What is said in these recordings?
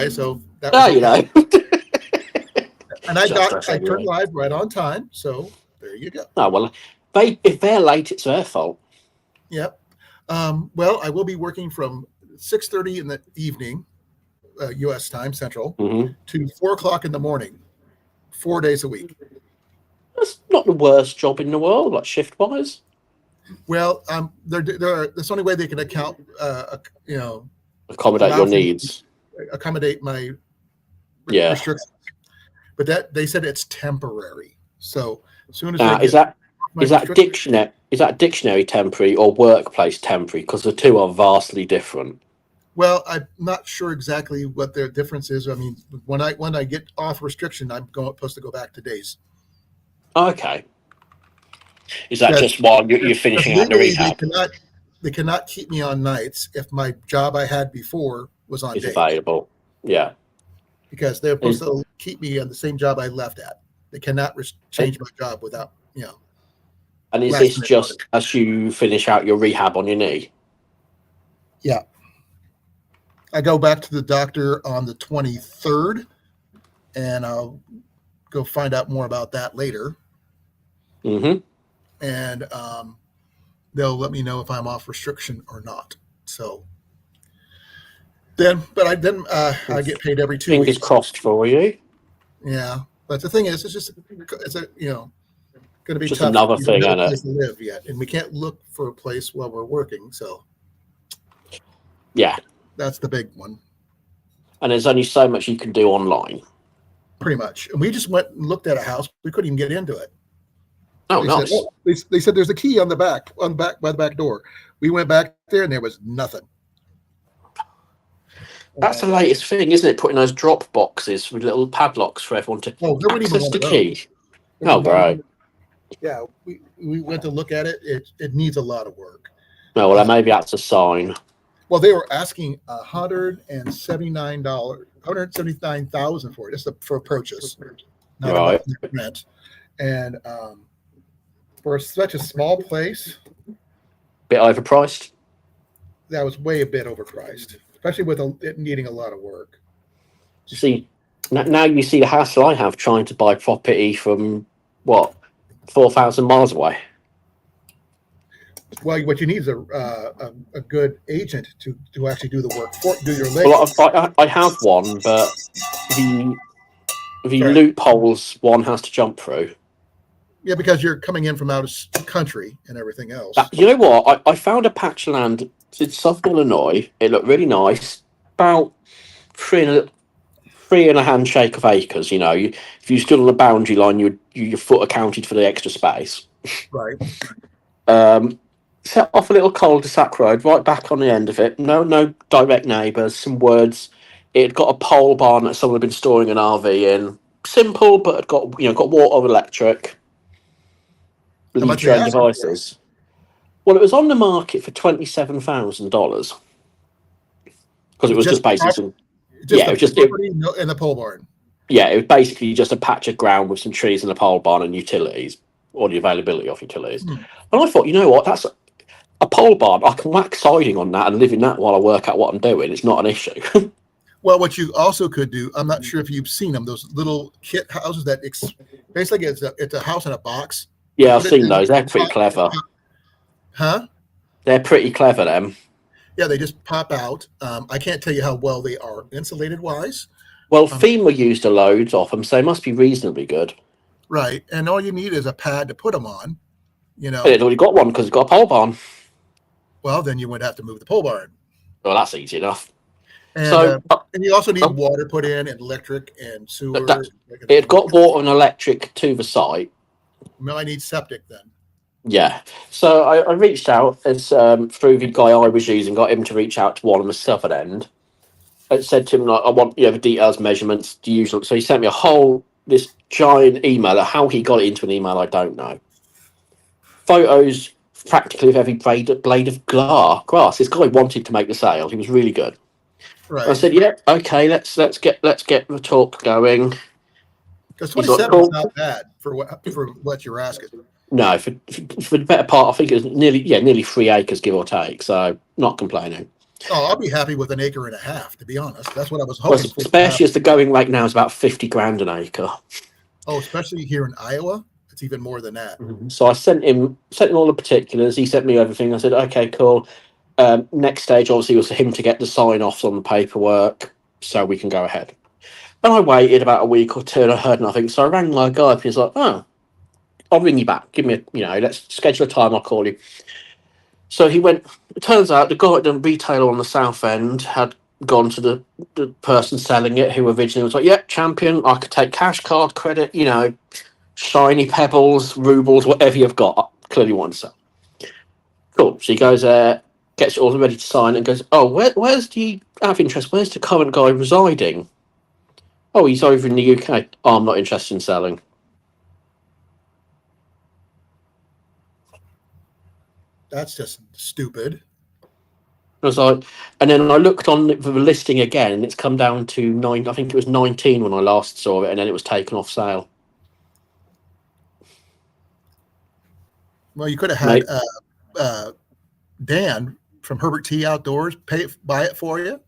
So that Oh, was you okay. know. And I turned live right on time. So there you go. Oh well, if they're late, it's their fault. Yep. Well, I will be working from 6:30 in the evening, U.S. time Central, Hmm. to 4 o'clock in the morning, 4 days a week. That's not the worst job in the world, like shift wise. Well, that's the only way they can account, Accommodate allow your for me needs. to accommodate my Yeah. restrictions. But that they said it's temporary. So as soon as they Is get that my is that restriction, dictionary? Is that dictionary temporary or workplace temporary? Because the two are vastly different. well, I'm not sure exactly what their difference is. I mean, when I get off restriction, supposed to go back to days. Okay. Is that Because just while you're finishing out the legally rehab? they cannot keep me on nights if my job I had before was on Is days. available? Yeah. Because they're supposed Is to keep me on the same job I left at. They cannot change my job without and is last this minute notice. just as you finish out your rehab on your knee? Yeah, I go back to the doctor on the 23rd, and I'll go find out more about that later. Hmm. And they'll let me know if I'm off restriction or not. So I get paid every two Fingers weeks. crossed for you. Yeah, but the thing is, it's a going to be Just tough. another We don't thing, have a isn't place it? to live yet, and we can't look for a place while we're working. So Yeah. that's the big one, And there's only so much you can do online. pretty much. And we just went and looked at a house. We couldn't even get into it. Oh, They said, nice. they said there's a key on the back by the back door. We went back there, and there was nothing. That's the And latest thing, isn't it? Putting those drop boxes with little padlocks for everyone to there wasn't even access one the of those. key. There was Oh, not great. even. Yeah, we went to look at it. It needs a lot of work. No, well, Uh, maybe that's a sign. well, they were asking $179,000 for it, just for a purchase, not about Right. rent. And for such a small place, Bit overpriced. that was way a bit overpriced, especially with it needing a lot of work. See, now you see the hassle I have trying to buy property from, what, 4,000 miles away. Well, what you need is a good agent to actually do the work do your Well, legwork. I have one, but the Sorry, loopholes one has to jump through. yeah, because you're coming in from out of country and everything else. You know what? I found a patch of land in Southern Illinois. It looked really nice. About three and a handshake of acres. You know, if you stood on the boundary line, your foot accounted for the extra space. Right. Set off a little cul-de-sac road right back on the end of it. No direct neighbours. Some words. It got a pole barn that someone had been storing an RV in. Simple, but it got water, electric, How lead much are you train asking for it? devices. Well, it was on the market for $27,000 because it was Just just the basically prop, some. just Yeah, the it was just property and the pole barn. yeah, it was basically just a patch of ground with some trees and a pole barn and utilities, or the availability of utilities. Hmm. And I thought, you know what, that's a pole barn. I can whack siding on that and live in that while I work out what I'm doing. It's not an issue. Well, what you also could do, I'm not sure if you've seen them, those little kit houses that basically it's a house in a box. You Yeah, I've put it seen down, those. They're pretty clever. huh? They're pretty clever, them. Yeah, they just pop out. I can't tell you how well they are insulated wise. Well, Um, FEMA used a load of them, so they must be reasonably good. right, and all you need is a pad to put them on. You But know, they'd already got one because it's got a pole barn. well, then you would have to move the pole barn, Well, that's easy enough. and So and you also need uh, water put in, and electric, and that sewer, and it everything got water and electric to the site. else. I need septic then. Yeah. So I reached out as through the guy I was using, got him to reach out to one on the southern end. It said to him like, I want the details, measurements, the usual. So he sent me this giant email. How he got it into an email, I don't know. Photos practically of every blade of grass. This guy wanted to make the sale. He was really good. I Right, said, yeah, okay, let's get the talk going. because He's like, 27 is cool. not bad for what you're asking. No, for the better part, I think it was nearly 3 acres, give or take. So not complaining. Oh, I'll be happy with an acre and a half, to be honest. That's what I was Well, hoping for. especially as the going rate now is about 50 grand an acre. Oh, especially here in Iowa, it's even more than that. So I sent him all the particulars. He sent me everything. I said, okay, cool. Next stage, obviously, was for him to get the sign offs on the paperwork so we can go ahead. And I waited about a week or two and I heard nothing. So I rang my guy up. He's like, oh, I'll ring you back. Give me let's schedule a time. I'll call you. So he went. It turns out the guy, the retailer on the south end, had gone to the person selling it, who originally was like, "Yep, champion. I could take cash, card, credit. Shiny pebbles, rubles, whatever you've got." Clearly, want to sell. Cool. So he goes there, gets it all ready to sign, and goes, "Oh, where's the out of interest? Where's the current guy residing? Oh, he's over in the UK. Oh, I'm not interested in selling." That's just stupid. I was like, and then I looked on the listing again, and it's come down to 9. I think it was 19 when I last saw it, and then it was taken off sale. Well, you could have had Mate, Dan from Herbert T Outdoors buy it for you,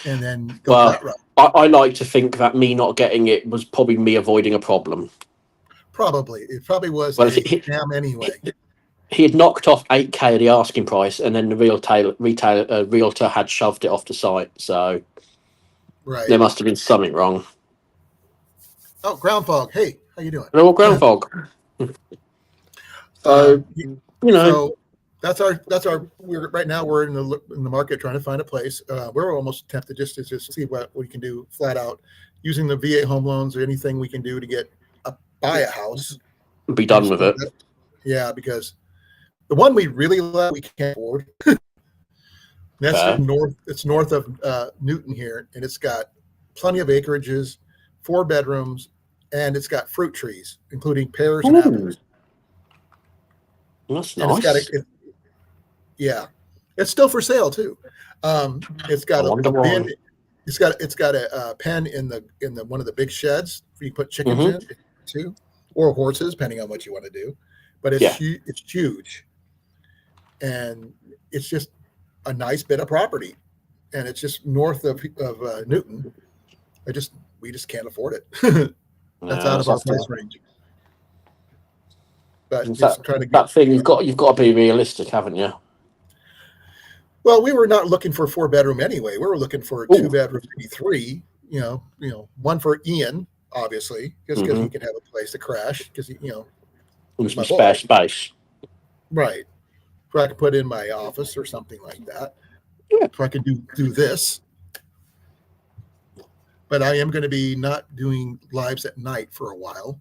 and then go well, that route. I like to think that me not getting it was probably me avoiding a problem. Probably it probably was Well, a scam anyway. he had knocked off 8K of the asking price, and then the realtor had shoved it off the site. So Right. there must have been something wrong. Oh, ground fog. Hey, how you doing? They're all ground fog. So So that's our. We're right now. We're in the market trying to find a place. We're almost tempted just to see what we can do flat out using the VA home loans or anything we can do to buy a house. be done with it. Yeah, because the one we really love we can't afford. That's north. It's north of Newton here, and it's got plenty of acreages, 4 bedrooms, and it's got fruit trees, including pears and apples. That's And nice. it's still for sale too. It's got I wonder a bin. why. It's got a pen in the one of the big sheds where you put chickens in too, or horses, depending on what you want to do. But it's huge, and it's just a nice bit of property, and it's just north of Newton. We just can't afford it. That's out of our price range. But just trying to get that thing you've got to be realistic, haven't you? Well, we were not looking for a 4-bedroom anyway. We were looking for a 2-bedroom, maybe 3. One for Ian, obviously, because he can have a place to crash. Because some spare space, right? So I can put in my office or something like that. Yeah. So I can do this. But I am going to be not doing lives at night for a while,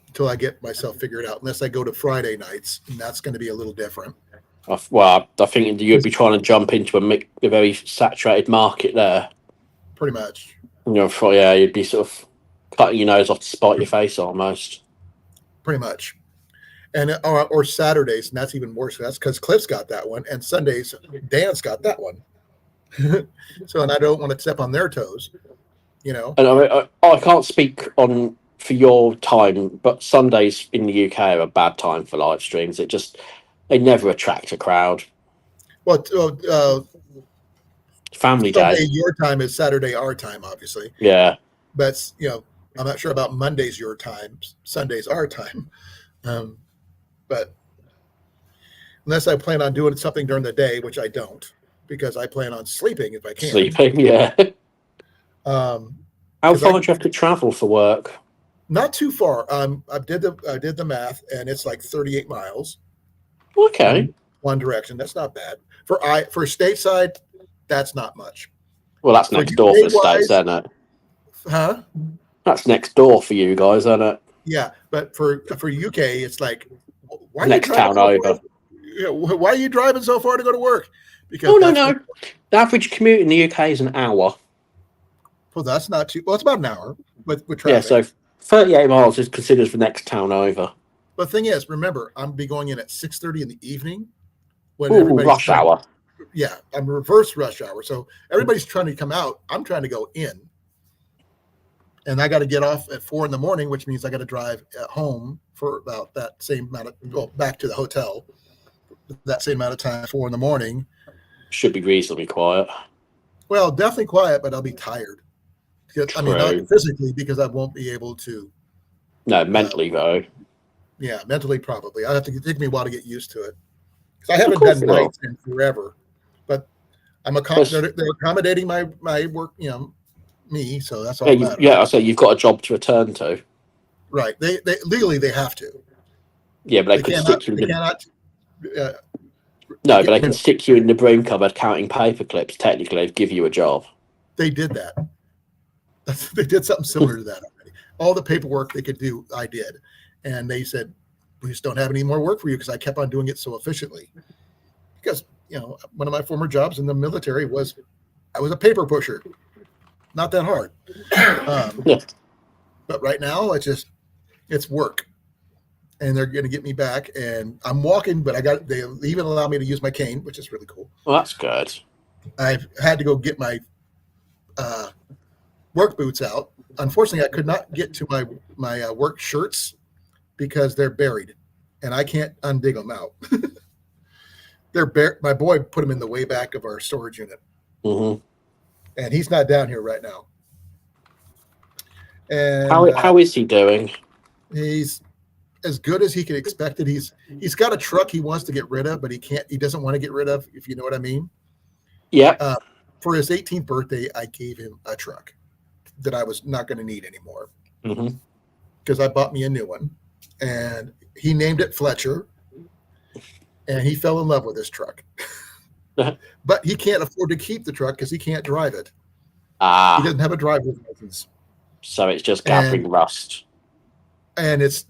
until I get myself figured out. Unless I go to Friday nights, and that's going to be a little different. Well, I think you'd be trying to jump into a very saturated market there. Pretty much. You'd be sort of cutting your nose off to spite your face almost. Pretty much. And or Saturdays, and that's even worse. That's because Cliff's got that one, and Sundays, Dan's got that one. So, and I don't want to step on their toes, And I can't speak for your time, but Sundays in the UK are a bad time for live streams. They never attract a crowd. Well, Family Sunday day. your time is Saturday our time, obviously. Yeah. But I'm not sure about Mondays your time, Sundays our time. But unless I plan on doing something during the day, which I don't, because I plan on sleeping if I can. Sleeping, yeah. How far do you have to travel for work? Not too far. I did the math, and it's like 38 miles. Okay. One direction. That's not bad. For stateside, that's not much. Well, that's next door for the States, isn't it? Huh? That's next door for you guys, isn't it? Yeah, but for UK, it's like, why next town over. Why are you driving so far to go to work? Because no. The average commute in the UK is an hour. Well, that's not too. Well, it's about an hour with traffic. Yeah, so 38 miles is considered the next town over. But the thing is, remember, I'm be going in at 6:30 in the evening when everybody's rush hour. Yeah, I'm reverse rush hour. So everybody's trying to come out. I'm trying to go in. And I got to get off at 4 a.m, which means I got to drive at home for about that same amount of back to the hotel that same amount of time, 4 in the morning. Should be reasonably quiet. Well, definitely quiet, but I'll be tired. I mean, not physically, because I won't be able to. No, mentally though. Yeah, mentally probably. I have to take me a while to get used to it. Because I haven't done nights in forever, but they're accommodating my work, me. So that's all that matters. Yeah, I say you've got a job to return to. Right. They legally they have to. Yeah, but they could stick you. No, but they can stick you in the broom cupboard counting paper clips. Technically, they'd give you a job. They did that. They did something similar to that already. All the paperwork they could do, I did. And they said, we just don't have any more work for you, because I kept on doing it so efficiently. Because, one of my former jobs in the military was I was a paper pusher. Not that hard. But right now, it's work. And they're going to get me back. And I'm walking, but they even allow me to use my cane, which is really cool. Well, that's good. I've had to go get my work boots out. Unfortunately, I could not get to my work shirts because they're buried, and I can't undig them out. They're my boy put them in the way back of our storage unit, and he's not down here right now. And how is he doing? He's as good as he can expect it. He's got a truck he wants to get rid of, but he doesn't want to get rid of, if you know what I mean. Yeah. For his 18th birthday, I gave him a truck that I was not going to need anymore, because I bought me a new one, and he named it Fletcher, and he fell in love with this truck. But he can't afford to keep the truck because he can't drive it. He doesn't have a driver's license. So it's just gathering rust. And it's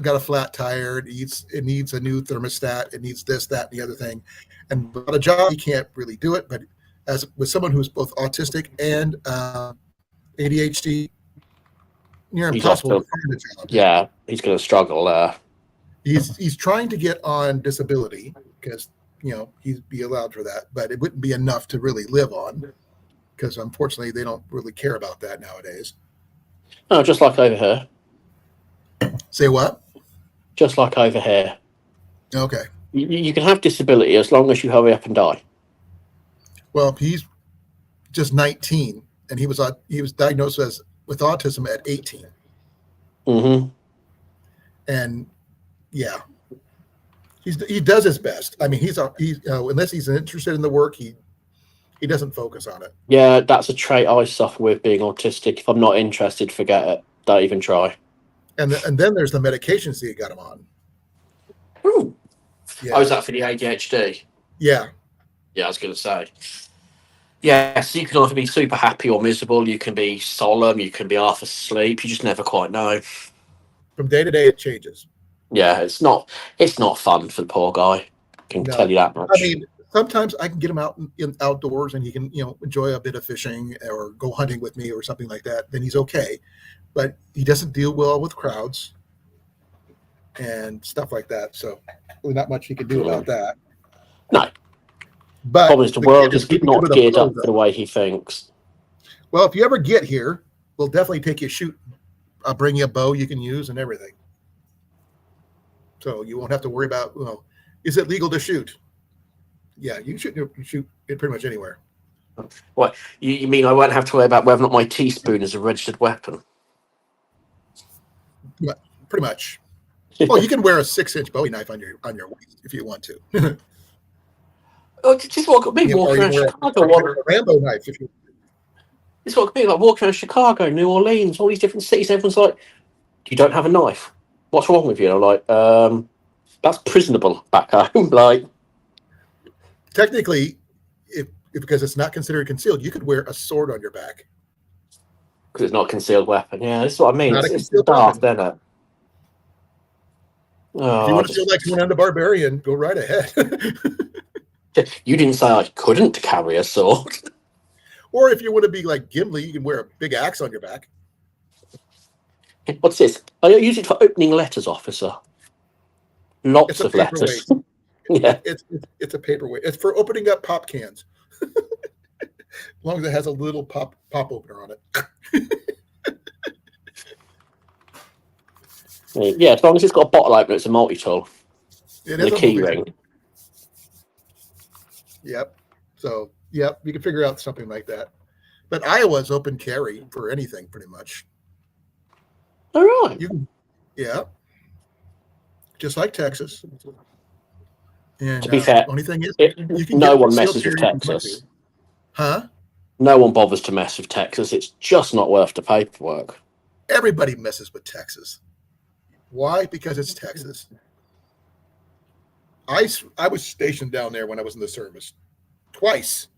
got a flat tire. It needs a new thermostat. It needs this, that, and the other thing. And without a job, he can't really do it. But as with someone who's both autistic and ADHD, near impossible to find a job. Yeah, he's going to struggle there. He's trying to get on disability because he'd be allowed for that, but it wouldn't be enough to really live on, because unfortunately they don't really care about that nowadays. No, just like over here. Say what? Just like over here. Okay. You can have disability as long as you hurry up and die. Well, he's just 19, and he was diagnosed with autism at 18. And yeah, he does his best. I mean, he's unless he's interested in the work, he doesn't focus on it. Yeah, that's a trait I suffer with, being autistic. If I'm not interested, forget it. Don't even try. And then there's the medications that you got him on. Ooh. Yeah. Oh, is that for the ADHD? Yeah. Yeah, I was going to say. Yeah, so you can either be super happy or miserable. You can be solemn. You can be half asleep. You just never quite know. From day to day, it changes. Yeah, it's not fun for the poor guy. I can tell you that much. I mean, sometimes I can get him out outdoors, and he can enjoy a bit of fishing or go hunting with me or something like that. Then he's okay, but he doesn't deal well with crowds and stuff like that. So really not much he can do about that. No. But problem is the world is not geared up for the way he thinks. Well, if you ever get here, we'll definitely take you shooting. I'll bring you a bow you can use and everything. So you won't have to worry about, is it legal to shoot? Yeah, you can shoot it pretty much anywhere. What, you mean I won't have to worry about whether or not my teaspoon is a registered weapon? Pretty much. Well, you can wear a 6-inch Bowie knife on your waist if you want to. Oh, just walk me walking around Chicago. A Rambo knife if you. It's what me like walking around Chicago, New Orleans, all these different cities. Everyone's like, "You don't have a knife. What's wrong with you?" And I'm like, "That's prisonable back home." Like, technically, if because it's not considered concealed, you could wear a sword on your back because it's not a concealed weapon. Yeah, that's what I mean. It's daft, isn't it? Oh, if you want to feel like Conan the Barbarian, go right ahead. You didn't say I couldn't carry a sword. Or if you want to be like Gimli, you can wear a big axe on your back. What's this? I use it for opening letters, officer. Lots of letters. Yeah, it's a paperweight. It's for opening up pop cans. As long as it has a little pop opener on it. Yeah, as long as it's got a bottle opener, it's a multi-tool. It and is the a key movie. ring. Yep. So, yep, you can figure out something like that. But Iowa's open carry for anything, pretty much. All right. You can, yeah, just like Texas. And To be fair, only thing is, you can no get one concealed messes with carry if you want to. Texas. Huh? No one bothers to mess with Texas. It's just not worth the paperwork. Everybody messes with Texas. Why? Because it's Texas. I was stationed down there when I was in the service twice.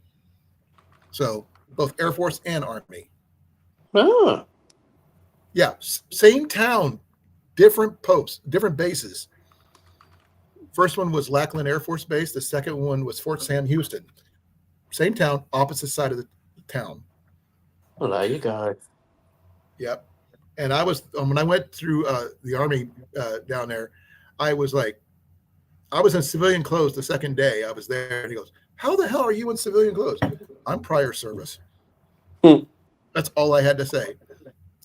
So both Air Force and Army. Ah. Yeah, same town, different posts, different bases. First one was Lackland Air Force Base. The second one was Fort Sam Houston. Same town, opposite side of the town. Well, there you go. Yep. And I was when I went through the Army down there, I was in civilian clothes the second day I was there, and he goes, "How the hell are you in civilian clothes?" I'm prior service. That's all I had to say,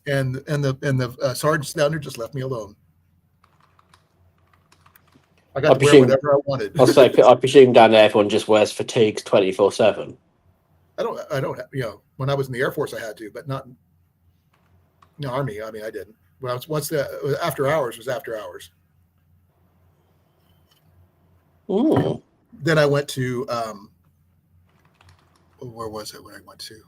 and the sergeants down there just left me alone. I got to wear whatever I wanted. I presume down there everyone just wears fatigues 24/7. I don't when I was in the Air Force I had to, but not in the Army. I mean, I didn't. Well, once the after hours was after hours. Ooh. Then I went to where was it? Where I went to?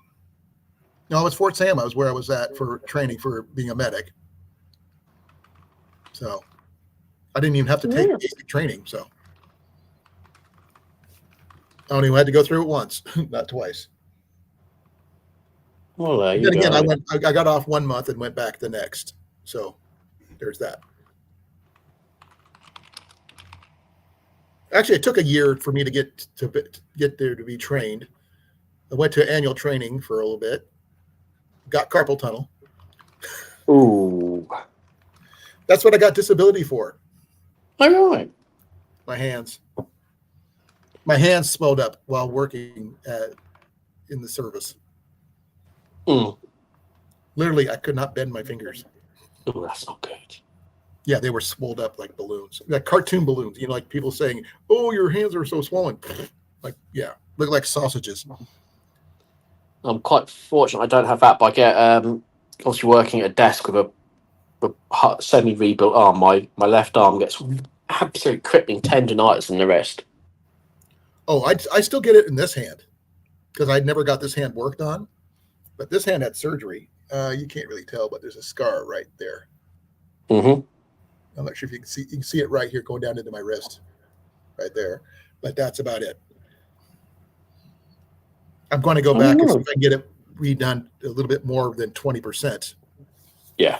No, it was Fort Sam. I was where I was at for training for being a medic. So I didn't even have to take basic training. So I only had to go through it once, not twice. Well, there you then again, go. I got off 1 month and went back the next. So there's that. Actually, it took a year for me to get there to be trained. I went to annual training for a little bit. Got carpal tunnel. Ooh. That's what I got disability for. All right. My hands. My hands swelled up while working in the service. Literally, I could not bend my fingers. Oh, that's not good. Yeah, they were swelled up like balloons, like cartoon balloons. You know, like people saying, "Oh, your hands are so swollen." Like, yeah, look like sausages. I'm quite fortunate I don't have that, but I get obviously working at a desk with a semi-rebuilt arm. My left arm gets absolute crippling tendonitis and the rest. Oh, I still get it in this hand because I never got this hand worked on, but this hand had surgery. You can't really tell, but there's a scar right there. Mm-hmm. I'm not sure if you can see. You can see it right here going down into my wrist, right there. But that's about it. I'm going to go back and see if I can get it redone a little bit more than 20%. Yeah.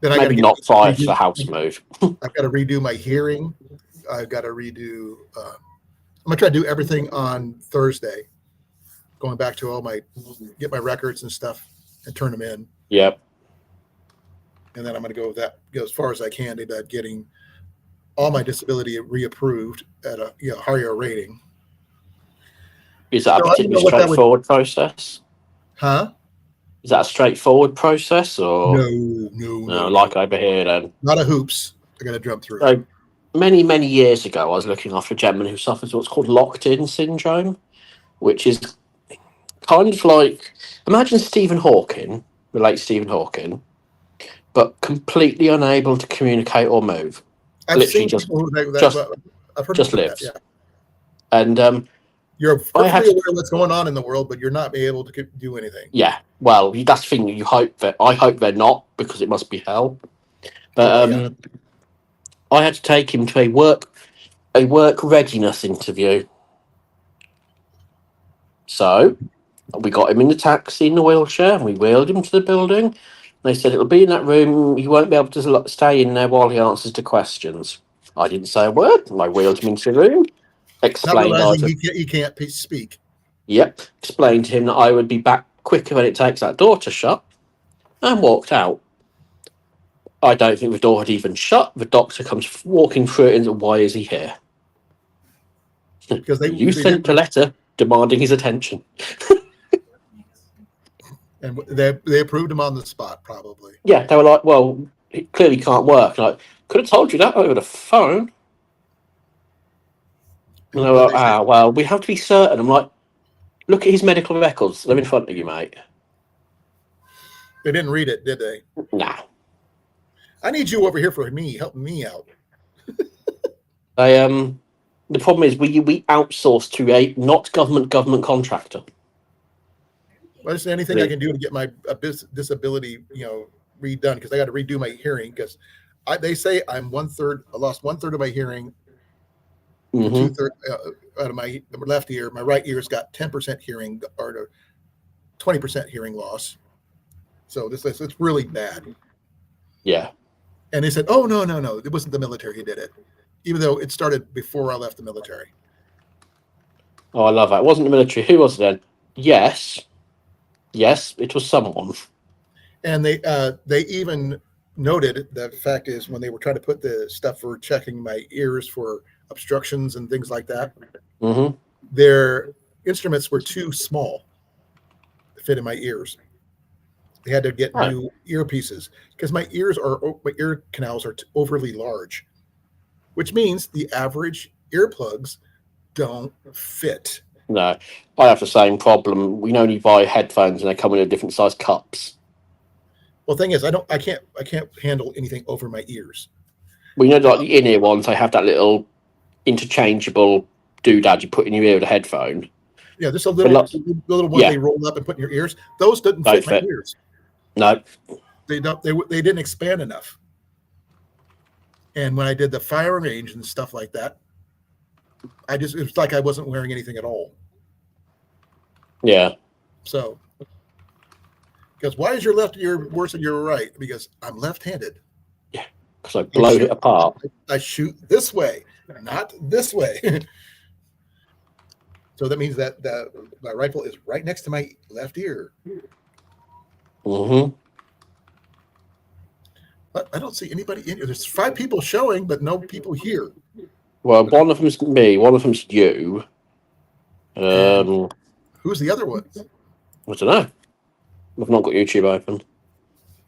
Then maybe not 5 for the house move. I've got to redo my hearing. I've got to redo. I'm gonna try to do everything on Thursday. Going back to get my records and stuff and turn them in. Yep. And then I'm going to go as far as I can to getting all my disability reapproved at a higher rating. Is that a particularly straightforward process? Huh? Is that a straightforward process or no like over here then? Not a hoops. I got to jump through. So, many years ago, I was looking after a gentleman who suffers what's called locked-in syndrome, which is kind of like, imagine Stephen Hawking, the late Stephen Hawking, but completely unable to communicate or move. I've literally seen people I've heard just lives. That, yeah. And you're perfectly aware of what's going on in the world, but you're not able to do anything. Yeah, well, that's the thing. I hope they're not, because it must be hell. But I had to take him to a work readiness interview. So we got him in the taxi in the wheelchair, and we wheeled him to the building. They said it'll be in that room. You won't be able to stay in there while he answers the questions. I didn't say a word. I wheeled him into the room. Explained. Not realizing he can't speak. Yep. Explained to him that I would be back quicker than it takes that door to shut, and walked out. I don't think the door had even shut. The doctor comes walking through it and says, "Why is he here?" Because you sent a letter demanding his attention. And they approved him on the spot, probably. Yeah, they were like, "Well, he clearly can't work." Like, could have told you that over the phone. And they're like, well, we have to be certain. I'm like, look at his medical records. They're in front of you, mate. They didn't read it, did they? Nah. I need you over here for me, helping me out. The problem is we outsource to a not government contractor. Well, is there anything I can do to get my disability, redone? Because I got to redo my hearing because they say I'm 1/3. I lost 1/3 of my hearing. Mm-hmm. 2/3 out of my left ear. My right ear's got 10% hearing or 20% hearing loss. So it's really bad. Yeah. And they said, "Oh no, it wasn't the military who did it," even though it started before I left the military. Oh, I love that. It wasn't the military. Who was it then? Yes, it was someone. And they even noted the fact is when they were trying to put the stuff for checking my ears for obstructions and things like that, mm-hmm. their instruments were too small to fit in my ears. They had to get new earpieces because my ear canals are overly large, which means the average earplugs don't fit. No, I have the same problem. We can only buy headphones, and they come in different size cups. Well, the thing is, I can't handle anything over my ears. Well, like the in-ear ones, they have that little interchangeable doodad you put in your ear with a headphone. Yeah, just a little ones they roll up and put in your ears. Those didn't fit my ears. No, they didn't expand enough. And when I did the firing range and stuff like that, it was like I wasn't wearing anything at all. Yeah. So, because why is your left ear worse than your right? Because I'm left-handed. Yeah, because I blowed it apart. I shoot this way, not this way. So that means that my rifle is right next to my left ear. Mm-hmm. But I don't see anybody in here. There's 5 people showing, but no people here. Well, one of them's me, one of them's you. Who's the other one? I don't know. I've not got YouTube open.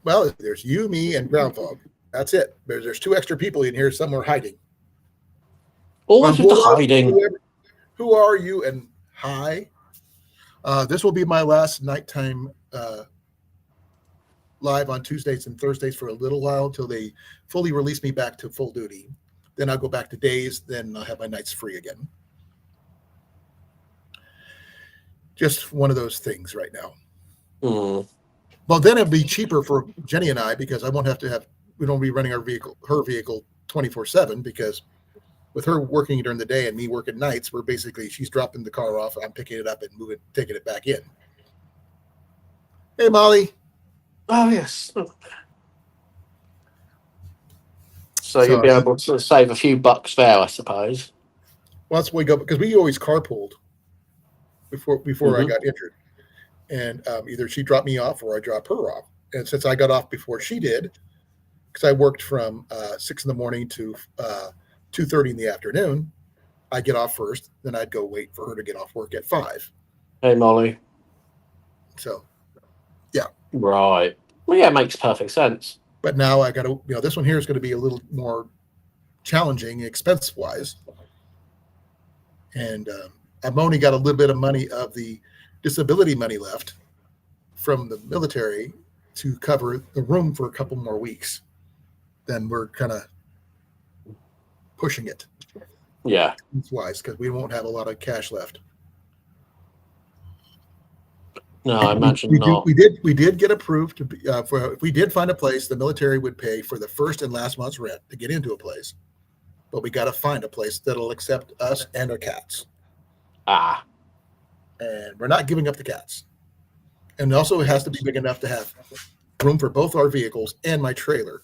Well, there's you, me, and Groundhog. That's it. There's 2 extra people in here somewhere hiding. Always with the hiding. Who are you? And hi. This will be my last nighttime live on Tuesdays and Thursdays for a little while until they fully release me back to full duty. Then I'll go back to days. Then I'll have my nights free again. Just one of those things right now. Mm. Well, then it'd be cheaper for Jenny and I because I won't have to we don't be running her vehicle 24/7 because with her working during the day and me working nights, she's dropping the car off. I'm picking it up and taking it back in. Hey, Molly. Oh, yes. So you'll be able to save a few bucks there, I suppose. Once we go, because we always carpooled before I got injured. And either she dropped me off or I dropped her off. And since I got off before she did, because I worked from 6 in the morning to 2:30 in the afternoon, I'd get off first. Then I'd go wait for her to get off work at 5. Hey, Molly. So, yeah. Right. Well, yeah, it makes perfect sense. But now I got to, this one here is going to be a little more challenging expense-wise. And I've only got a little bit of money of the disability money left from the military to cover the room for a couple more weeks. Then we're kind of pushing it. Yeah. Wise, because we won't have a lot of cash left. No, I imagine not. We did get approved to be, if we did find a place, the military would pay for the first and last month's rent to get into a place. But we got to find a place that'll accept us and our cats. Ah. And we're not giving up the cats. And also it has to be big enough to have room for both our vehicles and my trailer.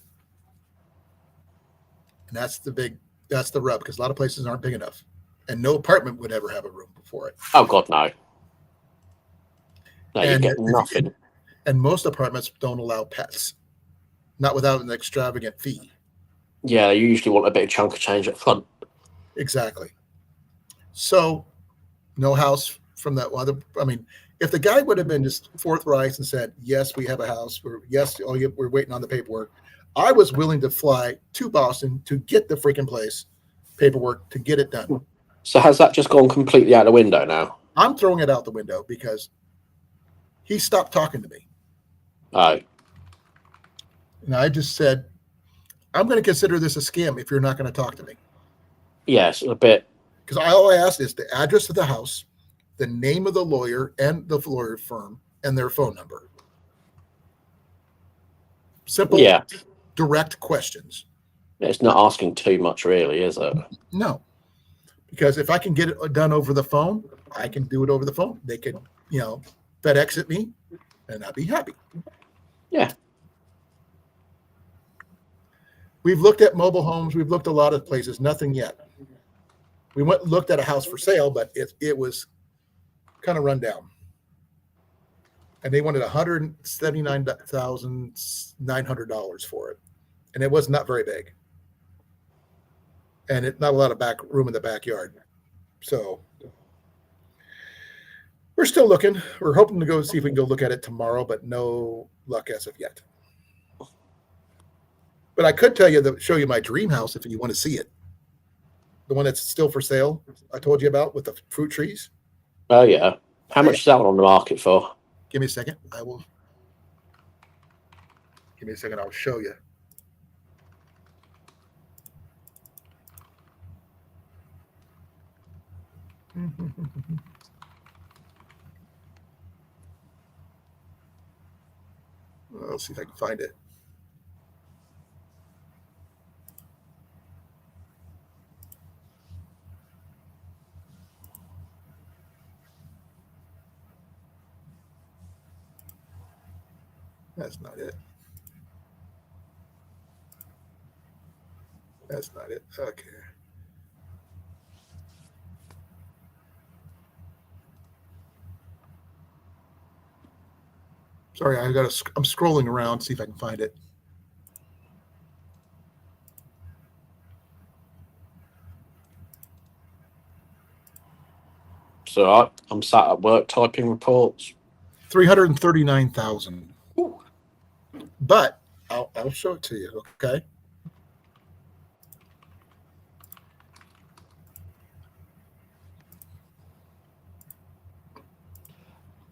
And that's the rub, because a lot of places aren't big enough. And no apartment would ever have a room for it. Oh, God, no. No, you get nothing. And most apartments don't allow pets, not without an extravagant fee. Yeah, you usually want a bit of chunk of change up front. Exactly. So, no house from that other. I mean, if the guy would have been just forthright and said, "Yes, we have a house," or "Yes, we're waiting on the paperwork," I was willing to fly to Boston to get the freaking place paperwork to get it done. So has that just gone completely out the window now? I'm throwing it out the window because he stopped talking to me. Oh. And I just said, I'm going to consider this a scam if you're not going to talk to me. Yes, a bit. Because all I asked is the address of the house, the name of the lawyer and the lawyer firm, and their phone number. Simple, Yeah. direct questions. It's not asking too much, really, is it? No. Because if I can get it done over the phone, I can do it over the phone. They could, FedEx it me, and I'd be happy. Yeah. We've looked at mobile homes. We've looked at a lot of places. Nothing yet. We went and looked at a house for sale, but it was kind of run down. And they wanted $179,900 for it. And it was not very big. And not a lot of back room in the backyard. So we're still looking. We're hoping to go see if we can go look at it tomorrow, but no luck as of yet. But I could show you my dream house if you want to see it. The one that's still for sale, I told you about with the fruit trees. Oh, yeah. How much is that one on the market for? Give me a second. Give me a second. I'll show you. Let's see if I can find it. That's not it. That's not it. Okay. Sorry, I'm scrolling around, see if I can find it. So I'm sat at work typing reports. 339,000. But I'll show it to you, okay?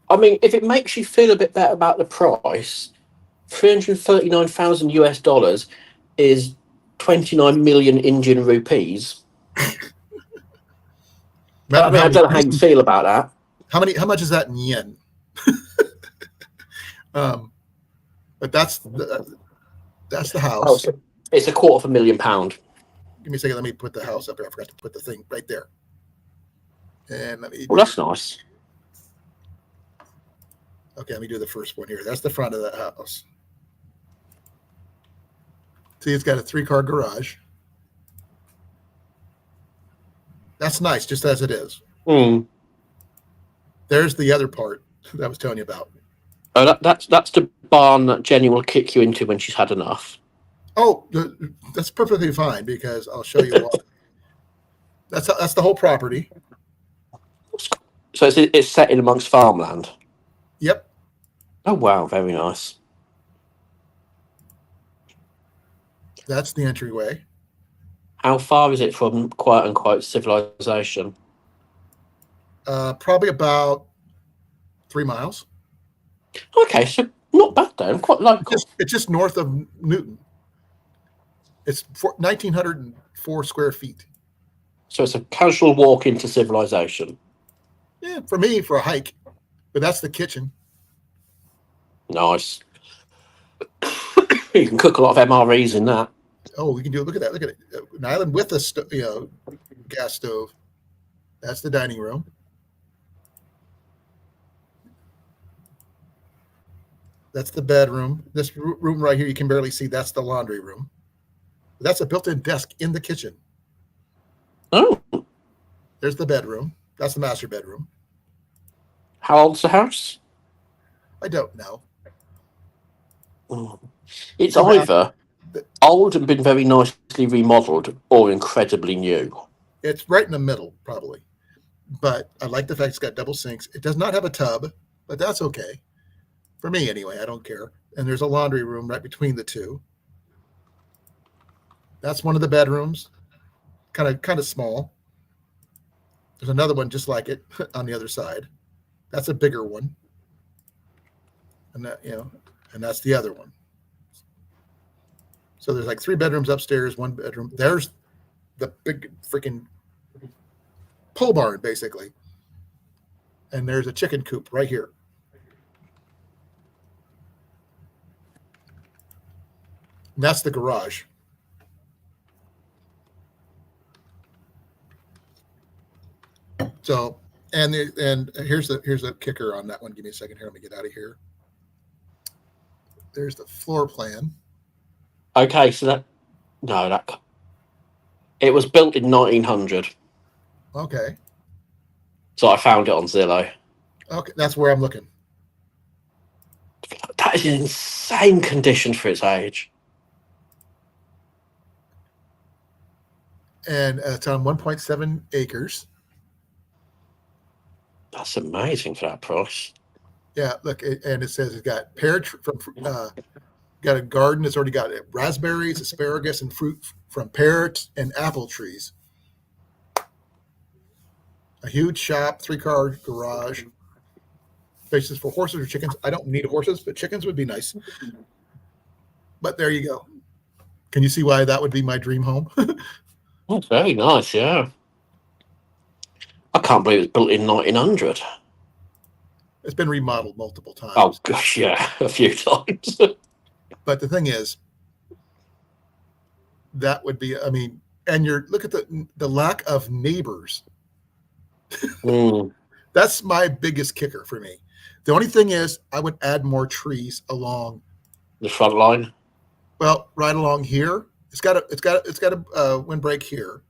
I mean, if it makes you feel a bit better about the price, 339,000 US dollars is 29 million Indian rupees. I mean, I don't know how you feel about that. How much is that in yen? But that's the house. Oh, it's £250,000. Give me a second. Let me put the house up here. I forgot to put the thing right there. And well, that's nice. Okay, let me do the first one here. That's the front of the house. See, it's got a 3-car garage. That's nice, just as it is. There's the other part that I was telling you about. Oh, that's the barn that Jenny will kick you into when she's had enough. Oh, that's perfectly fine because I'll show you what. That's the whole property. So it's set in amongst farmland. Yep. Oh wow, very nice. That's the entryway. How far is it from quote unquote civilization? Probably about 3 miles. Okay, so not bad then. Quite local. It's just north of Newton. It's 1,904 square feet. So it's a casual walk into civilization. Yeah, for me, for a hike. But that's the kitchen. Nice. You can cook a lot of MREs in that. Oh, we can do it. Look at that. Look at it. An island with a gas stove. That's the dining room. That's the bedroom. This room right here, you can barely see. That's the laundry room. That's a built-in desk in the kitchen. Oh. There's the bedroom. That's the master bedroom. How old's the house? I don't know. It's either old and been very nicely remodeled or incredibly new. It's right in the middle, probably. But I like the fact it's got double sinks. It does not have a tub, but that's okay. For me, anyway, I don't care. And there's a laundry room right between the two. That's one of the bedrooms. Kind of small. There's another one just like it on the other side. That's a bigger one. And that, and that's the other one. So there's like 3 bedrooms upstairs, 1 bedroom. There's the big freaking pole barn, basically. And there's a chicken coop right here. And that's the garage. So, and here's the kicker on that one. Give me a second here. Let me get out of here. There's the floor plan. Okay, so it was built in 1900. Okay. So I found it on Zillow. Okay, that's where I'm looking. That is in insane condition for its age. And it's on 1.7 acres. That's amazing for that price. Yeah, look, and it says it's got got a garden that's already got raspberries, asparagus, and fruit from pear and apple trees. A huge shop, 3-car garage. Spaces for horses or chickens. I don't need horses, but chickens would be nice. But there you go. Can you see why that would be my dream home? That's very nice, yeah. I can't believe it was built in 1900. It's been remodeled multiple times. Oh, gosh, yeah, a few times. But the thing is, that would be, I mean, and look at the lack of neighbors. That's my biggest kicker for me. The only thing is, I would add more trees along the front line. Well, right along here, it's got a windbreak here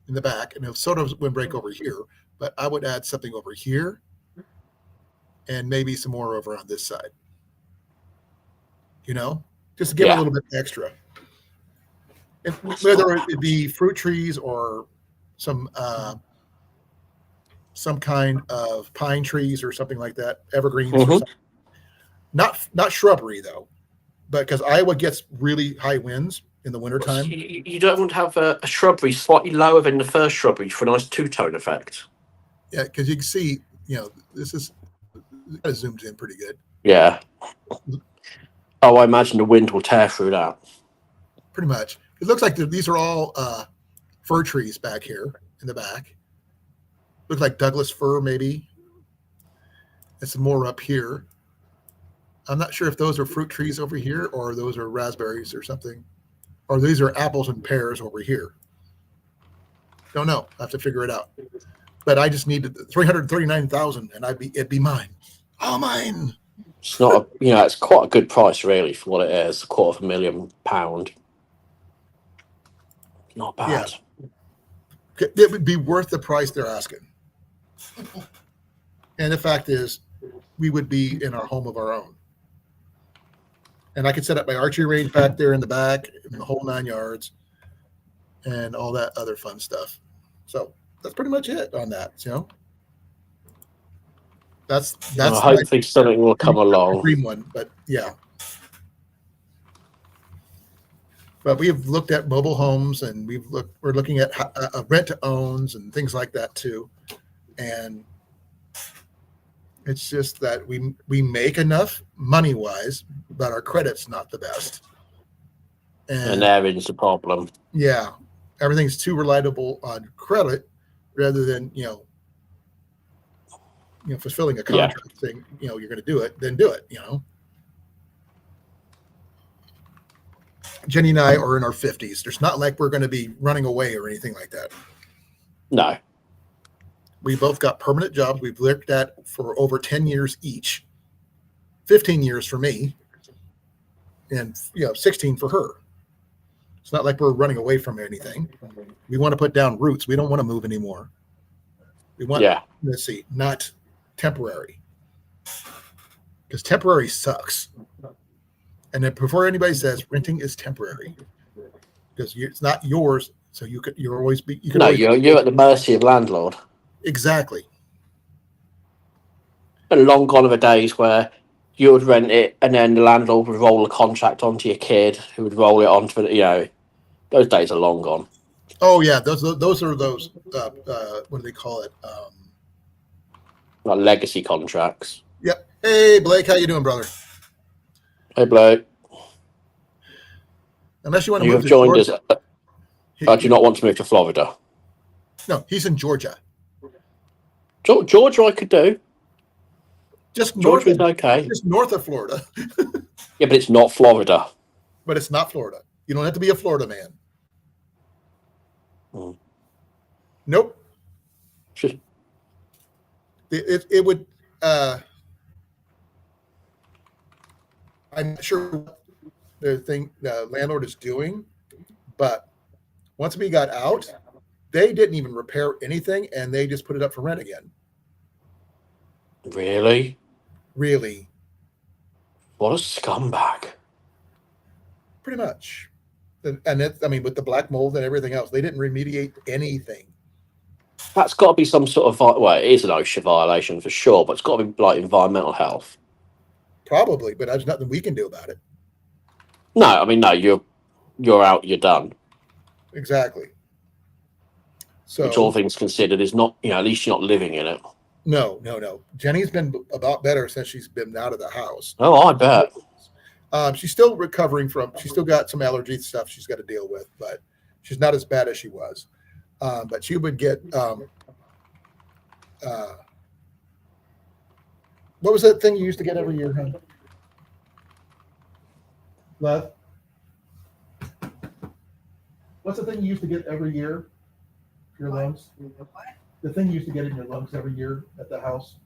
in the back, and a sort of windbreak over here. But I would add something over here, and maybe some more over on this side. Just to give a little bit extra. Whether it be fruit trees or some kind of pine trees or something like that, evergreens. Or something. Not shrubbery though, but because Iowa gets really high winds in the wintertime. You don't want to have a shrubbery slightly lower than the first shrubbery for a nice two-tone effect. Yeah, because you can see, this is zoomed in pretty good. Yeah. Oh, I imagine the wind will tear through that. Pretty much. It looks like these are all fir trees back here in the back. Looks like Douglas fir, maybe. And some more up here. I'm not sure if those are fruit trees over here or those are raspberries or something. Or these are apples and pears over here. Don't know. I have to figure it out. But I just needed $339,000 and it'd be mine. All mine. It's not it's quite a good price really for what it is, £250,000. Not bad. Yeah. It would be worth the price they're asking. And the fact is, we would be in our home of our own. And I could set up my archery range back there in the back, in the whole 9 yards, and all that other fun stuff. So that's pretty much it on that. That's hopefully something will come along. Dream one, but yeah. But we have looked at mobile homes, and we're looking at rent to owns and things like that too. And it's just that we make enough money wise, but our credit's not the best. And there is a problem. Yeah, everything's too reliable on credit rather than fulfilling a contract saying you're going to do it, then do it. Jenny and I are in our 50s. There's not like we're going to be running away or anything like that. No. We both got permanent jobs. We've worked at for over 10 years each. 15 years for me, and 16 for her. It's not like we're running away from anything. We want to put down roots. We don't want to move anymore. We want, not temporary. Because temporary sucks. And then before anybody says renting is temporary, because it's not yours, so you're always be. You're at the mercy of landlord. Exactly. And long gone are the days where you would rent it, and then the landlord would roll a contract onto your kid, who would roll it onto those days are long gone. Oh yeah, those are those. What do they call it? Like legacy contracts. Yep. Hey Blake, how you doing, brother? Hey, Blake, Unless you want to you move have to joined us. Georgia. Do you not want to move to Florida? No, he's in Georgia, Georgia, I could do. just north Georgia of is okay. just north of Florida, Yeah, but it's not Florida. but it's not Florida. You don't have to be a Florida man. Mm. Nope. Just, It would. I'm not sure what the landlord is doing, but once we got out, they didn't even repair anything, and they just put it up for rent again. really? Really, What a scumbag. pretty much. And I mean, with the black mold and everything else, they didn't remediate anything. That's got to be some sort of well, it is an OSHA violation for sure, but it's got to be like environmental health. Probably, but there's nothing we can do about it. No, I mean no, you're out, you're done. Exactly. Which, all So things considered, is not, at least you're not living in it. no, no, no. Jenny's been about better since she's been out of the house. Oh, I bet. She's still recovering from. She's still got some allergy stuff she's got to deal with, but she's not as bad as she was. But she would get. What was that thing you used to get every year, honey? Love. What's the thing you used to get every year? Your lungs. The thing you used to get in your lungs every year at the house.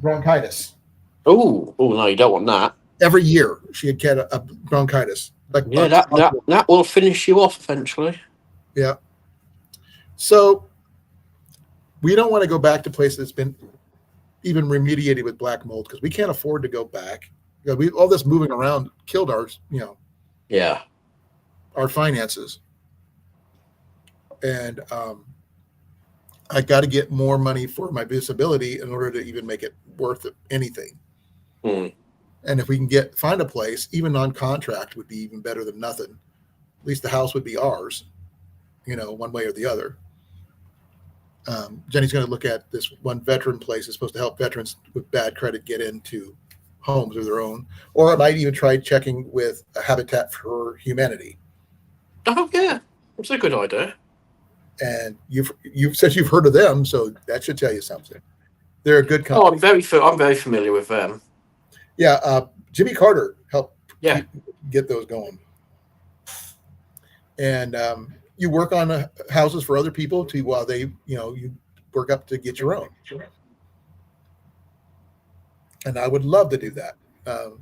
Bronchitis. Oh, no, you don't want that. Every year she had get a bronchitis. Like Yeah, that will finish you off eventually. Yeah. So we don't want to go back to places that's been even remediated with black mold because we can't afford to go back. All this moving around killed our, Yeah. our finances. And I got to get more money for my disability in order to even make it worth anything. Mm. And if we can find a place, even on contract, would be even better than nothing. At least the house would be ours, one way or the other. Jenny's going to look at this one veteran place. It's supposed to help veterans with bad credit get into homes of their own. Or I might even try checking with a Habitat for Humanity. Oh yeah, it's a good idea. And you've said you've heard of them, so that should tell you something. They're a good company. Oh, I'm very familiar with them. Yeah, Jimmy Carter helped get those going. And you work on houses for other people while they, you work up to get your own. And I would love to do that. I'll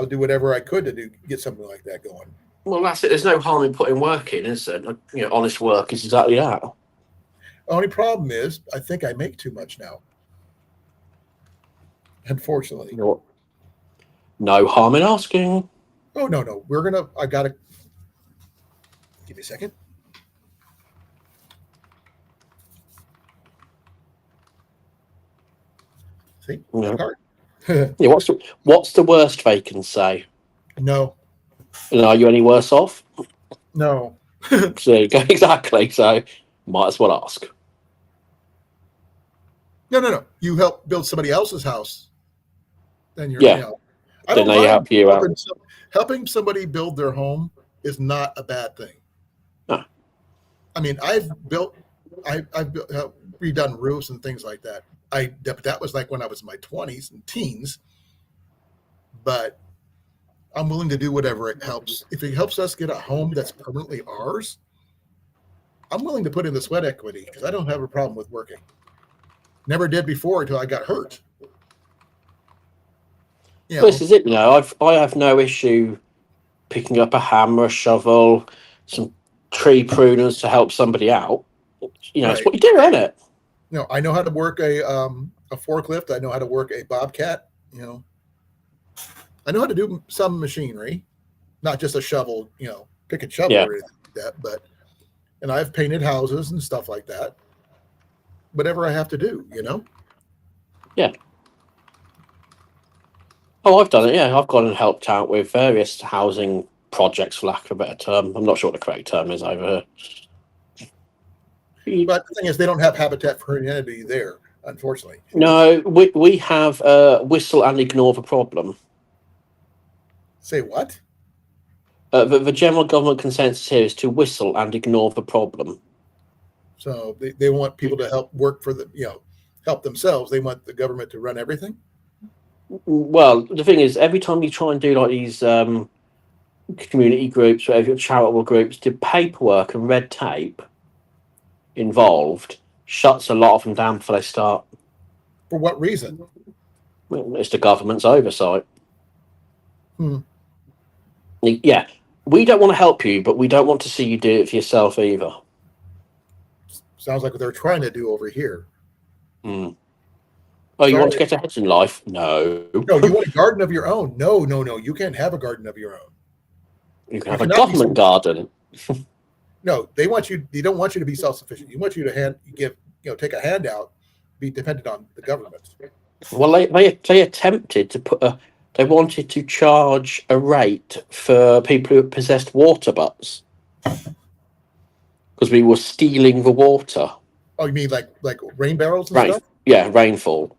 do whatever I could to get something like that going. Well, that's it. There's no harm in putting work in, is there? Honest work is exactly that. The only problem is, I think I make too much now. Unfortunately. No harm in asking. Oh, no. I got to. Give me a second. See? Yeah. Yeah, what's the worst they can say? No. And are you any worse off? No. So exactly. So might as well ask. No. You help build somebody else's house. Then you're. I don't mind help you out. Helping somebody build their home is not a bad thing. No. I mean, I've redone roofs and things like that. That was like when I was in my 20s and teens. But I'm willing to do whatever it helps. If it helps us get a home that's permanently ours, I'm willing to put in the sweat equity because I don't have a problem with working. Never did before until I got hurt. This is it. I have no issue picking up a hammer, a shovel, some tree pruners to help somebody out. It's what you do, isn't it? I know how to work a forklift. I know how to work a bobcat. I know how to do some machinery, not just a shovel. Pick a shovel or anything like that. And I've painted houses and stuff like that. Whatever I have to do, Yeah. Oh, I've done it. Yeah, I've gone and helped out with various housing projects, for lack of a better term. I'm not sure what the correct term is over here. But the thing is, they don't have Habitat for Humanity there, unfortunately. No, we have whistle and ignore the problem. Say what? The general government consensus here is to whistle and ignore the problem. So they want people to help work for the, help themselves. They want the government to run everything. Well, the thing is, every time you try and do like these community groups, whatever, charitable groups, the paperwork and red tape involved shuts a lot of them down before they start. For what reason? Well, it's the government's oversight. Hmm. Yeah, we don't want to help you, but we don't want to see you do it for yourself either. Sounds like what they're trying to do over here. Mm. Oh, you want to get ahead in life? No. No, you want a garden of your own. No. You can't have a garden of your own. You can have a government garden. No, they want you. They don't want you to be self-sufficient. You want you to take a handout, be dependent on the government. Well, they attempted to put a. They wanted to charge a rate for people who possessed water butts because we were stealing the water. Oh, you mean like rain barrels and stuff? Yeah, rainfall.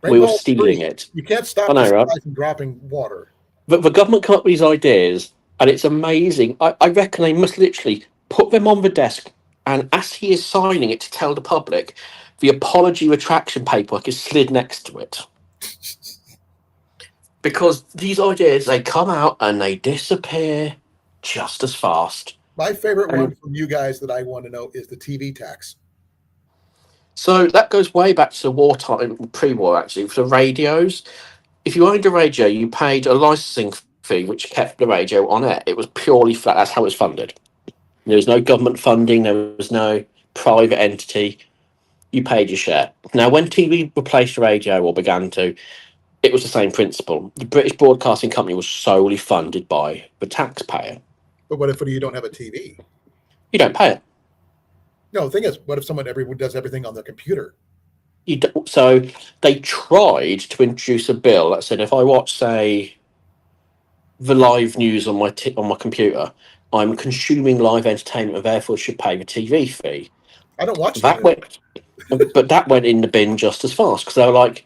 We were stealing it. You can't stop the sky from dropping water. But the government come up with these ideas, and it's amazing. I reckon they must literally put them on the desk, and as he is signing it to tell the public, the apology retraction paperwork is slid next to it. Because these ideas, they come out and they disappear just as fast. My favorite one from you guys that I want to know is the TV tax. So that goes way back to wartime, pre-war actually, for the radios. If you owned a radio, you paid a licensing fee which kept the radio on air. It was purely flat. That's how it was funded. There was no government funding. There was no private entity. You paid your share. Now, when TV replaced radio or began to, it was the same principle. The British Broadcasting Company was solely funded by the taxpayer. But what if you don't have a TV? You don't pay it. No, the thing is, what if everyone does everything on their computer? So they tried to introduce a bill that said if I watch, say, the live news on my computer, I'm consuming live entertainment and therefore should pay the TV fee. I don't watch that. But that went in the bin just as fast because they were like,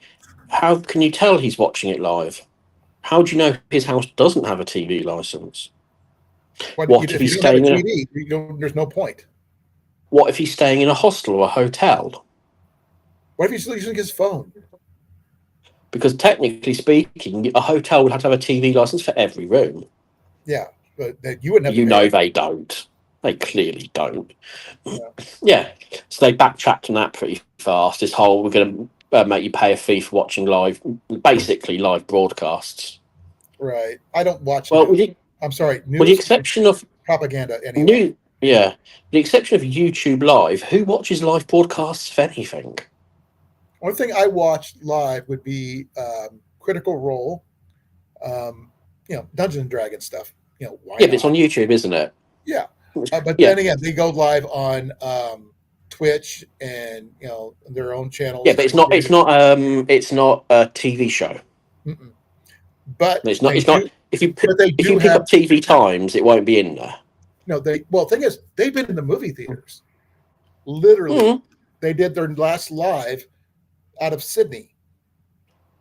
how can you tell he's watching it live? How do you know his house doesn't have a TV license? What if he's staying in a TV? There's no point. What if he's staying in a hostel or a hotel? What if he's using his phone? Because technically speaking, a hotel would have to have a TV license for every room. Yeah, but you wouldn't have. You know they don't. They clearly don't. Yeah. So they backtracked on that pretty fast. This whole we're going to make you pay a fee for watching live broadcasts. Right. I don't watch. Well, I'm sorry. With the exception of propaganda, anyway. The exception of YouTube Live, who watches live broadcasts of anything? One thing I watched live would be Critical Role, Dungeons and Dragons stuff. But it's on YouTube, isn't it? Yeah, but then again, they go live on Twitch and their own channels. Yeah, but it's not a TV show. Mm-mm. But it's not. If you pick up TV Times, it won't be in there. No, the thing is, they've been in the movie theaters. Literally, they did their last live out of Sydney,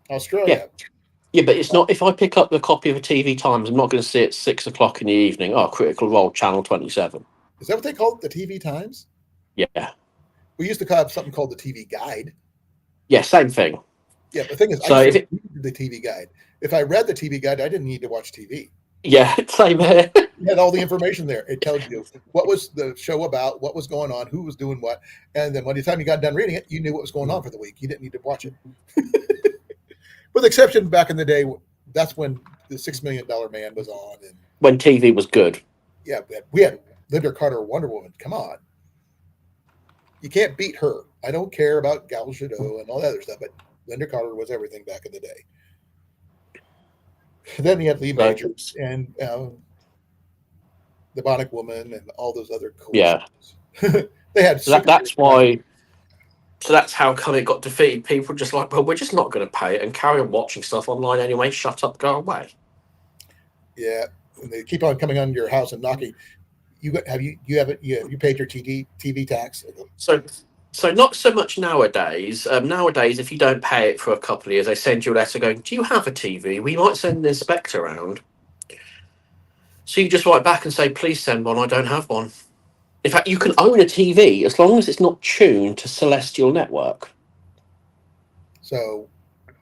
Australia. Yeah, but it's not. If I pick up the copy of a TV Times, I'm not going to see it at 6 o'clock in the evening. Oh, Critical Role, Channel 27. Is that what they call it, the TV Times? Yeah. We used to have something called the TV Guide. Yeah, same thing. Yeah, the thing is, I didn't read the TV Guide. If I read the TV Guide, I didn't need to watch TV. Yeah, same here. You had all the information there. It tells you what was the show about, what was going on, who was doing what, and then by the time you got done reading it, you knew what was going on for the week. You didn't need to watch it. With the exception, back in the day, that's when the $6 Million Man was on, and when TV was good. Yeah, we had Linda Carter, Wonder Woman. Come on, you can't beat her. I don't care about Gal Gadot and all that other stuff, but Linda Carter was everything back in the day. Then you had Lee Majors and the Bionic Woman and all those other cool shows. They had that's why. So that's how come it got defeated. People were just like, well, we're just not going to pay it and carry on watching stuff online anyway. Shut up, go away. Yeah, and they keep on coming on your house and knocking. You paid your TV tax? So not so much nowadays. Nowadays, if you don't pay it for a couple of years, they send you a letter going, "Do you have a TV? We might send an inspector around." So you just write back and say, "Please send one. I don't have one." In fact, you can own a TV as long as it's not tuned to Celestial Network. So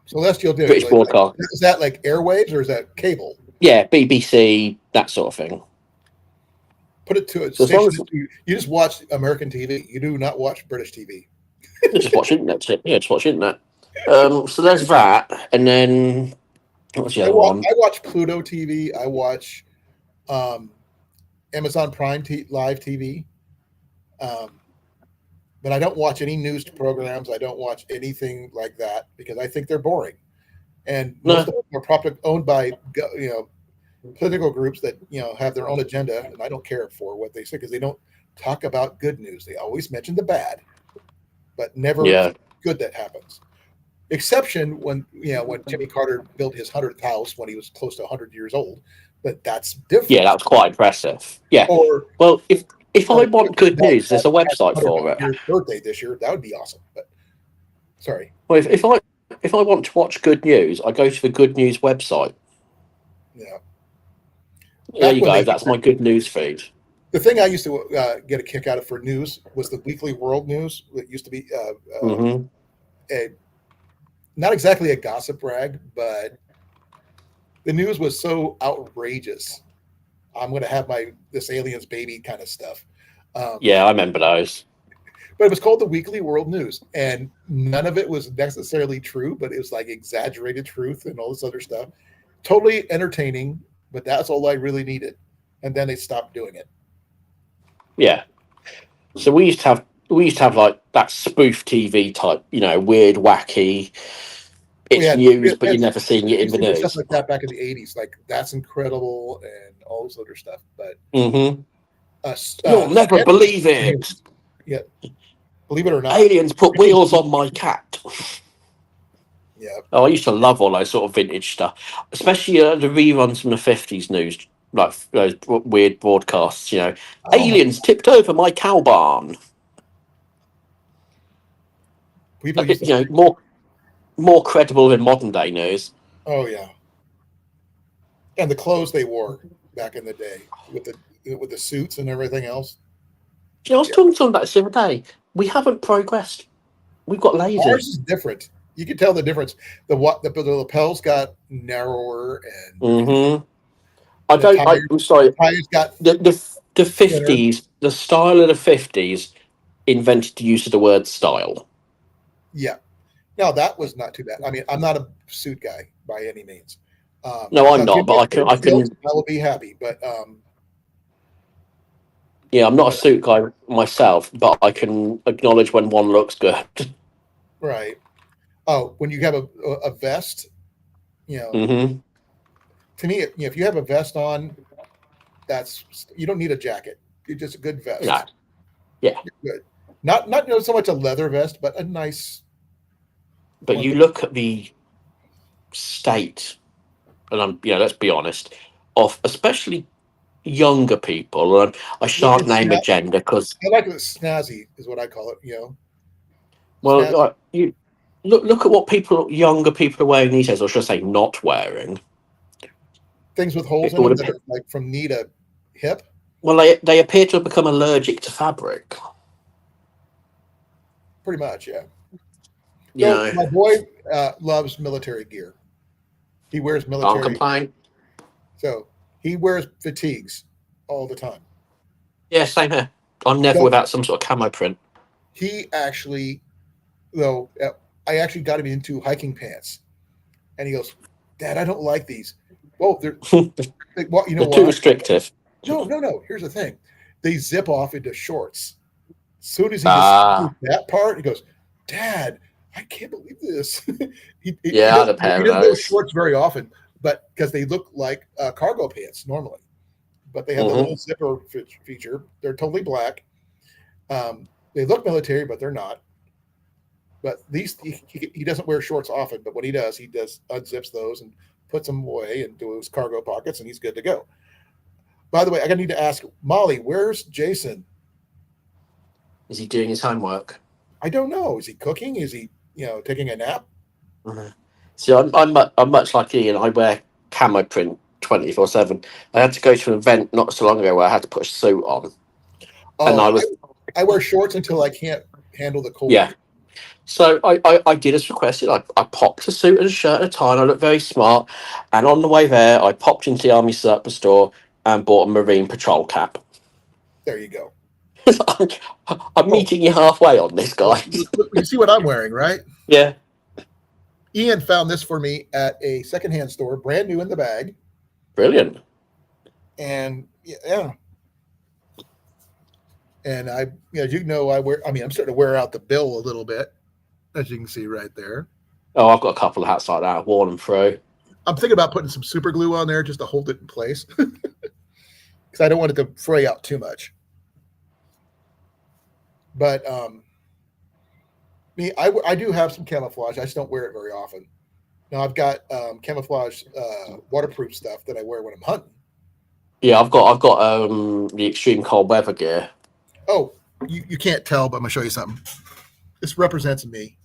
Celestial did British broadcast. Is that like airwaves or is that cable? Yeah, BBC, that sort of thing. Put it to a station. You just watch American TV. You do not watch British TV. You just watch internet. Yeah, just watch internet. So there's that, and then what's the other one? I watch Pluto TV. I watch Amazon Prime Live TV. But I don't watch any news programs. I don't watch anything like that because I think they're boring. And most of them are probably owned by political groups that have their own agenda, and I don't care for what they say because they don't talk about good news. They always mention the bad, but never good that happens. Exception when Jimmy Carter built his 100th house when he was close to 100 years old, but that's different. Yeah, that was quite impressive. Yeah. Well, if I want good news, there's a website for it. Your birthday this year, that would be awesome. But sorry. Well, if I want to watch good news, I go to the Good News website. Yeah. There you go. That's my good news feed. The thing I used to get a kick out of for news was the Weekly World News. It used to be not exactly a gossip rag, but the news was so outrageous. I'm going to have this alien's baby kind of stuff. Yeah, I remember those. But it was called the Weekly World News, and none of it was necessarily true, but it was like exaggerated truth and all this other stuff. Totally entertaining, but that's all I really needed. And then they stopped doing it. Yeah. So we used to have like that spoof TV type, weird, wacky. It's news, but you're never seeing it in the news. Stuff like that back in the 80s, like That's Incredible and all this other stuff. But you'll never believe it. Yeah, believe it or not, aliens put wheels on my cat. Yeah. Oh, I used to love all those sort of vintage stuff, especially the reruns from the 50s news, like those weird broadcasts. Aliens tipped over my cow barn. People used to more credible than modern day news. Oh yeah, and the clothes they wore back in the day with the suits and everything else. I was talking to someone about this the other day. We haven't progressed. We've got lazy. Ours is different. You can tell the difference. The lapels got narrower and. I'm sorry. The tires got the 50s. The style of the 50s invented the use of the word style. Yeah. No, that was not too bad. I mean, I'm not a suit guy by any means. No, I'm not. But I can. I will be happy. But yeah, I'm not a suit guy myself, but I can acknowledge when one looks good. Right. Oh, when you have a vest, Mm-hmm. To me, if you have a vest on, you don't need a jacket. It's just a good vest. No. Yeah. You're good. Not so much a leather vest, but a nice. But you look at the state, and let's be honest, of especially younger people, and I shan't name a gender because I like it. Snazzy is what I call it. Well, you look at what younger people are wearing these days, or should I say, not wearing. Things with holes in them that are like from knee to hip. Well, they appear to have become allergic to fabric. Pretty much, yeah. So my boy loves military gear. He wears military. Can't complain. So he wears fatigues all the time. Yeah, same here. I'm never without some sort of camo print. He actually, I actually got him into hiking pants, and he goes, "Dad, I don't like these." Well, they're they're too restrictive. No. Here's the thing: they zip off into shorts. As soon as he gets that part, he goes, "Dad, I can't believe this." he doesn't wear shorts very often, but because they look like cargo pants normally, but they have the little zipper feature. They're totally black. They look military, but they're not. But these he doesn't wear shorts often, but when he does unzips those and puts them away into his cargo pockets, and he's good to go. By the way, I need to ask Molly, where's Jason? Is he doing his homework? I don't know. Is he cooking? Is he, taking a nap? See, I'm much like Ian. I wear camo print 24/7. I had to go to an event not so long ago where I had to put a suit on, and I Oh, was I wear shorts until I can't handle the cold. yeah. So I did as requested. I popped a suit and a shirt and a tie, and I looked very smart. And on the way there, I popped into the Army surplus store and bought a Marine Patrol cap. There you go. I'm meeting you halfway on this, guys. You see what I'm wearing, right? Yeah. Ian found this for me at a secondhand store, brand new in the bag. Brilliant. And yeah. And I I'm starting to wear out the bill a little bit, as you can see right there. Oh, I've got a couple of hats like that. I've worn them through. I'm thinking about putting some super glue on there just to hold it in place. Because I don't want it to fray out too much. But I do have some camouflage. I just don't wear it very often. Now I've got camouflage waterproof stuff that I wear when I'm hunting. Yeah, I've got the extreme cold weather gear. Oh, you can't tell, but I'm gonna show you something. This represents me.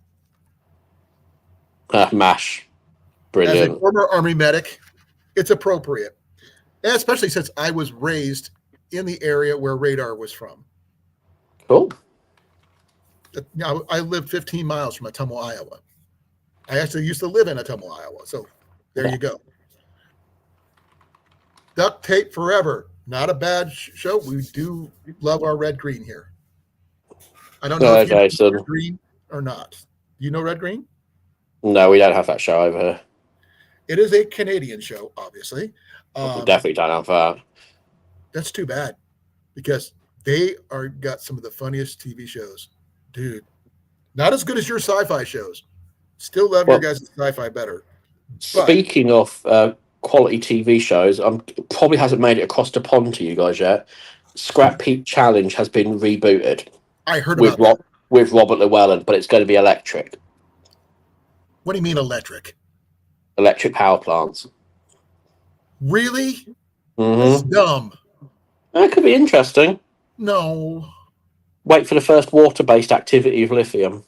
MASH. Brilliant. As a former Army medic, it's appropriate. And especially since I was raised in the area where radar was from. Cool. Now, I lived 15 miles from Ottumwa, Iowa. I actually used to live in Ottumwa, Iowa. So there you go. Duct tape forever. Not a bad show. We do love our red green here. I don't know if you know red green or not. Do you know red green? No, we don't have that show over here. It is a Canadian show, obviously. We definitely don't have that. That's too bad because they got some of the funniest TV shows. Dude, not as good as your sci-fi shows. Still love your guys' sci-fi better. Speaking of quality TV shows, probably hasn't made it across the pond to you guys yet. Scrap Heap Challenge has been rebooted. I heard about that. With Robert Llewellyn, but it's going to be electric. What do you mean electric? Electric power plants. Really? Mm-hmm. That's dumb. That could be interesting. No. Wait for the first water-based activity of lithium.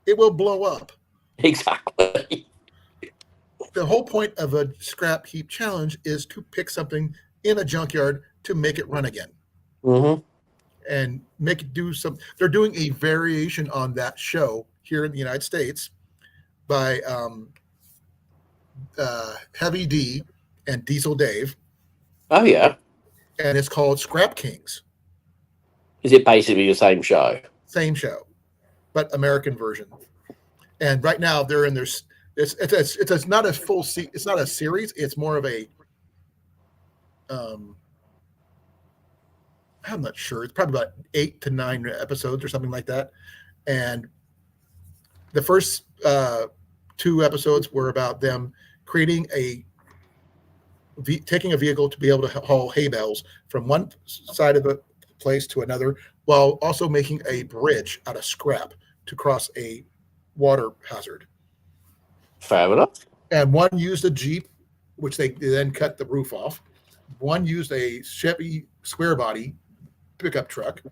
It will blow up. Exactly. The whole point of a scrap heap challenge is to pick something in a junkyard to make it run again. Mm-hmm. And make it do some. They're doing a variation on that show here in the United States by Heavy D and Diesel Dave. Oh, yeah. And it's called Scrap Kings. Is it basically the same show? Same show, but American version. And right now they're in their. It's not a full. It's not a series. It's more of a. I'm not sure. It's probably about 8 to 9 episodes or something like that. And the first 2 episodes were about them creating taking a vehicle to be able to haul hay bales from one side of the place to another, while also making a bridge out of scrap to cross a water hazard. Fair enough. And one used a Jeep, which they then cut the roof off. One used a Chevy square body pickup truck,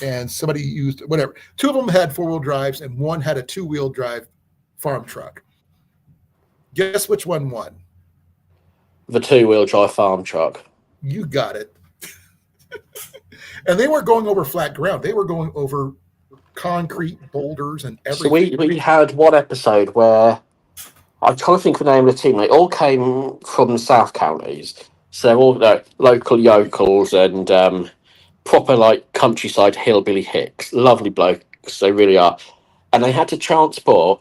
and somebody used whatever. 2 of them had 4-wheel drives, and one had a 2-wheel drive farm truck. Guess which one won? The 2-wheel drive farm truck. You got it. And they weren't going over flat ground. They were going over concrete boulders and everything. So we had one episode where I'm trying to think of the name of the team. They all came from the South Counties. So they're all local yokels and proper countryside hillbilly hicks. Lovely blokes, they really are. And they had to transport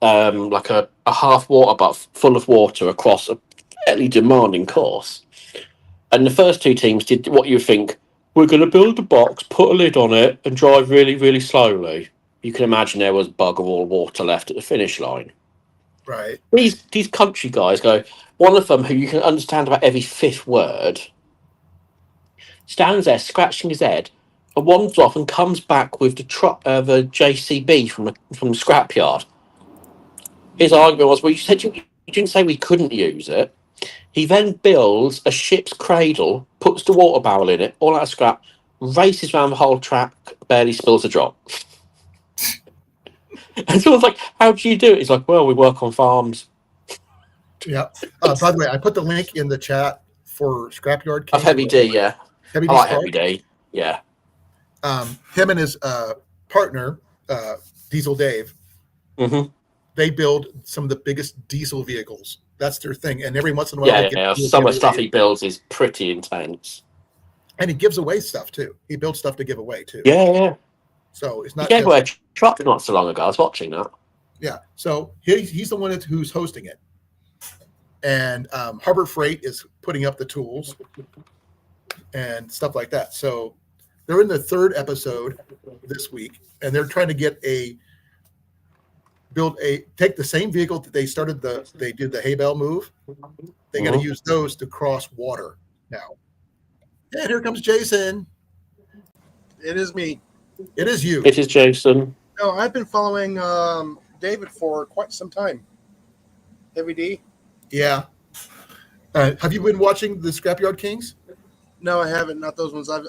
a half water butt full of water across a fairly demanding course. And the first 2 teams did what you think, we're going to build a box, put a lid on it, and drive really, really slowly. You can imagine there was bugger all water left at the finish line. Right. These country guys go, one of them who you can understand about every 5th word, stands there scratching his head and wanders off and comes back with the JCB from the scrapyard. His argument was, well, you said you didn't say we couldn't use it. He then builds a ship's cradle, puts the water barrel in it, all out of scrap, races around the whole track, barely spills a drop. And someone's like, "How do you do it?" He's like, "Well, we work on farms." Yeah. By the way, I put the link in the chat for Scrapyard Of Kings. Heavy D, yeah. Heavy I D like Spark. Heavy D, yeah. Him and his partner, Diesel Dave, they build some of the biggest diesel vehicles. That's their thing. And every once in a while, Yeah. Some of the stuff he builds is pretty intense. And he gives away stuff too. He builds stuff to give away too. Yeah. So it's not. He gave away a truck not so long ago. I was watching that. Yeah. So he's the one who's hosting it. And Harbor Freight is putting up the tools and stuff like that. So they're in the third episode this week, and they're trying to take the same vehicle that they did the hay bale move. They got to use those to cross water now. And here comes Jason. It is me. It is you. It is Jason. No, I've been following David for quite some time. Heavy D. Yeah. Have you been watching the Scrapyard Kings? No, I haven't. Not those ones. I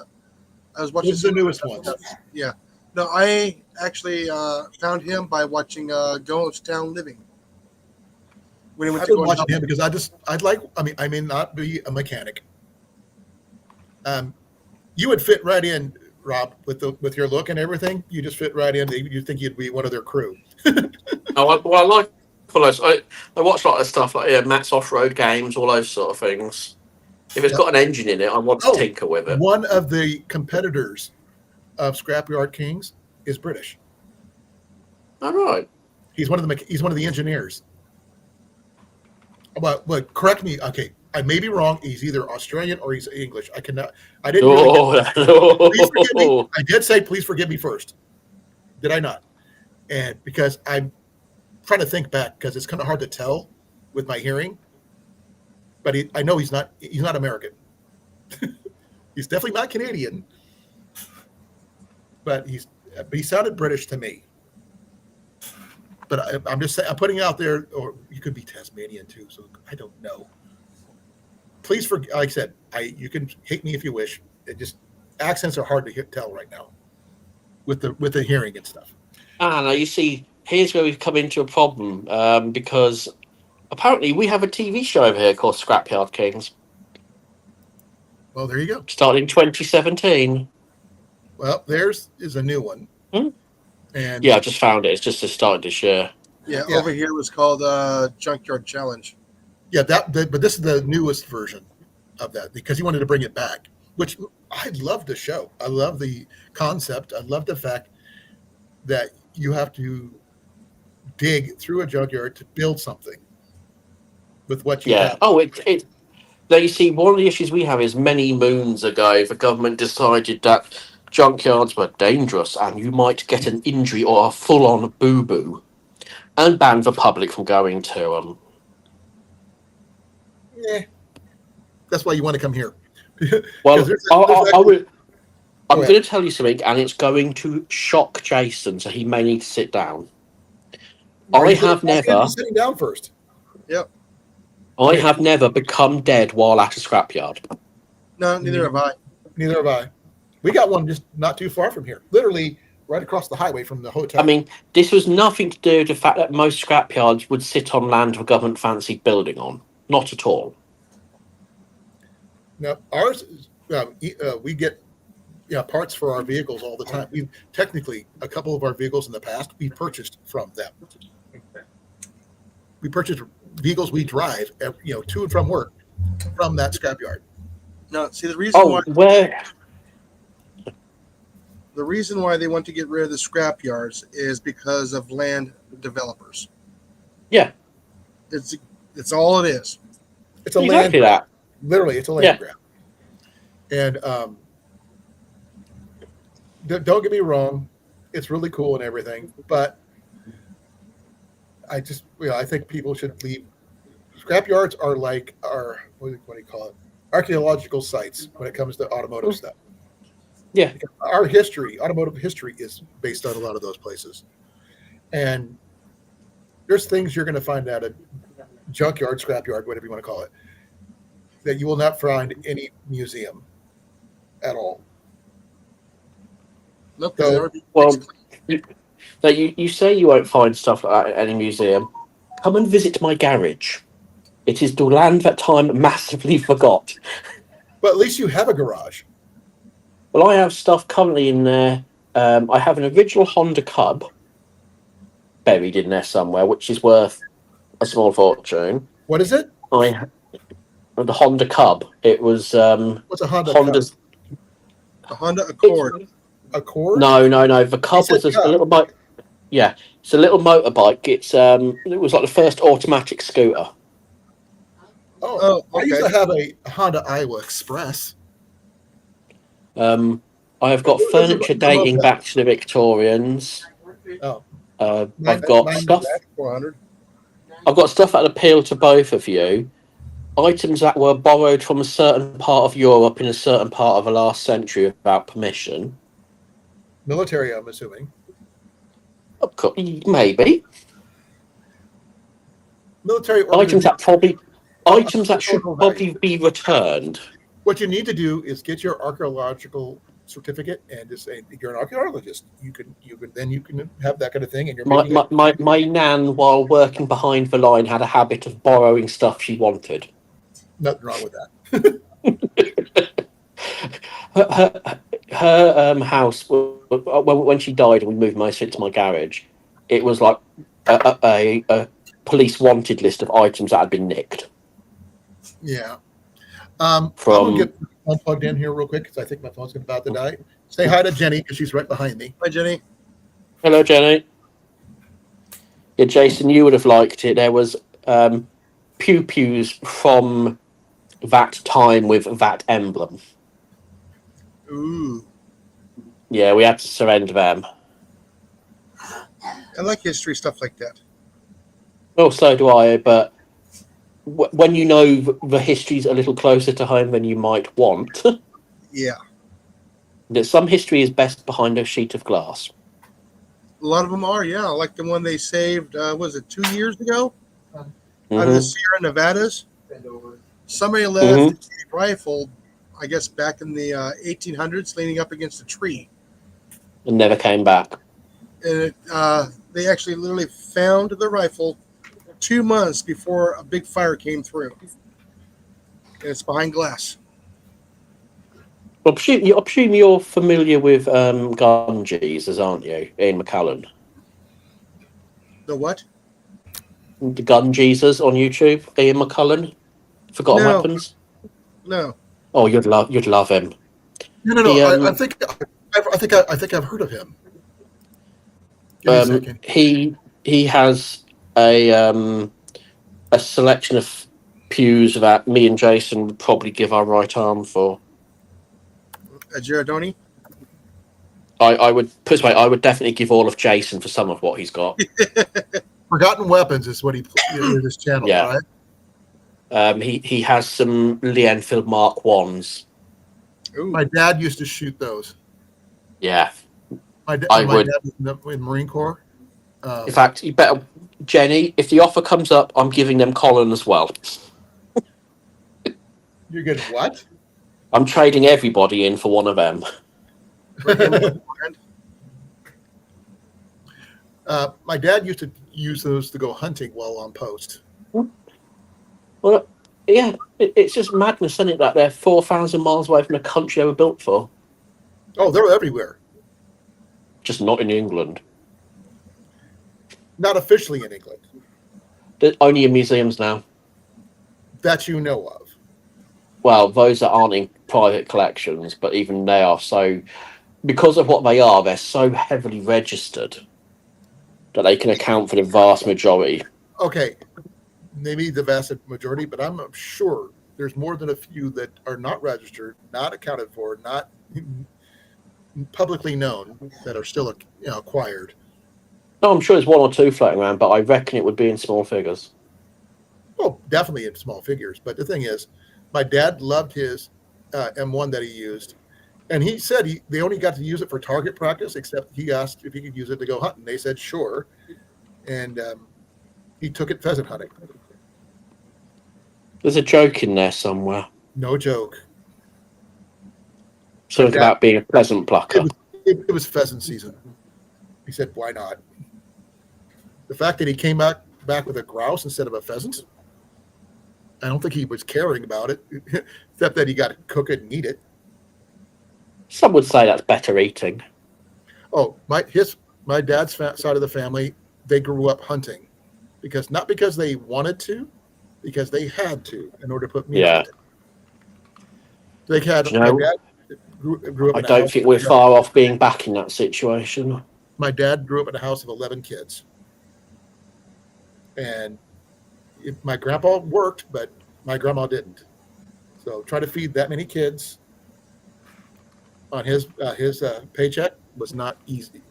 was watching the newest ones. Yeah. No, I actually found him by watching Ghost Town Living. When he went I've to been go watching him because I may not be a mechanic. You would fit right in, Rob, with your look and everything. You just fit right in. You think you'd be one of their crew. I like all those. I watch a lot of stuff like Matt's off-road games, all those sort of things. If it's got an engine in it, I want to tinker with it. One of the competitors of Scrapyard Kings is British. All right. He's one of the engineers. But correct me. Okay, I may be wrong. He's either Australian or he's English. I cannot. I didn't. Please forgive me. I did say please forgive me first. Did I not? And because I'm trying to think back because it's kind of hard to tell with my hearing. But I know he's not American. He's definitely not Canadian. But he sounded British to me. But I'm just saying, I'm putting it out there, or you could be Tasmanian too. So I don't know. Please, like I said, you can hate me if you wish. Accents are hard to tell right now, with the hearing and stuff. Now you see, here's where we've come into a problem because apparently we have a TV show over here called Scrapyard Kings. Well, there you go. Starting in 2017. Well, theirs is a new one. And yeah, I just found it. It's just started this year. Yeah, over here it was called Junkyard Challenge. Yeah, but this is the newest version of that because he wanted to bring it back, which I love the show. I love the concept. I love the fact that you have to dig through a junkyard to build something with what you have. Oh, now you see, one of the issues we have is many moons ago, the government decided that junkyards were dangerous and you might get an injury or a full-on boo-boo and banned the public from going to them. That's why you want to come here. Well, I'm going to tell you something, and it's going to shock Jason, so he may need to sit down. I have never... Sitting down first. Yep. I have never become dead while at a scrapyard. No, neither have I. Neither have I. We got one just not too far from here. Literally right across the highway from the hotel. I mean, this was nothing to do with the fact that most scrapyards would sit on land the government fancied building on. Not at all. Now, ours, we get parts for our vehicles all the time. We technically, a couple of our vehicles in the past, we purchased from them. We purchased vehicles we drive, to and from work, from that scrapyard. No, see the reason why. Where? The reason why they want to get rid of the scrapyards is because of land developers. Yeah, it's all it is. It's a exactly land grab. That. Literally, it's a land grab. And don't get me wrong, it's really cool and everything, but I think people should leave. Scrapyards are like what do you call it? Archaeological sites when it comes to automotive stuff. Yeah. Our history, automotive history, is based on a lot of those places. And there's things you're going to find at a junkyard, scrapyard, whatever you want to call it. that you will not find any museum at all. Nope. So- There would be Well, you say you won't find stuff like that at any museum. Come and visit my garage. It is the land that time massively forgot. But at least you have a garage. Well, I have stuff currently in there. I have an original Honda Cub buried in there somewhere, which is worth a small fortune. What is it? The Honda Cub. It was What's a Honda Honda's. a Honda Accord. Accord? No. The Cub said was a Cub. little Yeah, it's a little motorbike. It was like the first automatic scooter. Oh, I used to okay. have a Honda Iowa Express. I have got Those are furniture the dating moped. back to the Victorians. Oh, I've got mine stuff. 400. I've got stuff that appeal to both of you. Items that were borrowed from a certain part of Europe in a certain part of the last century without permission. military, I'm assuming. Maybe Military items that should historical probably value. be returned. What you need to do is get your archaeological certificate and just say you're an archaeologist. You can have that kind of thing, and you're making it. My nan, while working behind the line, had a habit of borrowing stuff she wanted. Nothing wrong with that. Her house, when she died and we moved most of it to my garage, it was like a police wanted list of items that had been nicked. Yeah. I'm From- gonna get unplugged in here real quick because I think my phone's about to die. Say hi to Jenny because she's right behind me. Hi, Jenny. Hello, Jenny. Yeah, Jason, you would have liked it. There was pew-pews from that time with that emblem. Ooh. Yeah, we had to surrender them. I like history stuff like that. Well, so do I, but when you know the history's a little closer to home than you might want, Yeah. that some history is best behind a sheet of glass. A lot of them are, yeah. Like the one they saved, was it 2 years ago? Out of the Mhm. Sierra Nevadas. Somebody left a rifle, I guess, back in the 1800s, leaning up against a tree. And never came back. And they actually literally found the rifle 2 months before a big fire came through. And it's behind glass. I presume you're familiar with gun Jesus, aren't you, Ian McCallan? The what? The Gun Jesus on YouTube, Ian McCullen, Forgotten No. Weapons. No. Oh, you'd love him. No. He, I think I've heard of him. Give me a second. He has a selection of pews that me and Jason would probably give our right arm for. A Giardoni? I would put it this way, I would definitely give all of Jason for some of what he's got. Forgotten Weapons is what he in his channel, Yeah. right? He has some Lee Enfield Mark Ones. Ooh. My dad used to shoot those. Yeah. My dad would. was in the Marine Corps. In fact, you better, Jenny, if the offer comes up, I'm giving them Colan as well. You're good. What? I'm trading everybody in for one of them. My dad used to use those to go hunting while on post. Well, yeah, it's just madness, isn't it? That they're 4,000 miles away from the country they were built for. Oh, they're everywhere. Just not in England. Not officially in England They're only in museums now. that you know of. Well, those that aren't in private collections, but even they are so, because of what they are, they're so heavily registered that they can account for the vast majority. Okay, maybe the vast majority, but I'm sure there's more than a few that are not registered, not accounted for, not publicly known that are still acquired. No, I'm sure there's one or two floating around, but I reckon it would be in small figures. Well, definitely in small figures. But the thing is, my dad loved his M1 that he used. And he said they only got to use it for target practice, except he asked if he could use it to go hunting. They said, sure. And he took it pheasant hunting. There's a joke in there somewhere. No joke. Something about being a pleasant plucker. It was pheasant season. He said, "Why not?" The fact that he came back with a grouse instead of a pheasant, I don't think he was caring about it, except that he got to cook it and eat it. Some would say that's better eating. Oh, my dad's side of the family, they grew up hunting, not because they wanted to, because they had to in order to put meat on it. They had my dad grew up. I don't think we're far off being back in that situation. My dad grew up in a house of 11 kids, and my grandpa worked, but my grandma didn't. So try to feed that many kids on his paycheck was not easy.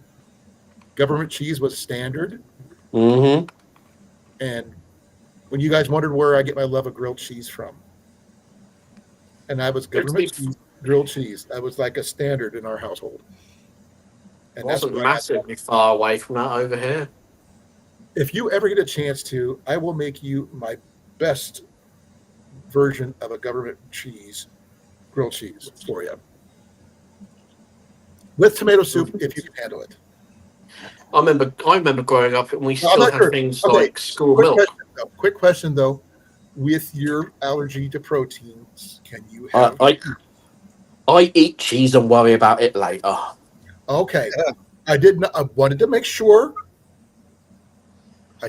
Government cheese was standard. Mm-hmm. And when you guys wondered where I get my love of grilled cheese from, and I was government cheese, grilled cheese. That was like a standard in our household. And that's massively far away from that over here. If you ever get a chance to, I will make you my best version of a government cheese, grilled cheese for you. With tomato soup, if you can handle it. I remember growing up and we still had things like school milk. Quick question though. With your allergy to proteins, can you have I eat cheese and worry about it later. Okay. I wanted to make sure.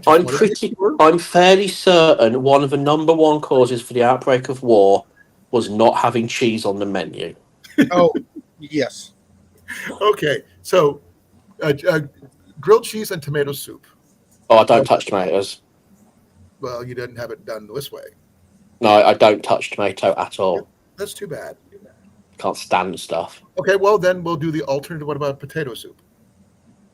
I'm fairly certain one of the number one causes for the outbreak of war was not having cheese on the menu. Oh, yes. Okay. So grilled cheese and tomato soup. Oh, I don't touch tomatoes. Well, you didn't have it done this way. No, I don't touch tomato at all. That's too bad. Can't stand stuff. Okay, well then we'll do the alternative. What about potato soup?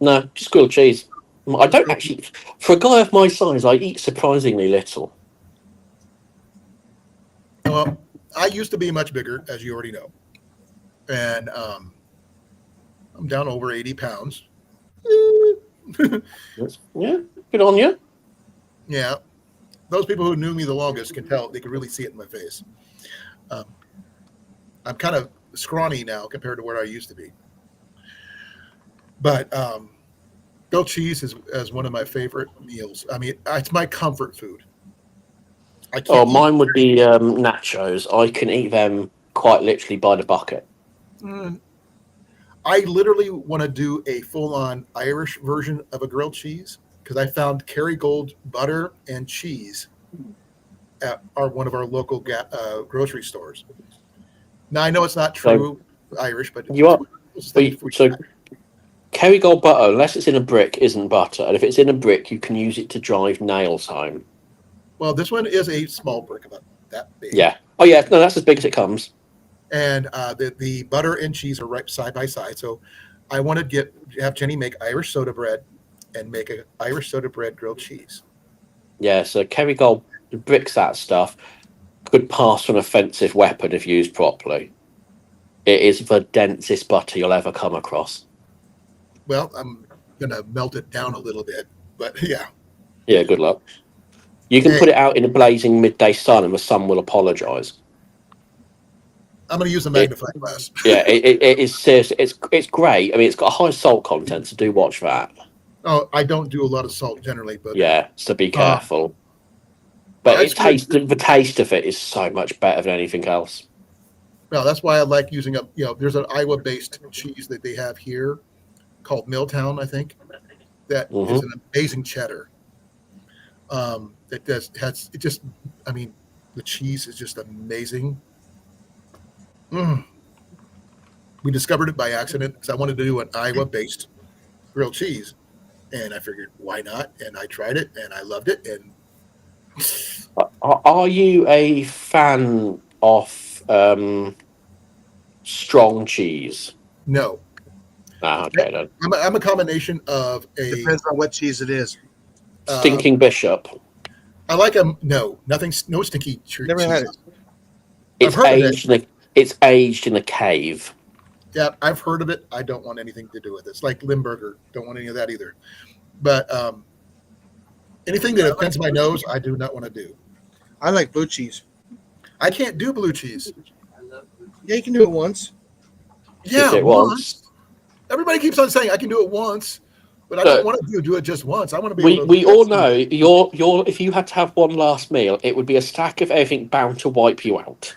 No, just grilled cheese. I don't actually. For a guy of my size, I eat surprisingly little. Well, I used to be much bigger, as you already know, and I'm down over 80 pounds. Yeah, good on you. Yeah, those people who knew me the longest can tell. They can really see it in my face. I'm kind of scrawny now compared to where I used to be. But grilled cheese is one of my favorite meals. I mean, it's my comfort food. Mine would be nachos. I can eat them quite literally by the bucket. I literally want to do a full-on Irish version of a grilled cheese because I found Kerrygold butter and cheese at one of our local grocery stores. Now, I know it's not true Irish, but so Kerrygold butter, unless it's in a brick, isn't butter. And if it's in a brick, you can use it to drive nails home. Well, this one is a small brick, about that big. Yeah. Oh, yeah. No, that's as big as it comes. And the butter and cheese are right side by side. So I want to have Jenny make Irish soda bread and make an Irish soda bread grilled cheese. Yeah, so Kerrygold bricks that stuff could pass for an offensive weapon if used properly. It is the densest butter you'll ever come across. Well, I'm going to melt it down a little bit, but yeah. Yeah, good luck. You can put it out in a blazing midday sun and the sun will apologise. I'm going to use a magnifying glass. Yeah, it is serious. It's great. I mean, it's got a high salt content, so do watch that. Oh, I don't do a lot of salt generally, but yeah, so be careful. But the taste of it is so much better than anything else. Well, that's why I like using there's an Iowa-based cheese that they have here called Milltown, I think. That is an amazing cheddar. The cheese is just amazing. We discovered it by accident because I wanted to do an Iowa-based grilled cheese, and I figured why not? And I tried it, and I loved it. And are you a fan of strong cheese? No. Okay then. I'm a combination of depends on what cheese it is. Stinking Bishop. I like no stinky cheese. Never had it. It's aged in a cave. Yeah, I've heard of it. I don't want anything to do with it. It's like Limburger. Don't want any of that either. But anything that offends my nose, I do not want to do. I like blue cheese. I can't do blue cheese. Yeah, you can do it once. Yeah, it once. Everybody keeps on saying I can do it once, but I don't want to do it just once. I want to be able to. We all know your if you had to have one last meal, it would be a stack of everything bound to wipe you out.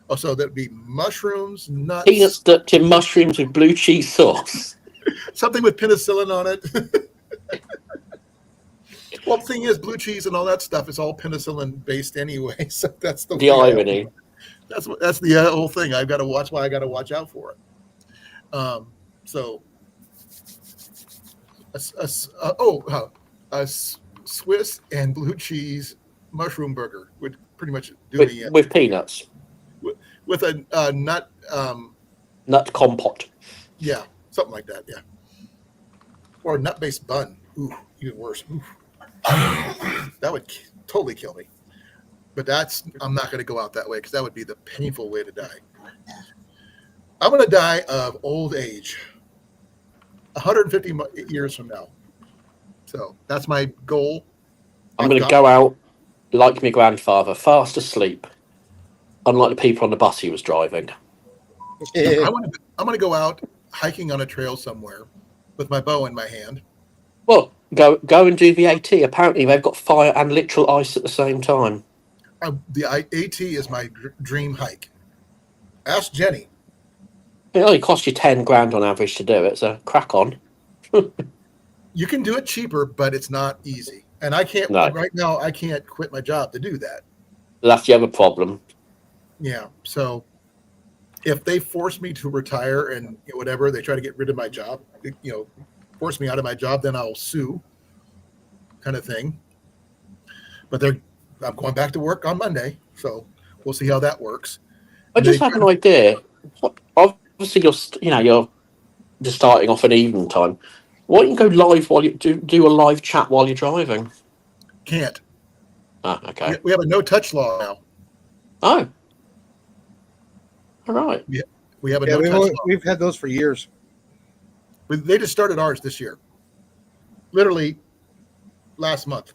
Oh, so there'd be mushrooms, nuts, Peanuts dipped in mushrooms with blue cheese sauce. something with penicillin on it. Well, the thing is, blue cheese and all that stuff is all penicillin based anyway. So that's the irony. That's the whole thing. I've got to watch. Why I got to watch out for it. So, a Swiss and blue cheese mushroom burger would pretty much do me in. With peanuts. With a nut. Nut compote. Yeah, something like that. Yeah, or a nut-based bun. Ooh, even worse. Ooh. That would totally kill me. But I'm not going to go out that way because that would be the painful way to die. I'm going to die of old age 150 years from now. So that's my goal. I'm going to go out like my grandfather, fast asleep, unlike the people on the bus he was driving. I'm going to go out hiking on a trail somewhere with my bow in my hand. Well, go and do the AT. Apparently, they've got fire and literal ice at the same time. The AT is my dream hike. Ask Jenny. It only costs you 10 grand on average to do it, so crack on. You can do it cheaper, but it's not easy. And I can't, right now, I can't quit my job to do that. That's the other problem. Yeah. So if they force me to retire and whatever, they try to get rid of my job, force me out of my job, then I'll sue kind of thing. But I'm going back to work on Monday, so we'll see how that works. I just had an idea. Obviously, you're just starting off at evening time. Why don't you go live while you do a live chat while you're driving? Can't. Ah, okay. We have a no-touch law now. Oh. All right. Yeah, we have a no-touch law. We've had those for years. They just started ours this year. Literally last month.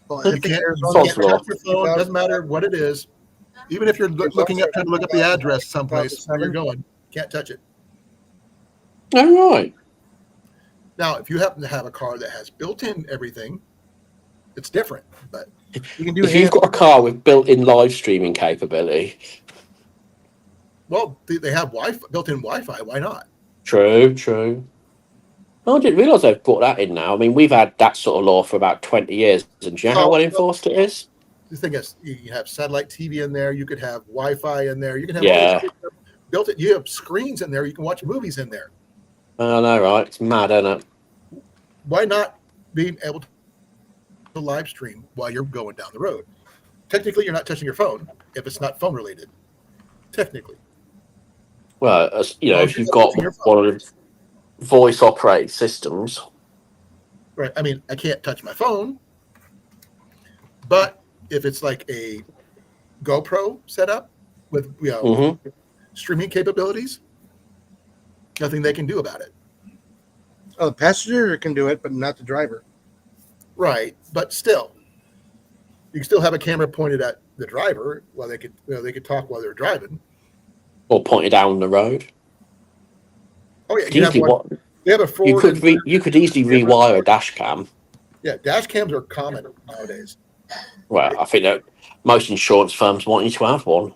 Well, You can't touch your phone. Doesn't matter what it is. Even if you're trying to look up the address someplace where you're going, can't touch it. All right. Now, if you happen to have a car that has built-in everything, it's different. But you can do. If you've got a car with built-in live streaming capability, well, they have built-in Wi-Fi. Why not? True. Oh, I didn't realise they've brought that in now. I mean, we've had that sort of law for about 20 years. And do you know how well enforced it is? The thing is, you have satellite TV in there. You could have Wi-Fi in there. You can have built it. You have screens in there. You can watch movies in there. I know, right? It's mad, isn't it? Why not being able to live stream while you're going down the road? Technically, you're not touching your phone if it's not phone related. Technically. Well, if you've got one of the voice operated systems. Right. I mean, I can't touch my phone, but if it's like a GoPro setup with streaming capabilities, nothing they can do about it. Oh, the passenger can do it, but not the driver. Right, but still, you can still have a camera pointed at the driver while they could talk while they're driving, or pointed down the road. Oh yeah, they have a forward. You could easily rewire a dash cam. Yeah, dash cams are common nowadays. Well, I think that most insurance firms want you to have one.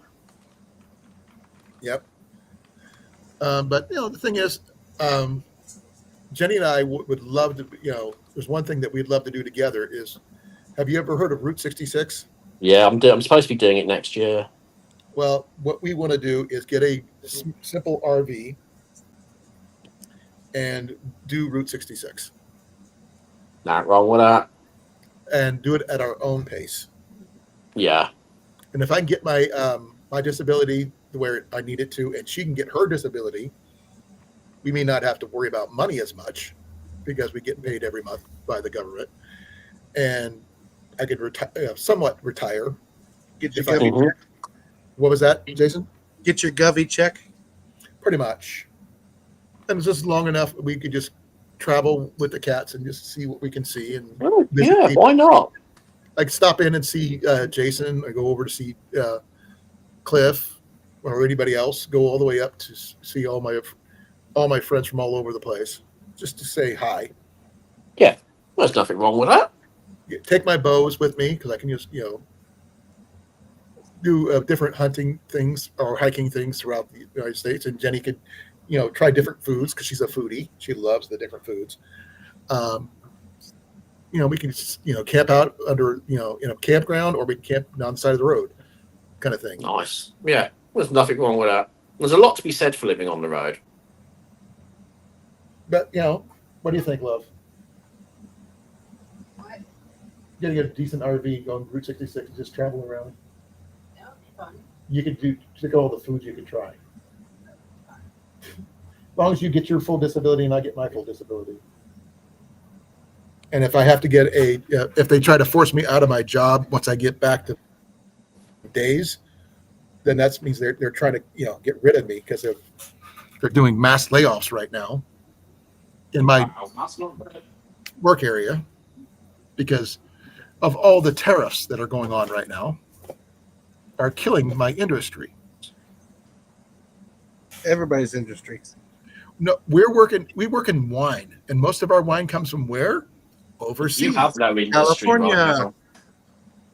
Yep. But the thing is, Jenny and I would love to. There's one thing that we'd love to do together. Have you ever heard of Route 66? Yeah, I'm supposed to be doing it next year. Well, what we want to do is get a simple RV and do Route 66. Not wrong with that. And do it at our own pace. Yeah. And if I can get my my disability where I need it to, and she can get her disability, we may not have to worry about money as much because we get paid every month by the government. And I could somewhat retire. Get your Govy check. What was that, Jason? Get your Govy check. Pretty much. And it's just long enough we could just travel with the cats and just see what we can see. And why not? Like stop in and see Jason. I go over to see Cliff or anybody else, go all the way up to see all my friends from all over the place, just to say hi. Yeah, there's nothing wrong with that. Take my bows with me because I can use, do different hunting things or hiking things throughout the United States. And Jenny could, try different foods because she's a foodie. She loves the different foods. We can, camp out under, in a campground, or we can camp down the side of the road, kind of thing. Nice. Yeah, there's nothing wrong with that. There's a lot to be said for living on the road. But, what do you think, love? What? Getting a decent RV, going Route 66 and just traveling around. That would be fun. You could check all the foods you could try. As long as you get your full disability and I get my full disability. And if I have to get if they try to force me out of my job once I get back to days, then that means they're trying to get rid of me because they're doing mass layoffs right now in my work area because of all the tariffs that are going on right now are killing my industry. Everybody's industry. No, we work in wine, and most of our wine comes from where? Overseas. You have no industry California. right now.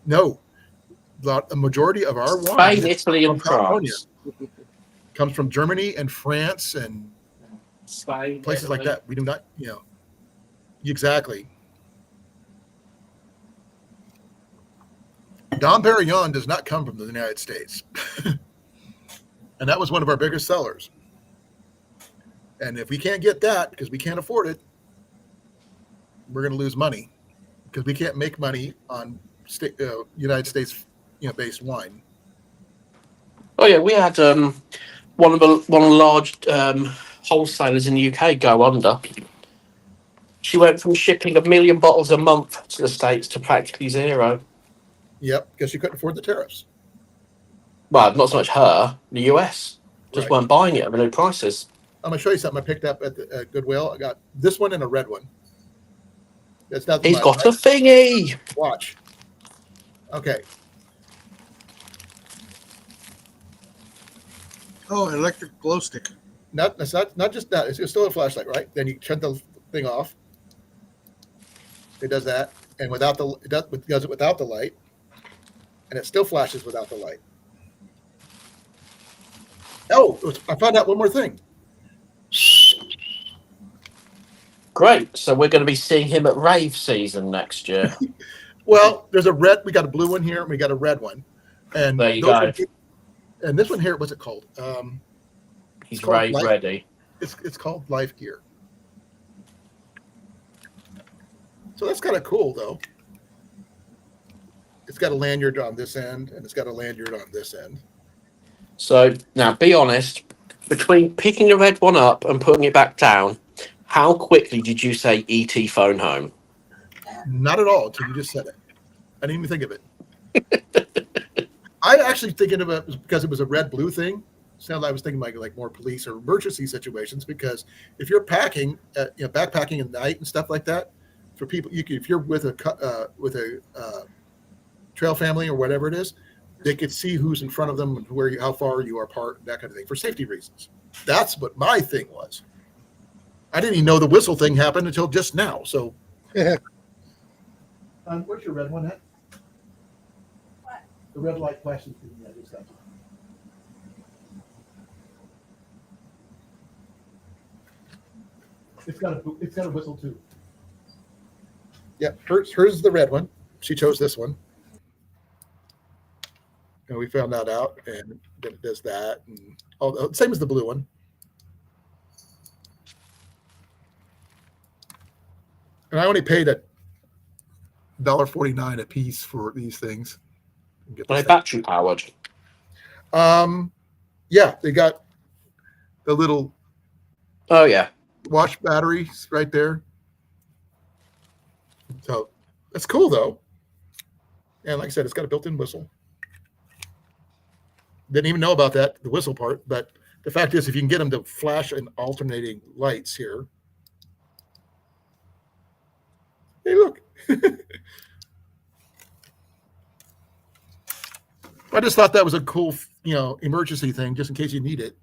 No, a majority of our wine Spain, Italy, and France. comes from Germany and France and Spain, places Italy. like that. We do not, exactly. Dom Perignon does not come from the United States. And that was one of our biggest sellers. And if we can't get that because we can't afford it, we're going to lose money because we can't make money on United States, based wine. Oh yeah, we had one of the large wholesalers in the UK go under. She went from shipping 1 million bottles a month to the States to practically zero. Yep, because she couldn't afford the tariffs. Well, not so much her, the US. Just Right. weren't buying it at the new prices. I'm going to show you something I picked up at Goodwill. I got this one and a red one. That's not He's much, got right? a thingy. Watch. Okay. Oh, electric glow stick. That's not just that. It's still a flashlight, right? Then you shut the thing off. It does that, and it does it without the light, and it still flashes without the light. Oh, I found out one more thing. Great. So we're going to be seeing him at rave season next year. Well, there's a red. We got a blue one here, and we got a red one. And There you go. And this one here, what's it called? He's called rave Life. ready. It's called Life Gear. So that's kind of cool, though. It's got a lanyard on this end, and it's got a lanyard on this end. So now, be honest. Between picking the red one up and putting it back down, how quickly did you say ET phone home? Not at all until you just said it. I didn't even think of it. I actually thinking of it because it was a red-blue thing. So I was thinking like more police or emergency situations. Because if you're packing, backpacking at night and stuff like that, for people, if you're with a trail family or whatever it is, they could see who's in front of them and how far you are apart, that kind of thing, for safety reasons. That's what my thing was. I didn't even know the whistle thing happened until just now. So, where's your red one at? What? The red light flashes to me. I just got you. It's got a whistle too. Yeah, hers is the red one. She chose this one. And we found that out, and then it does that, and same as the blue one. And I only paid $1.49 a piece for these things. Are they battery powered? Yeah, they got the little Oh yeah. watch batteries right there. So that's cool though. And like I said, it's got a built-in whistle. Didn't even know about that, the whistle part, but the fact is, if you can get them to flash in alternating lights here. Hey, look. I just thought that was a cool emergency thing just in case you need it.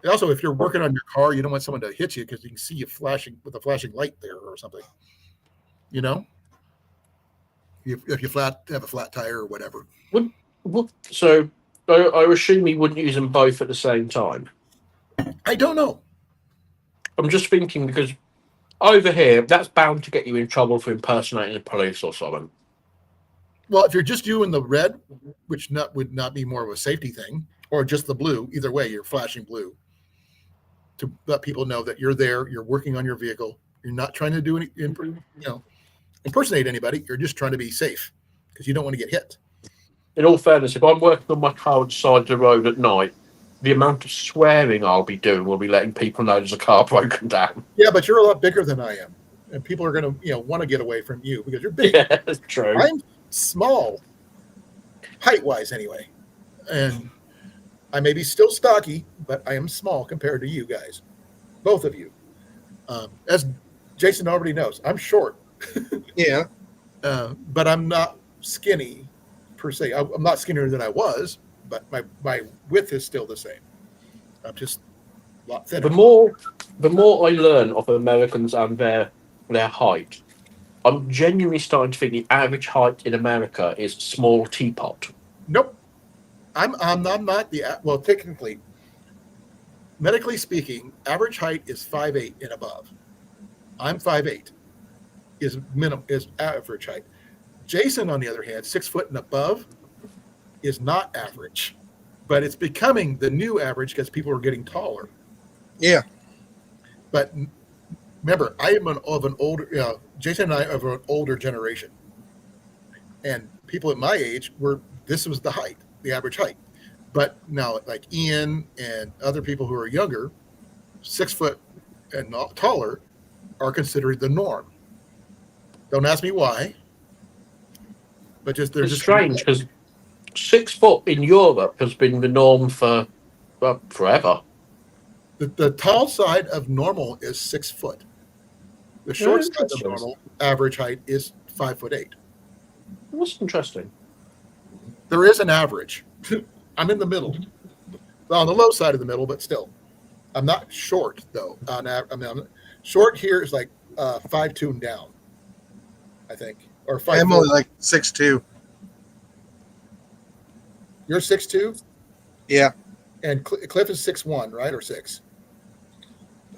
And also, if you're working on your car, you don't want someone to hit you because you can see you flashing with a flashing light there or something. You know, if you have a flat tire or whatever. So I assume you wouldn't use them both at the same time. I don't know. I'm just thinking because over here, that's bound to get you in trouble for impersonating the police or something. Well, if you're just doing the red, which would not be more of a safety thing, or just the blue, either way, you're flashing blue to let people know that you're there, you're working on your vehicle, you're not trying to do any, impersonate anybody. You're just trying to be safe because you don't want to get hit. In all fairness, if I'm working on my car on the side of the road at night, the amount of swearing I'll be doing will be letting people know there's a car broken down. Yeah, but you're a lot bigger than I am, and people are going to want to get away from you because you're big. Yeah, that's true. I'm small, height-wise anyway, and I may be still stocky, but I am small compared to you guys, both of you. As Jason already knows, I'm short. Yeah. But I'm not skinny per se. I'm not skinnier than I was, but my width is still the same. I'm just a lot thinner. The more I learn of Americans and their height, I'm genuinely starting to think the average height in America is small teapot. Nope. I'm not technically, medically speaking, average height is 5'8" and above. I'm 5'8" is average height. Jason, on the other hand, 6 foot and above is not average, but it's becoming the new average because people are getting taller. Yeah. But remember, I am of an older, Jason and I are of an older generation. And people at my age this was the height, the average height. But now, like Ian and other people who are younger, 6 foot and taller are considered the norm. Don't ask me why. But they're It's just strange because 6 foot in Europe has been the norm for forever. The tall side of normal is 6 foot. The short side of normal average height is 5'8". That's interesting. There is an average. I'm in the middle. Well, on the low side of the middle, but still. I'm not short though. I'm short here is like 5'2" and down, I think, or 5'4". I'm only like 6'2". You're 6'2"? Yeah. And Cliff is 6'1", right, or 6?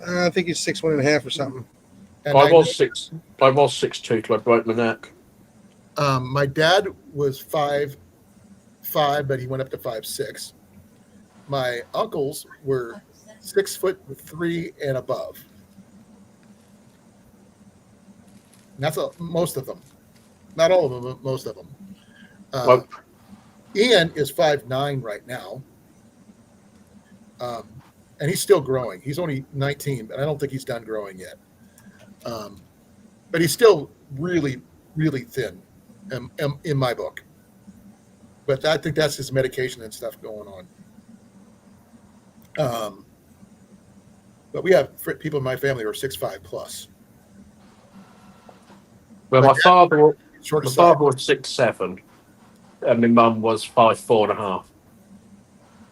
I think he's 6'1.5" or something. And I was 6'2" till I broke my neck. My dad was 5'5", but he went up to 5'6". My uncles were 6'3" and above. And that's most of them. Not all of them, but most of them. Ian is 5'9" right now. And he's still growing. He's only 19, but I don't think he's done growing yet. But he's still really, really thin in my book. But I think that's his medication and stuff going on. But we have people in my family who are 6'5" plus. Well, my father was Short side. 6'7", and my mum was 5'4.5".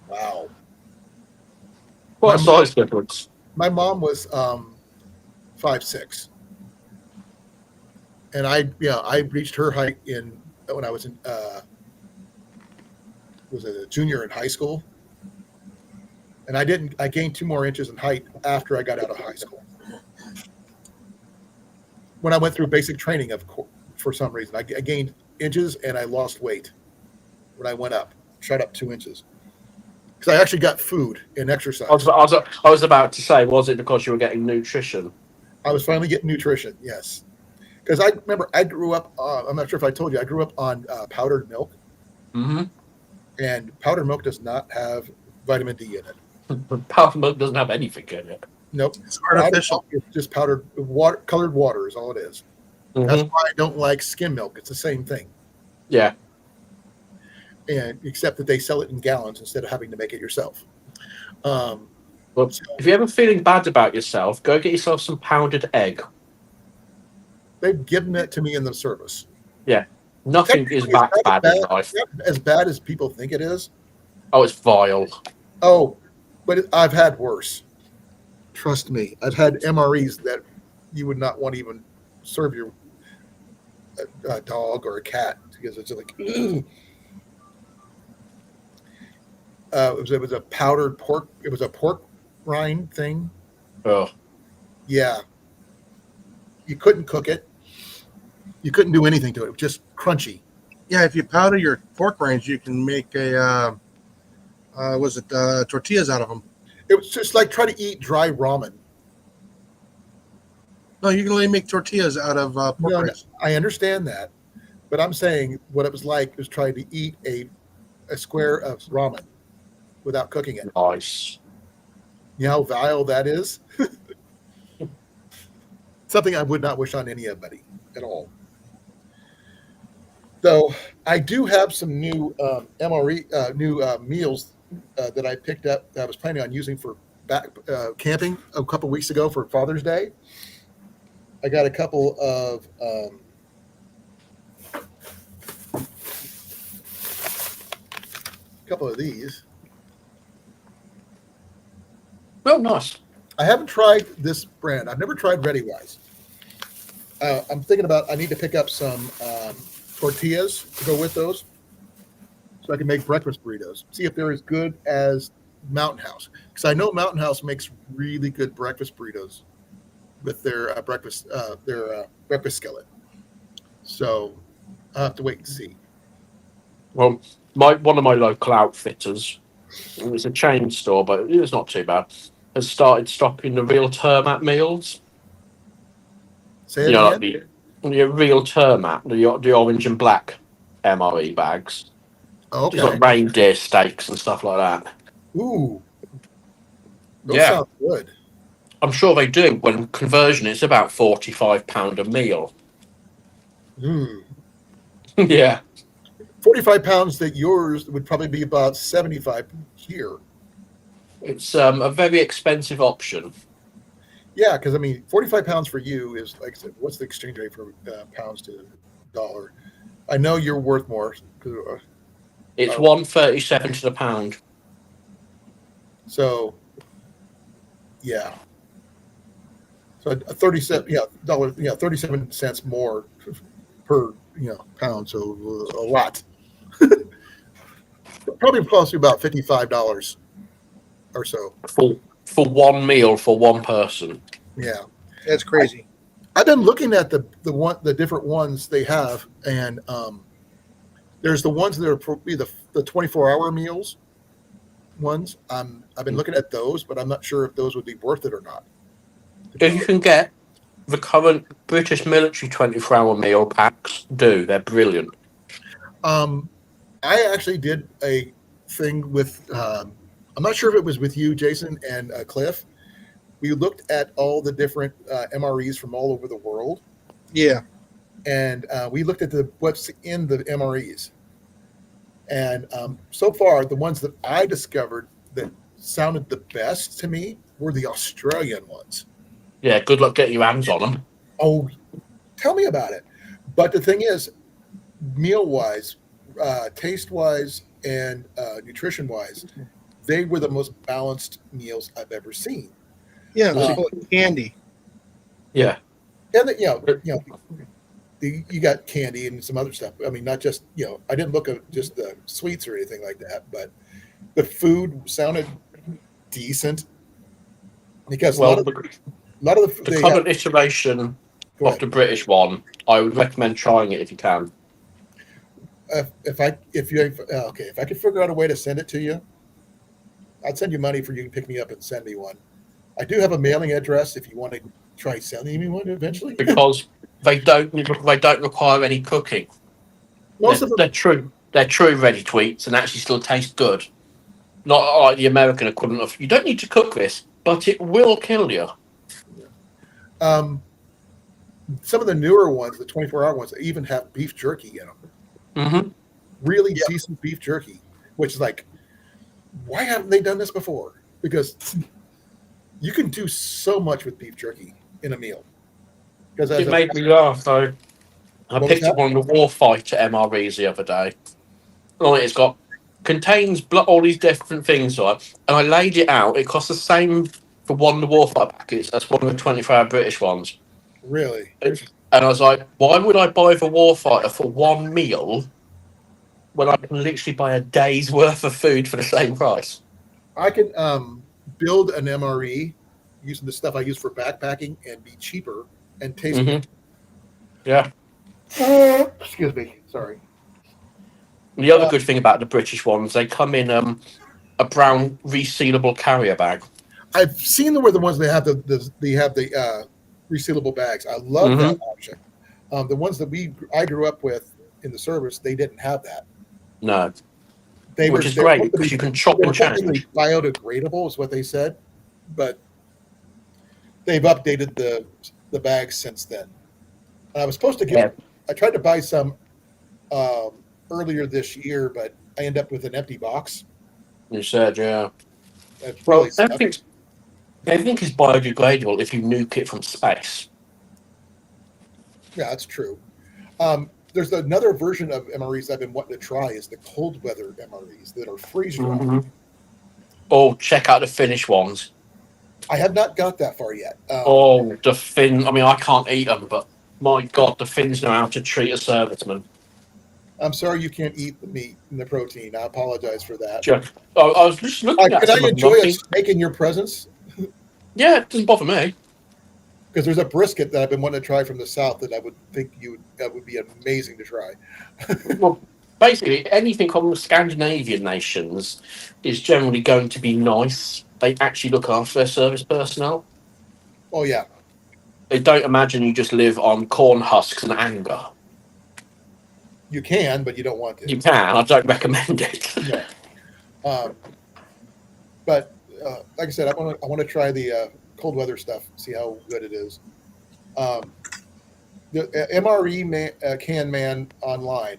Wow. What a size difference. My mom was 5'6", and I reached her height when I was in was a junior in high school, and I gained 2 more inches in height after I got out of high school. When I went through basic training, for some reason, I gained inches and I lost weight when I went up, shot up 2 inches. Because I actually got food and exercise. I was about to say, was it because you were getting nutrition? I was finally getting nutrition, yes. Because I remember I grew up, I'm not sure if I told you, I grew up on powdered milk. Mm-hmm. And powdered milk does not have vitamin D in it. Powdered milk doesn't have anything in it. Nope. It's artificial. It's just powdered water, colored water is all it is. Mm-hmm. That's why I don't like skim milk. It's the same thing. Yeah. And except that they sell it in gallons instead of having to make it yourself. Well, if you're ever feeling bad about yourself, go get yourself some pounded egg. They've given it to me in the service. Yeah. Nothing is Technically, that it's not bad in life. it's not as bad as people think it is. Oh, it's vile. Oh, but I've had worse. Trust me, I've had MREs that you would not want to even serve your a dog or a cat because it's like it was a powdered pork. It was a pork rind thing. Oh, Yeah, you couldn't cook it. You couldn't do anything to it. It was just crunchy. Yeah, if you powder your pork rinds, you can make tortillas out of them. It was just like trying to eat dry ramen. No, you can only make tortillas out of pork No, rinds. I understand that, but I'm saying what it was like was trying to eat a square of ramen without cooking it. nice. You know how vile that is? Something I would not wish on anybody at all. Though I do have some new meals that I picked up that I was planning on using for camping a couple weeks ago for Father's Day. I got a couple of these. Oh, nice. I haven't tried this brand. I've never tried ReadyWise. I'm thinking about I need to pick up some tortillas to go with those so I can make breakfast burritos. See if they're as good as Mountain House. Because I know Mountain House makes really good breakfast burritos with their breakfast skillet. So I'll have to wait and see. Well, one of my local outfitters, it's a chain store, but it's not too bad, has started stocking the real termat meals. Say it Like again? the real termat, the orange and black MRE bags. Okay. Just like reindeer steaks and stuff like that. Ooh. Those Yeah. sound good. I'm sure they do. When conversion, it's about £45 a meal. Yeah. 45 pounds that yours would probably be about 75 here. It's a very expensive option. Yeah, because I mean, 45 pounds for you is like I said, what's the exchange rate for pounds to dollar? I know you're worth more. It's $1.37 to the pound. So, yeah. So a 37, dollar, 37 cents more per pound. So a lot. Probably close to about $55 or so. For one meal for one person. Yeah, That's crazy. I've been looking at the different ones they have, and there's the ones that are probably the 24-hour meals ones. I've been looking at those, but I'm not sure if those would be worth it or not. If you can get the current British military 24-hour meal packs, they're brilliant. I actually did a thing with, I'm not sure if it was with you, Jason, and Cliff. We looked at all the different MREs from all over the world. Yeah. And we looked at what's in the MREs. And so far, the ones that I discovered that sounded the best to me were the Australian ones. Yeah, good luck getting your hands on them. Oh, tell me about it. But the thing is, meal-wise, taste-wise, and nutrition-wise, they were the most balanced meals I've ever seen. Yeah, it's full of candy. Yeah. And you got candy and some other stuff. I mean, not just I didn't look at just the sweets or anything like that, but the food sounded decent because a lot of the current iteration of the British one, I would recommend trying it if you can. If I could figure out a way to send it to you, I'd send you money for you to pick me up and send me one. I do have a mailing address if you want to try sending me one eventually. Because they don't require any cooking. Most of them, they're true ready to eat and actually still taste good. Not like the American equivalent of you don't need to cook this, but it will kill you. some of the newer ones, the 24-hour ones, even have beef jerky in them. Mm-hmm. Really decent beef jerky, which is like, why haven't they done this before? Because you can do so much with beef jerky in a meal. Because It made me laugh though. I What was picked that? up one of the Warfighter MREs the other day. Oh, it's got contains all these different things, right? And I laid it out. It costs the same for one of the Warfighter packets as one of the 24-hour British ones. Really? And I was like, why would I buy the Warfighter for one meal when I can literally buy a day's worth of food for the same price? I can build an MRE using the stuff I use for backpacking and be cheaper and taste good. Yeah. Excuse me. Sorry. The other good thing about the British ones, they come in a brown resealable carrier bag. I've seen the ones they have the resealable bags. I love that option. The ones that I grew up with in the service, they didn't have that. No. They Which is great because you can chop and change. Biodegradable is what they said, but they've updated the bags since then. I was supposed to get. I tried to buy some earlier this year, but I ended up with an empty box. You said, yeah. That's Well, really everything is biodegradable if you nuke it from space. Yeah, that's true. There's another version of MREs I've been wanting to try is the cold weather MREs that are freeze dried. Mm-hmm. Oh, check out the Finnish ones. I have not got that far yet. The Finn. I mean, I can't eat them, but my God, the Finns know how to treat a serviceman. I'm sorry you can't eat the meat and the protein. I apologize for that. Sure. I was just looking at Can I enjoy a steak in your presence? Yeah, it doesn't bother me. Because there's a brisket that I've been wanting to try from the south that I would think that would be amazing to try. Well, basically, anything from the Scandinavian nations is generally going to be nice. They actually look after their service personnel. Oh, yeah. They don't imagine you just live on corn husks and anger. You can, but you don't want to. You can. I don't recommend it. No. But like I said, I want to try the cold weather stuff, see how good it is. The MRE Can Man online,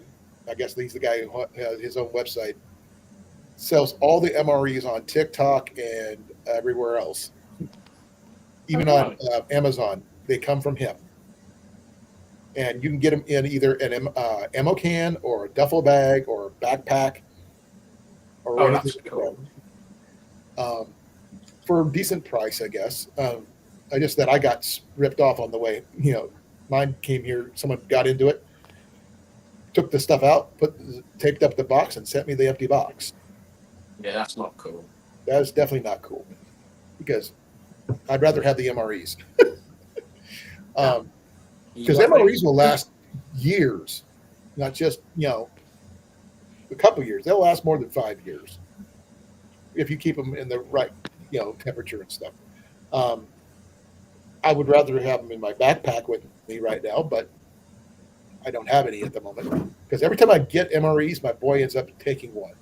I guess he's the guy who has his own website, sells all the MREs on TikTok and everywhere else. Even on Amazon, they come from him. And you can get them in either an ammo can or a duffel bag or a backpack or anything. Cool. For a decent price, I guess. I got ripped off on the way. Mine came here. Someone got into it, took the stuff out, taped up the box, and sent me the empty box. Yeah, that's not cool. That is definitely not cool because I'd rather have the MREs. Because MREs will last years, not just a couple years. They'll last more than 5 years if you keep them in the right temperature and stuff. I would rather have them in my backpack with me right now, but I don't have any at the moment because every time I get MREs, my boy ends up taking one,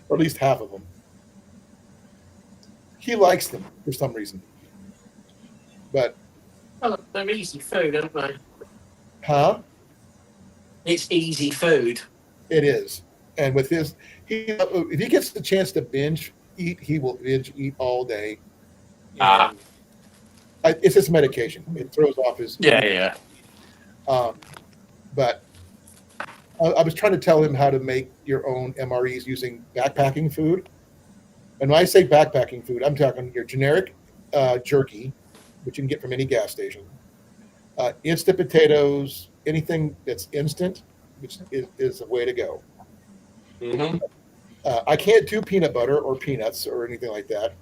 or at least half of them. He likes them for some reason, but. Well, they're easy food, aren't they? Huh? It's easy food. It is. And with if he gets the chance to binge eat, he will binge eat all day. It's his medication. It throws off his... Yeah. But I was trying to tell him how to make your own MREs using backpacking food. And when I say backpacking food, I'm talking your generic jerky, which you can get from any gas station. Instant potatoes, anything that's instant, which is the way to go. Mm-hmm. I can't do peanut butter or peanuts or anything like that.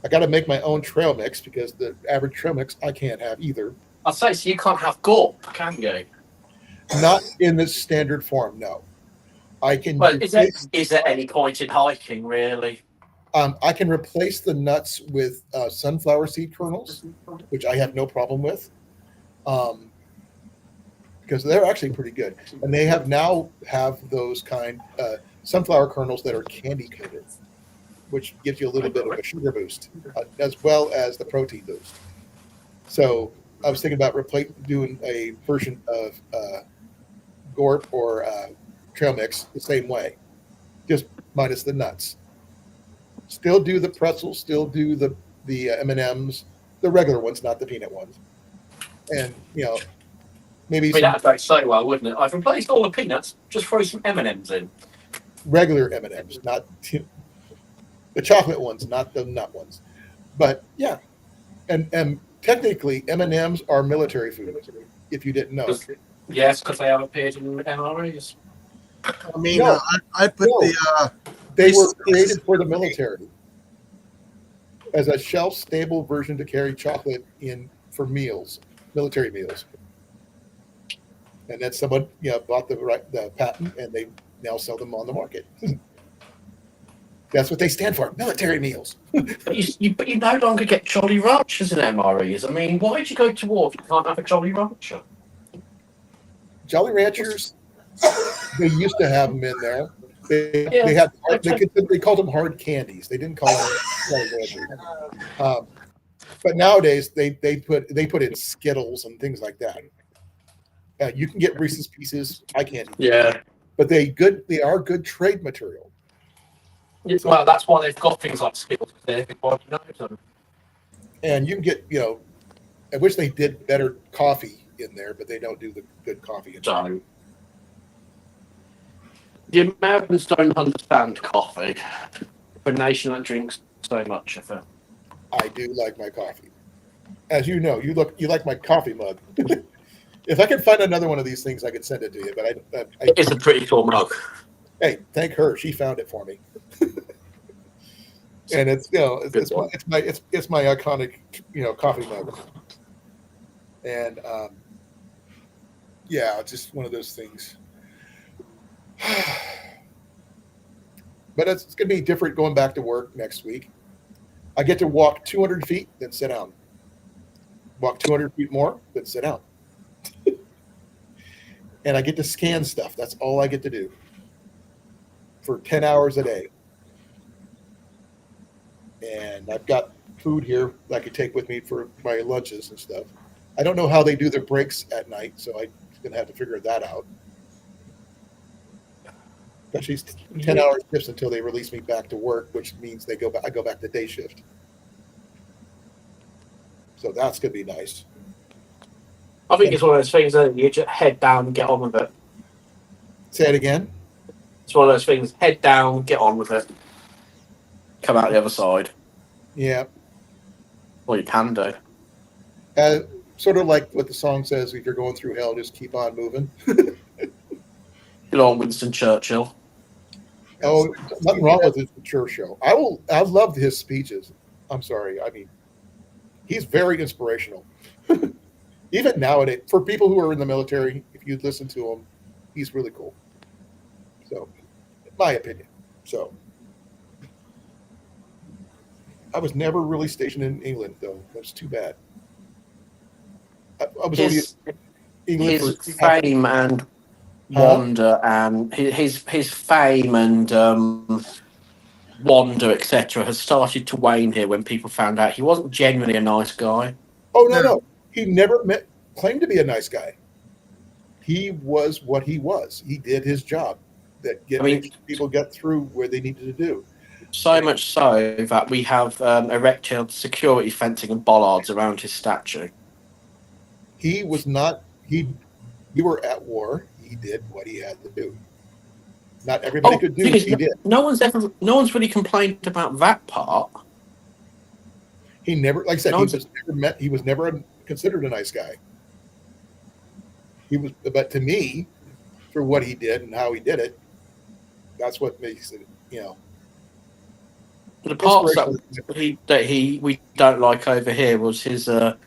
I got to make my own trail mix because the average trail mix I can't have either. I'd say so. You can't have gorp, can you? Not in the standard form, no. I can. Well, is there any point in hiking, really? I can replace the nuts with sunflower seed kernels, which I have no problem with, because they're actually pretty good. And they have those kind sunflower kernels that are candy coated, which gives you a little bit of a sugar boost, as well as the protein boost. So I was thinking about doing a version of Gorp or trail mix the same way, just minus the nuts. Still do the pretzels, still do the M&Ms, the regular ones, not the peanut ones. And, Maybe I mean, some that'd go so well, wouldn't it? I've replaced all the peanuts. Just throw some M&Ms in. regular M&Ms, not the chocolate ones, not the nut ones. But yeah, and technically M&Ms are military food. If you didn't know, Yes, because they have appeared in MREs. I mean, No. I put No. the they were created for the military as a shelf-stable version to carry chocolate in for meals, military meals. And then someone, bought the patent, and they now sell them on the market. That's what they stand for, military meals. But you no longer get Jolly Ranchers in MREs. I mean, why would you go to war if you can't have a Jolly Rancher? Jolly Ranchers, they used to have them in there. They Yeah, had okay. they called them hard candies. They didn't call them Jolly Ranchers. But nowadays they put in Skittles and things like that. You can get Reese's Pieces. I can't. Yeah. But they are good trade material. Well, that's why they've got things like Skittles there. And you can get, I wish they did better coffee in there, but they don't do the good coffee. So, the Americans don't understand coffee. For a nation that drinks so much of it. I do like my coffee. As you know, you like my coffee mug. If I could find another one of these things, I could send it to you. But It's a pretty cool mug. Hey, thank her. She found it for me. And it's it's my iconic coffee mug. And yeah, it's just one of those things. But it's going to be different going back to work next week. I get to walk 200 feet, then sit down. Walk 200 feet more, then sit down. And I get to scan stuff. That's all I get to do for 10 hours a day. And I've got food here that I could take with me for my lunches and stuff. I don't know how they do their breaks at night, so I'm going to have to figure that out. But she's 10-hour shifts until they release me back to work, which means I go back to day shift. So that's going to be nice. I think it's one of those things that you just head down and get on with it. Say it again. It's one of those things, head down, get on with it. Come out the other side. Yeah. Well, you can do. Sort of like what the song says, if you're going through hell, just keep on moving. Good old Winston Churchill. Oh, nothing wrong with his Churchill. I loved his speeches. I'm sorry. I mean, he's very inspirational. Even nowadays, for people who are in the military, if you listen to him, he's really cool. So, in my opinion. So, I was never really stationed in England, though. That's too bad. I was only in England His for fame and wonder and his fame and wonder, etc., has started to wane here when people found out he wasn't genuinely a nice guy. Oh no. He never claimed to be a nice guy. He was what he was. He did his job. People get through where they needed to do. So much so that we have erected security fencing and bollards around his statue. He was not. We were at war. He did what he had to do. Not everybody could do what he did. No one's really complained about that part. He never, like I said, he was never considered a nice guy. But to me, for what he did and how he did it, that's what makes it, The parts that we don't like over here was his how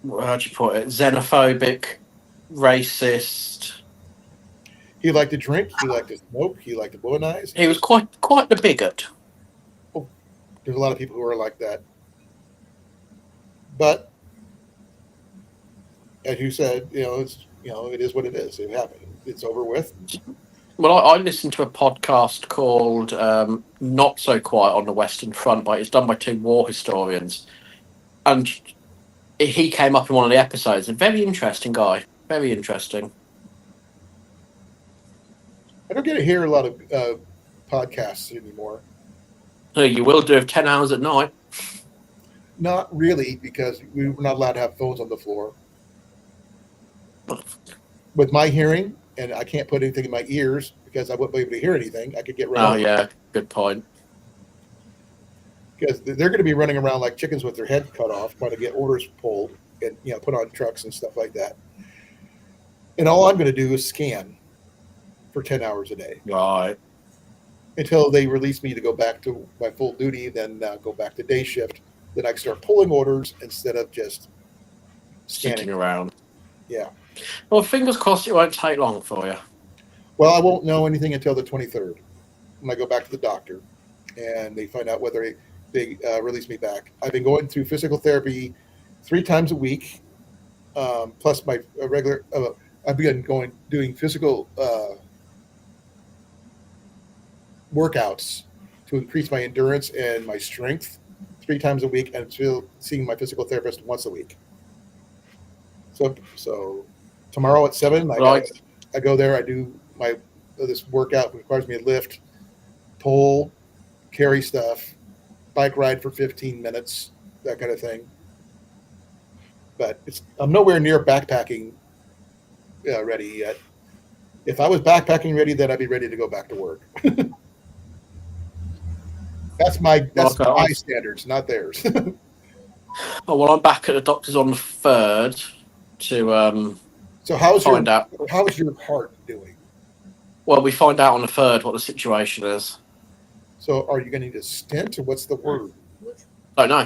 do you put it? Xenophobic, racist. He liked to drink. He liked to smoke. He liked to womanize. He was quite the bigot. Oh, there's a lot of people who are like that. But as you said, it is what it is. It happened. It's over with. Well, I listened to a podcast called "Not So Quiet on the Western Front," it's done by two war historians, and he came up in one of the episodes. A very interesting guy. Very interesting. I don't get to hear a lot of podcasts anymore. You will do 10 hours at night. Not really, because we were not allowed to have phones on the floor. with my hearing, and I can't put anything in my ears because I wouldn't be able to hear anything. I could get right. Oh yeah, good point. Because they're going to be running around like chickens with their head cut off, trying to get orders pulled and put on trucks and stuff like that. And all I'm going to do is scan for 10 hours a day. Right. Until they release me to go back to my full duty, then go back to day shift. Then I can start pulling orders instead of just sitting around. Yeah. Well, fingers crossed it won't take long for you. Well, I won't know anything until the 23rd when I go back to the doctor and they find out whether they release me back. I've been going through physical therapy 3 times a week, plus my regular. I've been doing physical workouts to increase my endurance and my strength 3 times a week, and still seeing my physical therapist once a week. So tomorrow at 7, I go there. I do this workout requires me to lift, pull, carry stuff, bike ride for 15 minutes, that kind of thing. But I'm nowhere near backpacking ready yet. If I was backpacking ready, then I'd be ready to go back to work. That's my standards, not theirs. Oh, well, I'm back at the doctor's on the 3rd to so how's your heart doing? Well, we find out on the 3rd what the situation is. So are you going to need a stent, or what's the word? Don't know.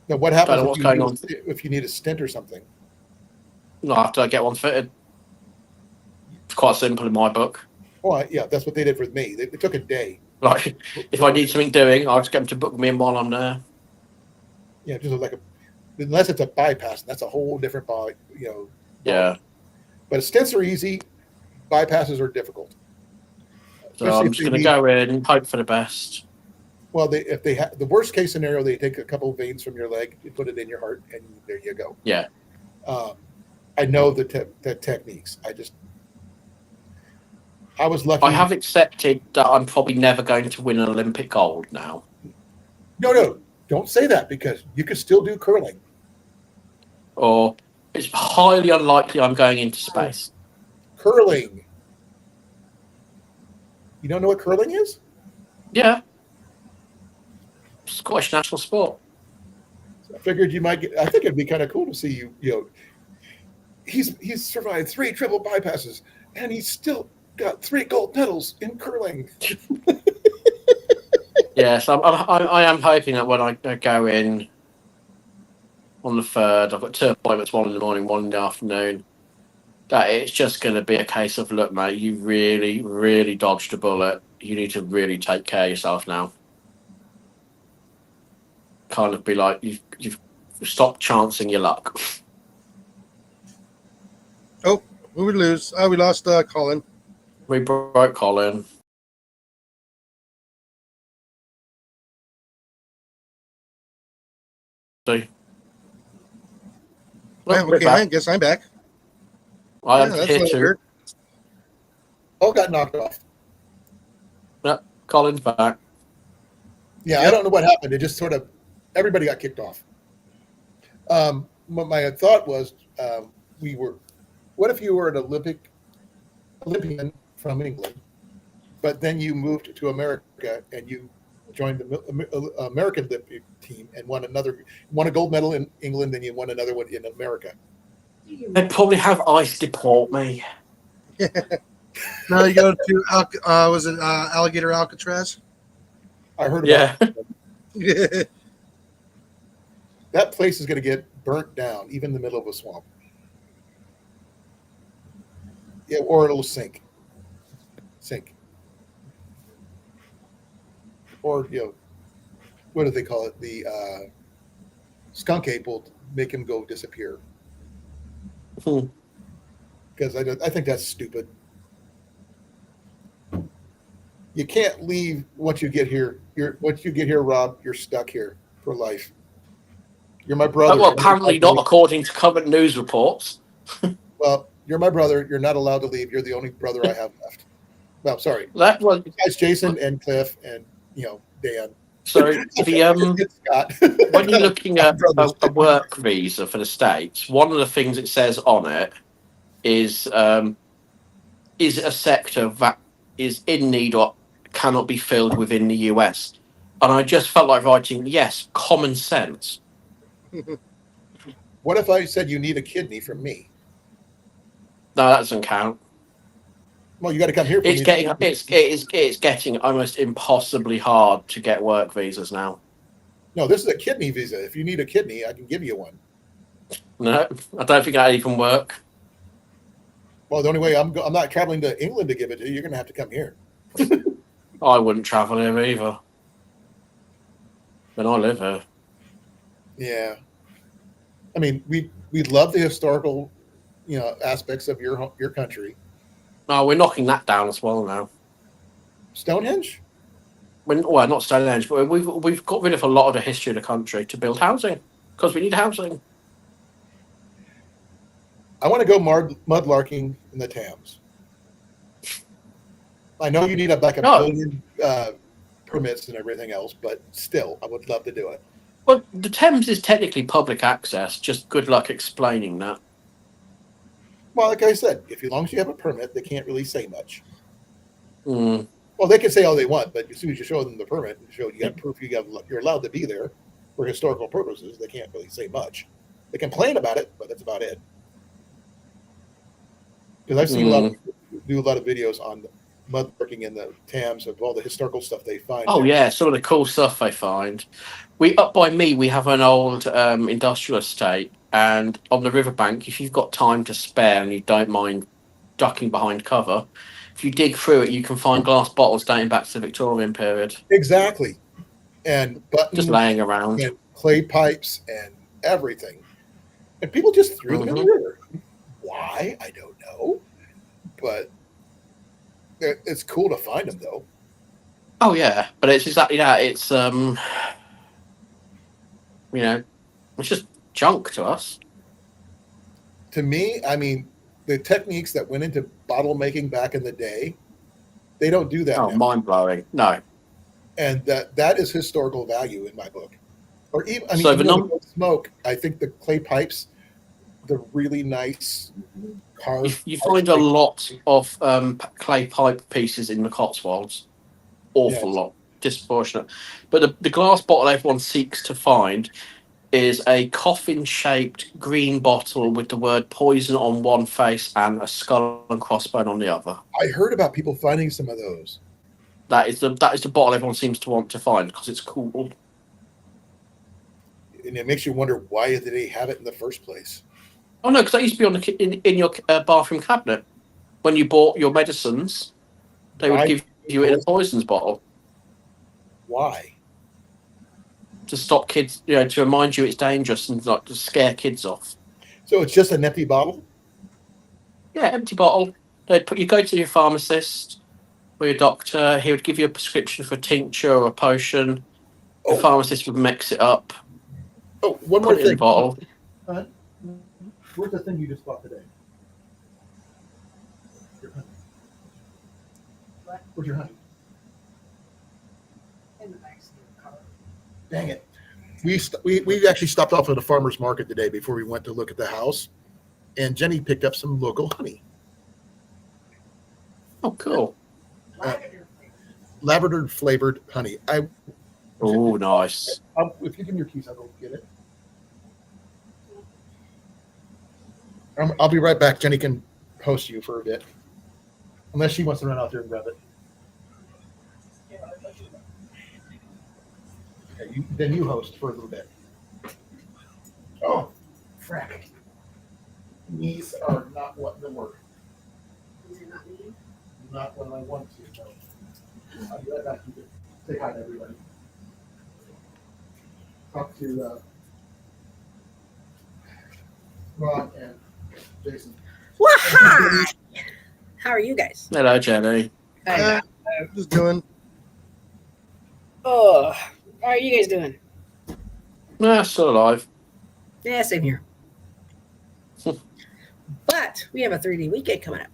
Now, what happens if you need a stent or something? No, after I get one fitted. It's quite simple in my book. Oh, yeah, that's what they did with me. It took a day. Like, if I need something doing, I'll just get them to book me in while I'm there. Yeah, just unless it's a bypass, that's a whole different Yeah. But stents are easy. Bypasses are difficult. So I'm just going to go in and hope for the best. Well, if they have the worst case scenario, they take a couple of veins from your leg, you put it in your heart, and there you go. Yeah. I know the techniques. I was lucky. I have accepted that I'm probably never going to win an Olympic gold now. No, don't say that, because you could still do curling. Or it's highly unlikely I'm going into space. Curling. You don't know what curling is? Yeah. Scottish national sport. So I figured you might I think it'd be kind of cool to see you. He's survived 3 triple bypasses, and he's still got 3 gold medals in curling. Yes, I am hoping that when I go in on the 3rd, I've got 2 appointments, 1 in the morning, 1 in the afternoon, that it's just going to be a case of, look, mate, you really, really dodged a bullet. You need to really take care of yourself now. Kind of be like, you've stopped chancing your luck. Oh, who we lose? Oh, we lost Colan. We broke Colan. See? Okay, I guess I'm back. I am here too. All got knocked off. Yep, Colin's back. Yeah, I don't know what happened. It just sort of, everybody got kicked off. What my thought was, what if you were an Olympian from England, but then you moved to America and you joined the American Olympic team and won a gold medal in England, then you won another one in America? They'd probably have ICE deport me. Now you go to Alligator Alcatraz? I heard about it. Yeah. That place is going to get burnt down, even in the middle of a swamp. Yeah, or it'll sink. Or, what do they call it? The skunk ape will make him go disappear. Because I think that's stupid. You can't leave once you get here. Once you get here, Rob, you're stuck here for life. You're my brother. Well, apparently not, according to current news reports. Well, you're my brother. You're not allowed to leave. You're the only brother I have left. Well, sorry. That was besides Jason and Cliff and Dan. Sorry, when you're looking at a work visa for the States, one of the things it says on it is a sector that is in need or cannot be filled within the US. And I just felt like writing, yes, common sense. What if I said you need a kidney from me? No, that doesn't count. Well, you got to come here for It's me. getting it's getting almost impossibly hard to get work visas now. No, this is a kidney visa. If you need a kidney, I can give you one. No, I don't think that even work. Well, the only way I'm not traveling to England to give it to you. You're going to have to come here. I wouldn't travel here either. But I live here. Yeah, I mean, we love the historical, aspects of your country. No, we're knocking that down as well now. Stonehenge. Well, not Stonehenge, but we've got rid of a lot of the history of the country to build housing because we need housing. I want to go mudlarking in the Thames. I know you need like a billion permits and everything else, but still, I would love to do it. Well, the Thames is technically public access. Just good luck explaining that. Well, like I said, as long as you have a permit, they can't really say much. Mm. Well, they can say all they want, but as soon as you show them the permit and show you got proof you're allowed to be there for historical purposes, they can't really say much. They complain about it, but that's about it. Because I've seen a lot of videos on mudlarking in the Thames of all the historical stuff they find. Oh yeah, some of the cool stuff they find. Up by me, we have an old industrial estate, and on the riverbank, if you've got time to spare and you don't mind ducking behind cover, if you dig through it, you can find glass bottles dating back to the Victorian period. Exactly, and buttons, just laying around, and clay pipes, and everything, and people just threw them in the river. Why? I don't know, but it's cool to find them, though. Oh yeah, but it's exactly that. It's it's just junk to us. To me, I mean, the techniques that went into bottle making back in the day, they don't do that now. Mind blowing. No. And that is historical value in my book. Or even, smoke. I think the clay pipes, the really nice carved. You find a lot of clay pipe pieces in the Cotswolds. Awful lot, disproportionate. But the glass bottle everyone seeks to find is a coffin-shaped green bottle with the word poison on one face and a skull and crossbone on the other. I heard about people finding some of those. That is the bottle everyone seems to want to find because it's cool. And it makes you wonder, why did they have it in the first place? Oh no, because that used to be in your bathroom cabinet. When you bought your medicines, they would give you it in a poisons bottle. Why? To stop kids, to remind you it's dangerous and like to scare kids off. So it's just an empty bottle? Yeah, empty bottle. You go to your pharmacist or your doctor. He would give you a prescription for a tincture or a potion. The pharmacist would mix it up. Oh, one more thing. In the bottle. Where's the thing you just bought today? What? Where's your honey? In the backseat of the car. Dang it. We actually stopped off at a farmer's market today before we went to look at the house, and Jenny picked up some local honey. Oh, cool. Lavender flavored honey. Oh, nice. If you give me your keys, I'll go get it. I'll be right back. Jenny can host you for a bit, unless she wants to run out there and grab it. Okay, then you host for a little bit. Oh, frack. Knees are not what they were. Is it not me? Not when I want to. No. I'll be right back. You can say hi to everybody. Talk to Ron and Jason. Hi. How are you guys? Hello, Jenny. Just doing. Oh, how are you guys doing? Yeah, still alive. Yeah, same here. But we have a 3D weekend coming up.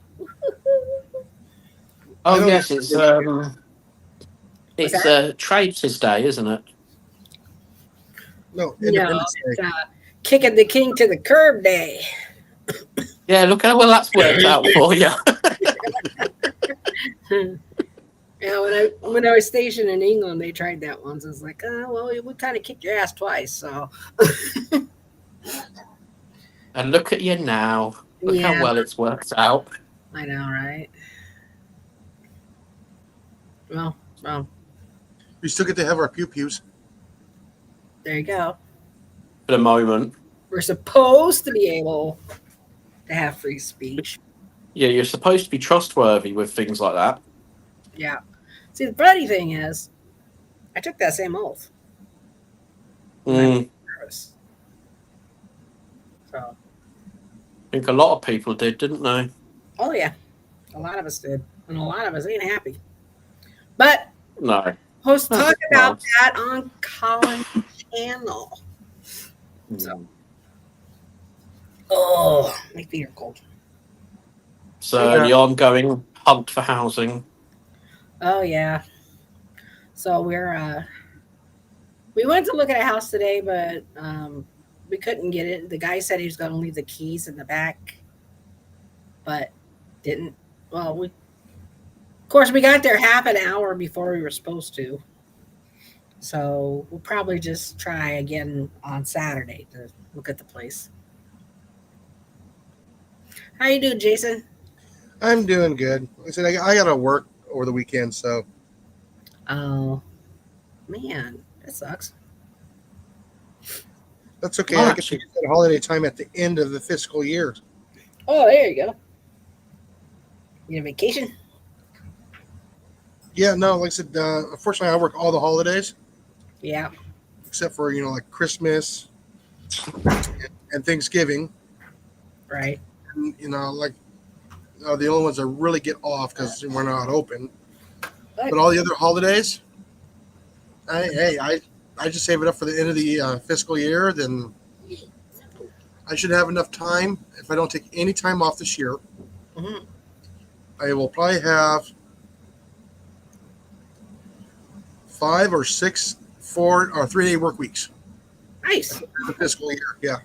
Oh yes, it's Traders' Day, isn't it? No, No, Independence Day. it's kicking the king to the curb day. Yeah, look how well that's worked out for you. Yeah, when I was stationed in England, they tried that once. It's like, oh well, we kind of kicked your ass twice, so And look at you now. Look how yeah, well it's worked out. I know, right? Well, We still get to have our pew pews. there you go. For the moment. We're supposed to be able to have free speech. Yeah, you're supposed to be trustworthy with things like that. Yeah. See, the funny thing is, I took that same oath. Mm, So, I think a lot of people did, didn't they? oh yeah, a lot of us did, and a lot of us ain't happy. But No. let's That's talk about nice. that on Colan's channel. So, oh, my feet are cold. So the ongoing hunt for housing. Oh yeah. So we went to look at a house today, but we couldn't get it. The guy said he was going to leave the keys in the back, but didn't. Well, of course, we got there half an hour before we were supposed to. So we'll probably just try again on Saturday to look at the place. How you doing, Jason? I'm doing good. Like I said I got to work over the weekend, so Oh, man, that sucks. that's okay. Oh, I get to use that holiday time at the end of the fiscal year. Oh, there you go. You on vacation? Yeah, no, like I said, unfortunately, I work all the holidays Yeah. except for like Christmas and Thanksgiving. Right. And, like the only ones that really get off because we're not open. But all the other holidays, I just save it up for the end of the fiscal year. Then I should have enough time. If I don't take any time off this year, Mhm. I will probably have 5 or 6 4 or 3-day work weeks. Nice. The fiscal year, yeah.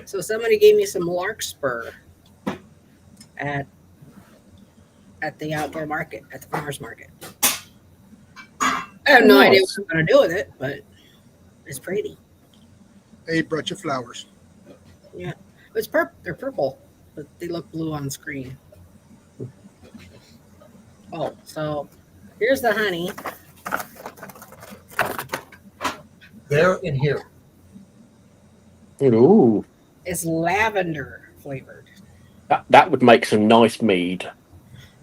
So somebody gave me some larkspur at the outdoor market, at the farmer's market. I have no idea what I'm going to do with it, but it's pretty. Hey, brought you flowers. Yeah. It's purple. They're purple, but they look blue on screen. Oh, so here's the honey. There and here. Ooh. It's lavender flavored. That would make some nice mead.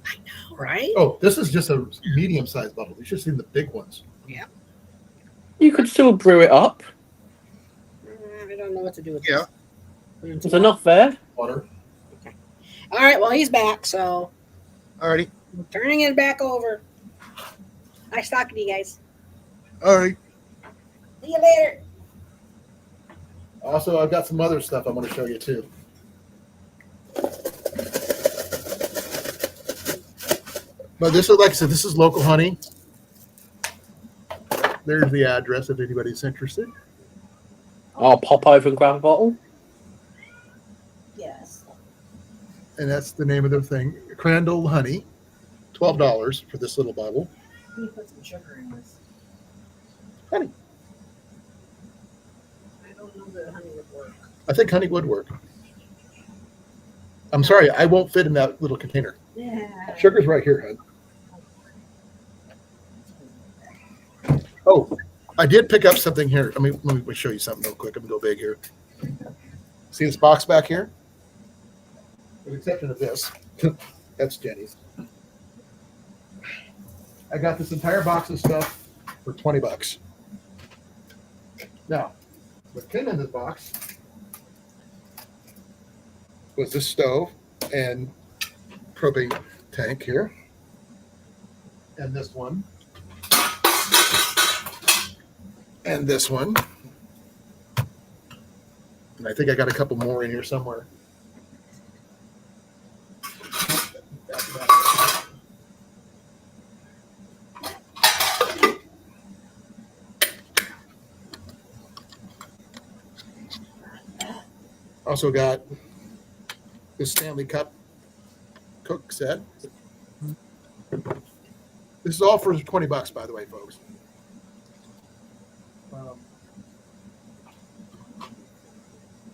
I know, right? Oh, this is just a medium-sized bottle. You should have seen the big ones. Yeah. You could still brew it up. I don't know what to do with Yeah. this. There's enough there. Water. All right, well, he's back, so Alrighty. I'm turning it back over. Nice talking to you guys. Alright. See you later. Also, I've got some other stuff I'm going to show you too. But this is, like I said, this is local honey. There's the address if anybody's interested. I'll pop over and grab a bottle. Yes. And that's the name of the thing. Crandall honey. $12 for this little bottle. Let me put some sugar in this. Honey. I don't know that honey would work. I think honey would work. I'm sorry, I won't fit in that little container. Yeah. Sugar's right here, hon. Oh, I did pick up something here. Let me show you something real quick. I'm going to go big here. See this box back here? With the exception of this. That's Jenny's. I got this entire box of stuff for $20. Now, what came in this box was this stove and propane tank here. And this one. And this one. And I think I got a couple more in here somewhere. Also got this Stanley Cup cook set. This is all for $20, by the way, folks.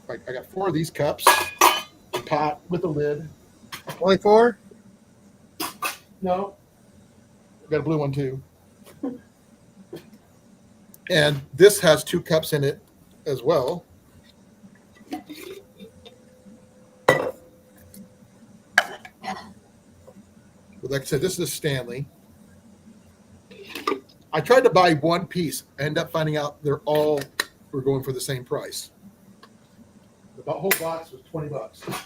I got 4 of these cups, a pot with a lid. Only 4? No, I got a blue one too. And this has 2 cups in it as well. But like I said, this is a Stanley. I tried to buy one piece. I ended up finding out they're all were going for the same price. The whole box was $20.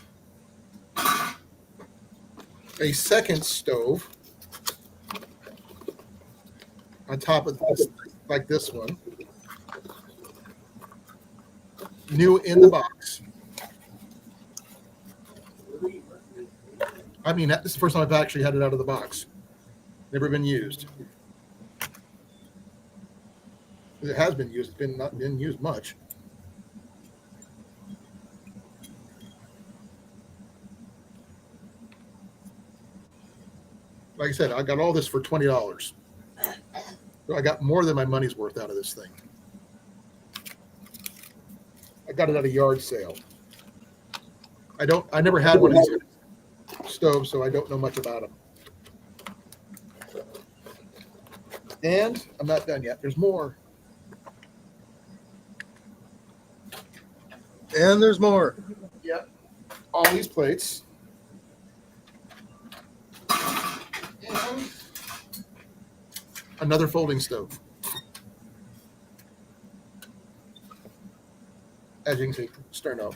A second stove on top of this, like this one, new in the box. I mean, this is the first time I've actually had it out of the box. Never been used. It has been used. It's been not been used much. Like I said, I got all this for $20. So I got more than my money's worth out of this thing. I got it at a yard sale. I never had one of these stoves, so I don't know much about them. And I'm not done yet. There's more. And there's more. Yep. All these plates. And another folding stove. As you can see, sterno.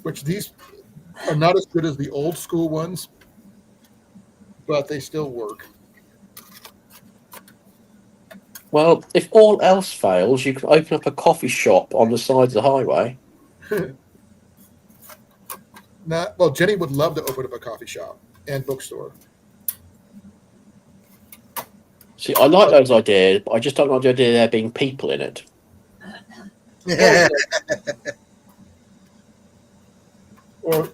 Which these are not as good as the old school ones, but they still work. Well, if all else fails, you can open up a coffee shop on the side of the highway. Well, Jenny would love to open up a coffee shop and bookstore. See, I like those ideas, but I just don't like the idea of there being people in it. Yeah. Or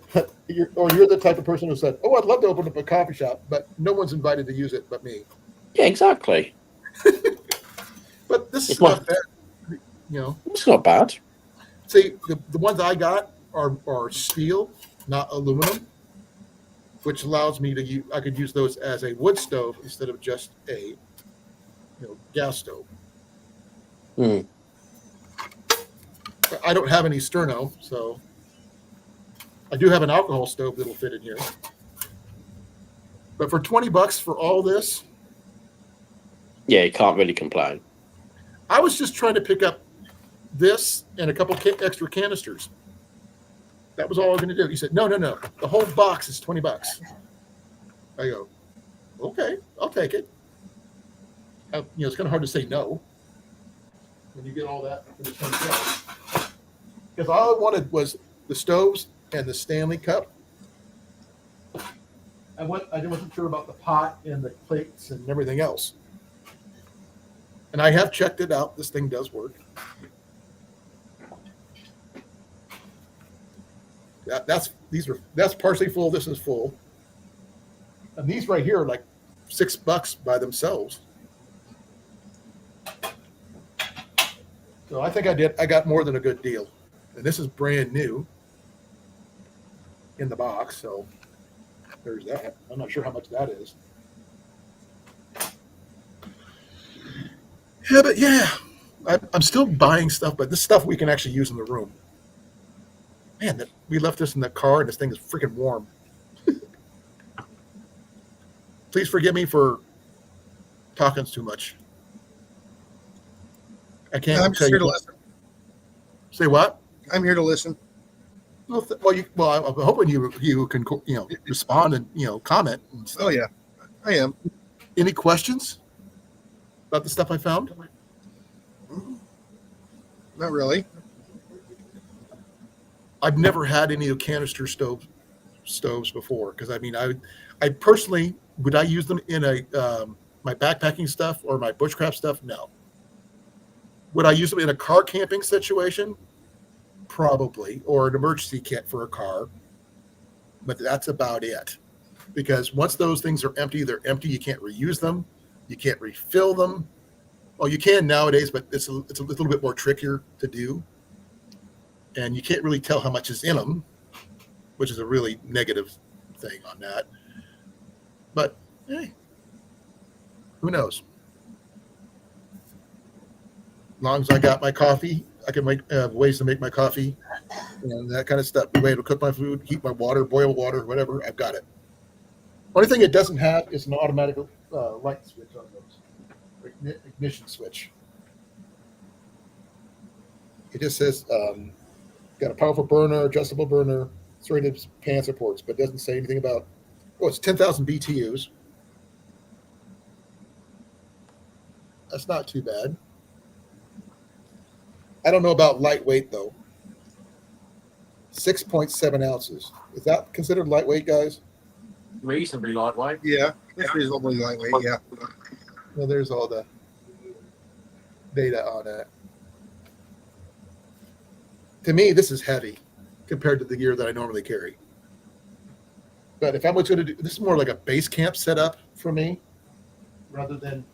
you're the type of person who said, "Oh, I'd love to open up a coffee shop, but no one's invited to use it but me." Yeah, exactly. But this is It's my- not bad, you know. It's not bad. See, the ones I got are steel, not aluminum, which allows me to use. I could use those as a wood stove instead of just a, gas stove. Hmm. But I don't have any sterno, so I do have an alcohol stove that'll fit in here. But for $20 for all this, Yeah, you can't really complain. I was just trying to pick up this and a couple extra canisters. That was all I was going to do. He said, no. The whole box is $20. I go, okay, I'll take it. It's kind of hard to say no when you get all that for the $20. Because all I wanted was the stoves and the Stanley Cup. I wasn't sure about the pot and the plates and everything else. And I have checked it out. This thing does work. That's partially full. This is full. And these right here are like $6 by themselves. So I think I got more than a good deal. And this is brand new in the box. So there's that. I'm not sure how much that is. Yeah, but yeah, I'm still buying stuff, but this stuff we can actually use in the room. Man, we left this in the car, and this thing is freaking warm. Please forgive me for talking too much. I can't. I'm just here to listen. Say what? I'm here to listen. Well, I'm hoping you can respond and comment. And stuff. Oh yeah, I am. Any questions about the stuff I found? Not really. I've never had any of canister stoves before because I personally would I use them in my backpacking stuff or my bushcraft stuff? No. Would I use them in a car camping situation? probably, or an emergency kit for a car, but that's about it. Because once those things are empty, they're empty. You can't reuse them. You can't refill them. Well, you can nowadays, but it's a little bit more trickier to do. And you can't really tell how much is in them, which is a really negative thing on that. But hey, who knows? As long as I got my coffee, I can make ways to make my coffee and that kind of stuff. The way to cook my food, heat my water, boil water, whatever. I've got it. Only thing it doesn't have is an automatic light switch on those, ignition switch. It just says got a powerful burner, adjustable burner, rated pan supports, but doesn't say anything about. Oh, it's 10,000 BTUs. That's not too bad. I don't know about lightweight though. 6.7 ounces. Is that considered lightweight, guys? Reasonably lightweight. Yeah, it's reasonably lightweight. Yeah. Well, there's all the data on it. To me, this is heavy compared to the gear that I normally carry. But if I'm going to do, this is more like a base camp setup for me, rather than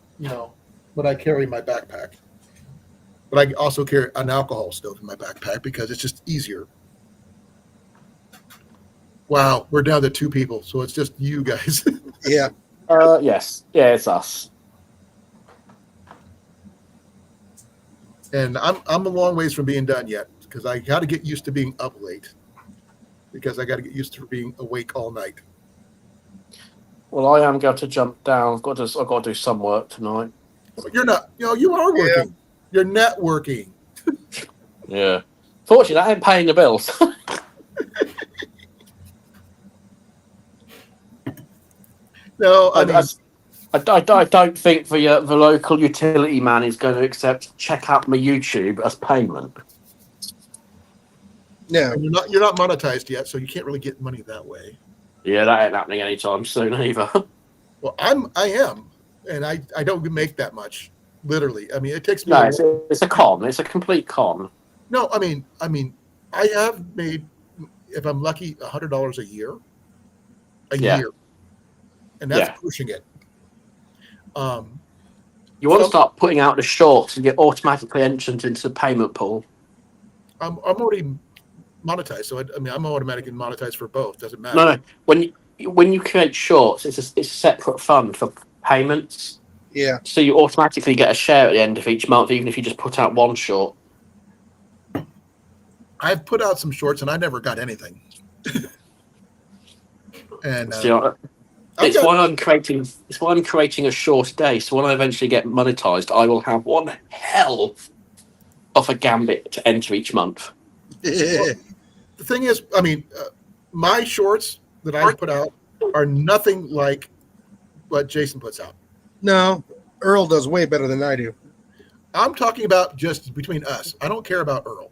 what I carry in my backpack. But I also carry an alcohol stove in my backpack because it's just easier. Wow, we're down to 2 people, so it's just you guys. Yeah. Yes. Yeah, it's us. And I'm a long ways from being done yet because I got to get used to being up late because I got to get used to being awake all night. Well, I am going to jump down. I've got to do some work tonight. But you're not. You are working. Yeah. You're networking. Yeah. Fortunately, that ain't paying the bills. No, I don't think the local utility man is going to accept check out my YouTube as payment. No, you're not monetized yet, so you can't really get money that way. Yeah, that ain't happening anytime soon either. Well, I am, and I don't make that much. Literally, I mean, it takes me. No, it's a con. It's a complete con. No, I mean, I have made, if I'm lucky, $100 a year. A year. And that's pushing it. You want to start putting out the shorts and get automatically entered into the payment pool. I'm already monetized, so I'm automatically monetized for both. Doesn't matter. No. When you create shorts, it's a separate fund for payments. Yeah. So you automatically get a share at the end of each month, even if you just put out one short. I've put out some shorts and I never got anything. And it's why I'm creating a short day. So when I eventually get monetized, I will have one hell of a gambit to enter each month. Well, the thing is, my shorts that I put out are nothing like what Jason puts out. No, Earl does way better than I do. I'm talking about just between us. I don't care about Earl.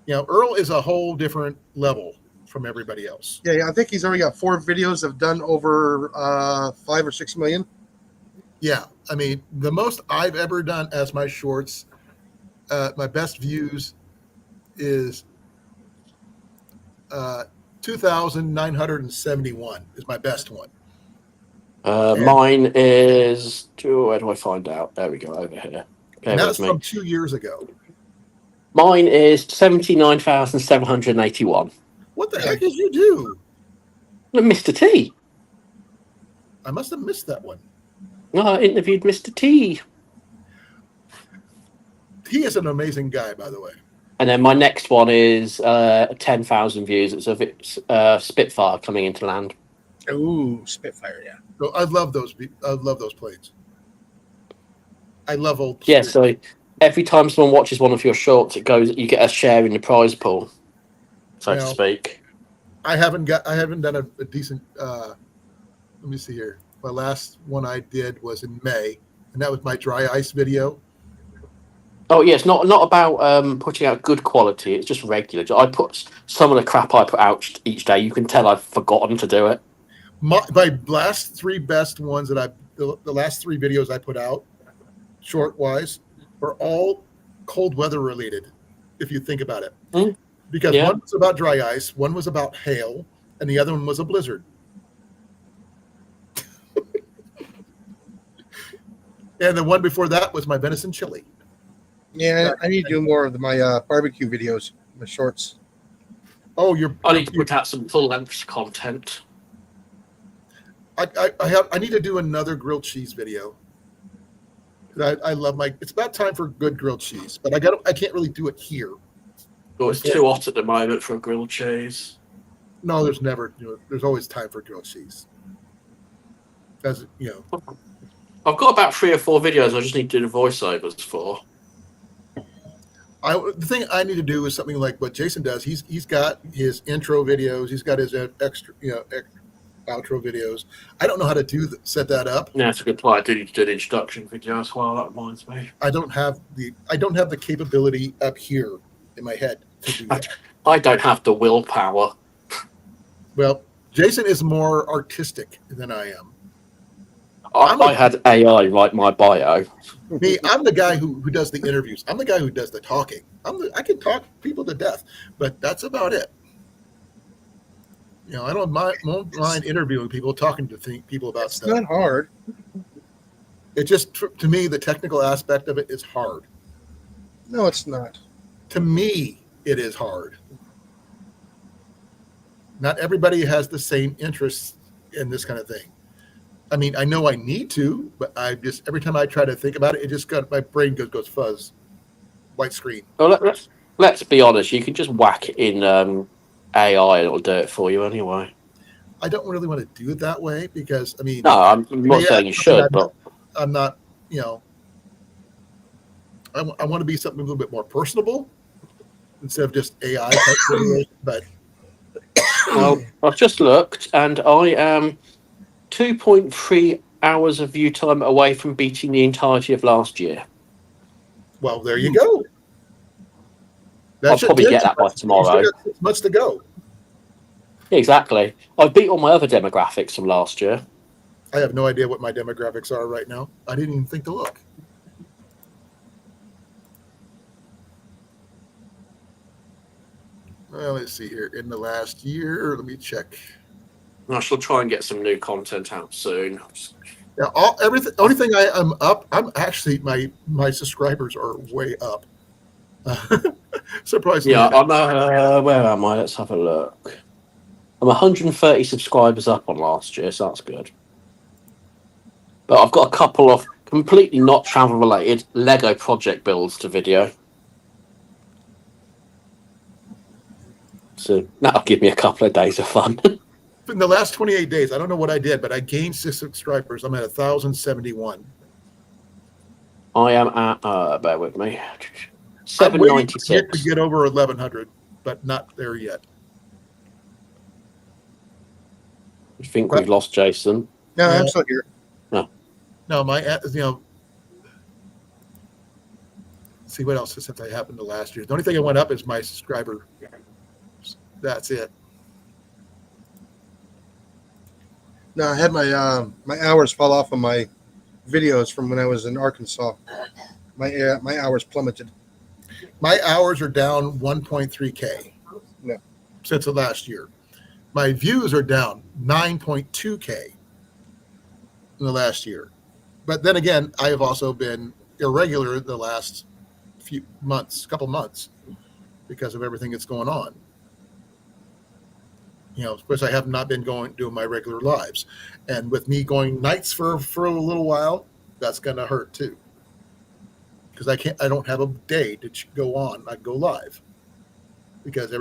Earl is a whole different level from everybody else. Yeah, I think he's already got 4 videos that have done over 5 or 6 million. Yeah, the most I've ever done as my shorts, my best views is 2,971 is my best one. Mine is. Where do I find out? There we go, over here. And that's from 2 years ago. Mine is 79,781. What the heck did you do? Mr. T. I must have missed that one. No, I interviewed Mr. T. He is an amazing guy, by the way. And then my next one is 10,000 views. It's of Spitfire coming into land. Ooh, Spitfire, yeah. So I love those planes. I love old. Yeah, so every time someone watches one of your shorts, you get a share in the prize pool, so to speak. I haven't done a decent. Let me see here. My last one I did was in May, and that was my dry ice video. Oh yeah, it's not about putting out good quality. It's just regular. I put some of the crap I put out each day. You can tell I've forgotten to do it. My last 3 best ones that the last 3 videos I put out, short wise, were all cold weather related, if you think about it. Mm. Because Yeah. one was about dry ice, one was about hail, and the other one was a blizzard. And the one before that was my venison chili. Yeah, I need to do more of my barbecue videos, my shorts. Oh, I need to put out some full length content. I need to do another grilled cheese video. I love it's about time for good grilled cheese, but I can't really do it here. Oh, it's too hot at the moment for a grilled cheese. No, there's always time for grilled cheese. As you know, I've got about 3 or 4 videos I just need to do the voiceovers for. the thing I need to do is something like what Jason does. He's got his intro videos. He's got his extra, outro videos. I don't know how to set that up. Yeah, it's a good point. I do need to do the introduction video as well. That reminds me. I don't have the capability up here in my head to do that. I don't have the willpower. Well, Jason is more artistic than I am. I had AI write my bio. Me, I'm the guy who does the interviews. I'm the guy who does the talking. I can talk people to death, but that's about it. I don't mind interviewing people, talking to people about It's stuff. not hard. It just, to me, the technical aspect of it is hard. No, it's not. To me, it is hard. Not everybody has the same interests in this kind of thing. I mean, I know I need to, but every time I try to think about it, my brain goes fuzz, white screen. Well, let's be honest. You can just whack it in AI and it'll do it for you anyway. I don't really want to do it that way because, I mean... No, I'm not saying you should, but... I'm not, I want to be something a little bit more personable instead of just AI type videos, but... Well, I've just looked and I am 2.3 hours of view time away from beating the entirety of last year. Well, there you go. I'll probably get that by tomorrow. You still got 6 months to go. Exactly. I beat all my other demographics from last year. I have no idea what my demographics are right now. I didn't even think to look. Well, let's see here. In the last year, let me check. I shall try and get some new content out soon. Now, only thing I'm up. I'm actually my subscribers are way up. Surprisingly. Yeah, I'm. Where am I? Let's have a look. I'm 130 subscribers up on last year, so that's good. But I've got a couple of completely not travel related Lego project builds to video. So that'll give me a couple of days of fun. In the last 28 days, I don't know what I did, but I gained 6 subscribers. I'm at 1,071. I am at, bear with me, I'm waiting 796. to get over 1,100, but not there yet. I think we've lost Jason. No, Yeah. I'm still here. No, see what else since I happened to last year. The only thing that went up is my subscriber. That's it. No, I had my hours fall off of my videos from when I was in Arkansas. My hours plummeted. My hours are down 1.3K Yeah. since the last year. My views are down 9.2K in the last year. But then again, I have also been irregular the last couple months, because of everything that's going on. Of course, I have not been doing my regular lives. And with me going nights for a little while, that's going to hurt too. Because I don't have a day to go on. I go live. Because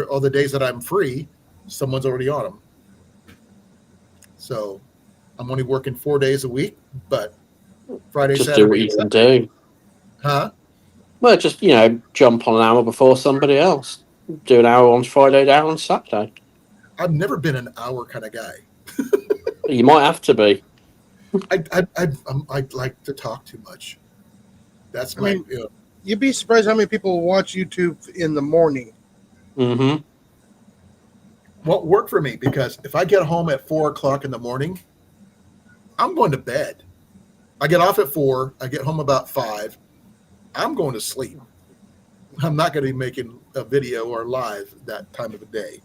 all the days that I'm free, someone's already on them. So I'm only working 4 days a week, but Friday, Just Saturday. do what you can do. Huh? Well, just, jump on an hour before somebody else. Do an hour on Friday, an hour on Saturday. I've never been an hour kind of guy. You might have to be. I like to talk too much. That's my. You'd be surprised how many people watch YouTube in the morning. Mm-hmm. Won't work for me, because if I get home at 4 o'clock in the morning, I'm going to bed. I get off at 4. I get home about 5. I'm going to sleep. I'm not going to be making a video or live that time of the day.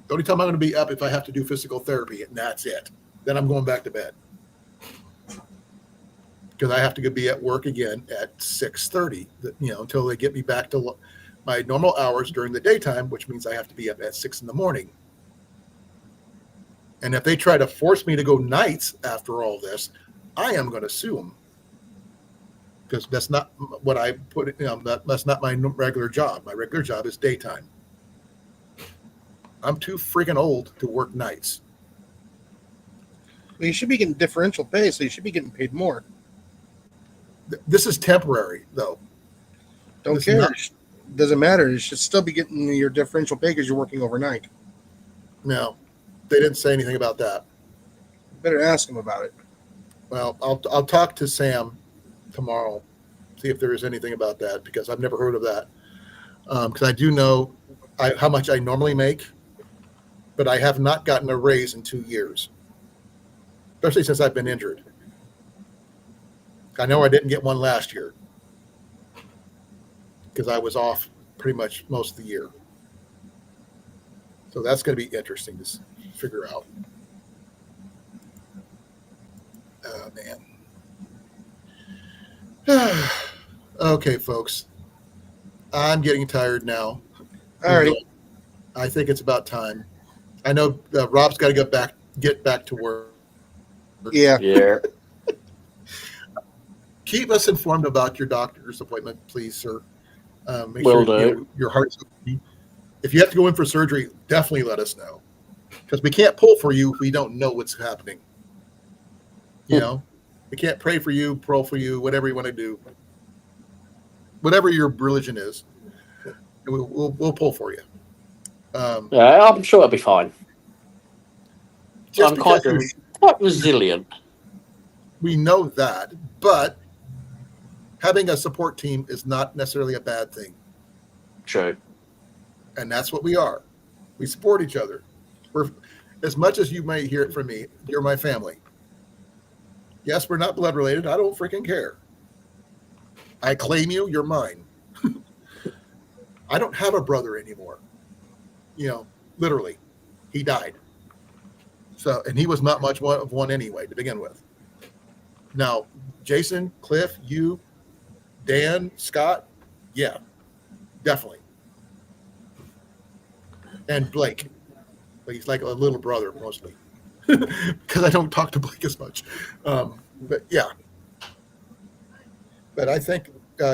The only time I'm going to be up if I have to do physical therapy, and that's it. Then I'm going back to bed because I have to be at work again at 6:30. Until they get me back to my normal hours during the daytime, which means I have to be up at 6 in the morning. And if they try to force me to go nights after all this, I am going to sue them because that's not what I put. That's not my regular job. My regular job is daytime. I'm too freaking old to work nights. Well, you should be getting differential pay, so you should be getting paid more. This is temporary, though. Don't care. Doesn't matter. You should still be getting your differential pay because you're working overnight. No, they didn't say anything about that. Better ask them about it. Well, I'll talk to Sam tomorrow, see if there is anything about that, because I've never heard of that. Because I do know how much I normally make, but I have not gotten a raise in 2 years, especially since I've been injured. I know I didn't get one last year because I was off pretty much most of the year. So that's going to be interesting to figure out. Oh, man. Okay, folks. I'm getting tired now. All right. I think it's about time. I know Rob's got to get back to work. Yeah. Keep us informed about your doctor's appointment, please, sir. Make Will sure do. your heart's okay. If you have to go in for surgery, definitely let us know, because we can't pull for you if we don't know what's happening. We can't pray for you, for you, whatever you want to do, whatever your religion is. We'll pull for you. I'm sure it'll be fine. I'm quite resilient. We know that, but having a support team is not necessarily a bad thing. True. And that's what we are. We support each other. We're, as much as you might hear it from me, you're my family. Yes, we're not blood related. I don't freaking care. I claim you. You're mine. I don't have a brother anymore. Literally, he died. So, and he was not much of one anyway to begin with. Now, Jason, Cliff, you, Dan, Scott, yeah, definitely. And Blake, but he's like a little brother mostly, because I don't talk to Blake as much. But yeah, but I think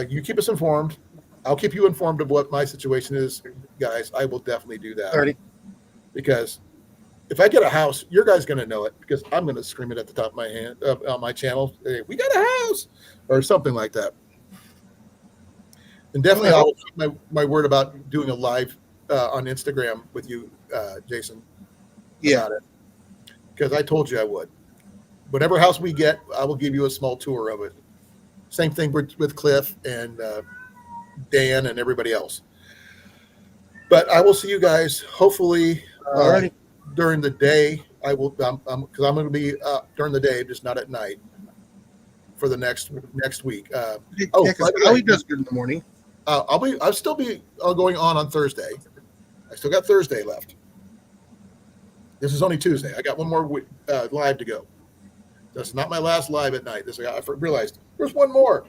you keep us informed. I'll keep you informed of what my situation is, guys. I will definitely do that. Alrighty. Because if I get a house, your guys going to know it, because I'm going to scream it at the top of my hand on my channel. Hey, we got a house, or something like that. And definitely, I'll keep my word about doing a live on Instagram with you, Jason. Yeah. About it, because I told you I would. Whatever house we get, I will give you a small tour of it. Same thing with Cliff and Dan and everybody else. But I will see you guys hopefully during the day. I will, because I'm going to be during the day, just not at night, for the next week. Because Howie does good in the morning. I'll still be going on Thursday. I still got Thursday left. This is only Tuesday. I got one more live to go. That's not my last live at night. I realized there's one more.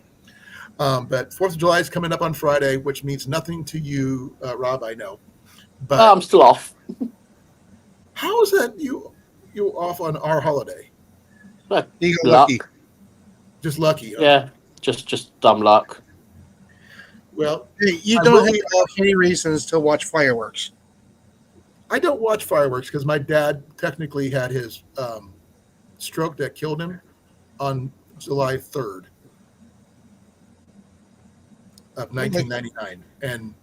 But 4th of July is coming up on Friday, which means nothing to you, Rob, I know. But I'm still off. How is that you off on our holiday? You got lucky. Just lucky. Huh? Yeah, just dumb luck. Well, hey, you don't have any reasons to watch fireworks. I don't watch fireworks because my dad technically had his stroke that killed him on July 3rd of 1999, and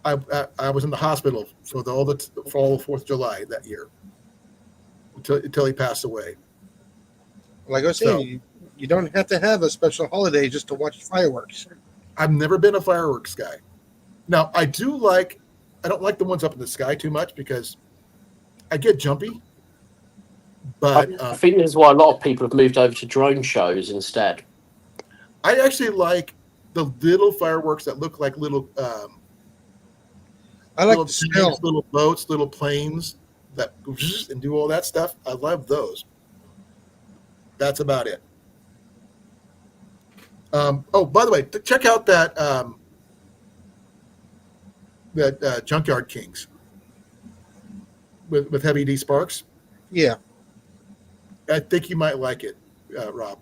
I was in the hospital for all the 4th of July that year until he passed away. Like I was saying, you don't have to have a special holiday just to watch fireworks. I've never been a fireworks guy. Now, I don't like the ones up in the sky too much because I get jumpy. But I think that's why a lot of people have moved over to drone shows instead. I actually like the little fireworks that look like little I like little the smell. tanks, little boats, little planes that and do all that stuff. I love those. That's about it. Oh, by the way, check out that Junkyard Kings with Heavy D Sparks. Yeah. I think you might like it, Rob.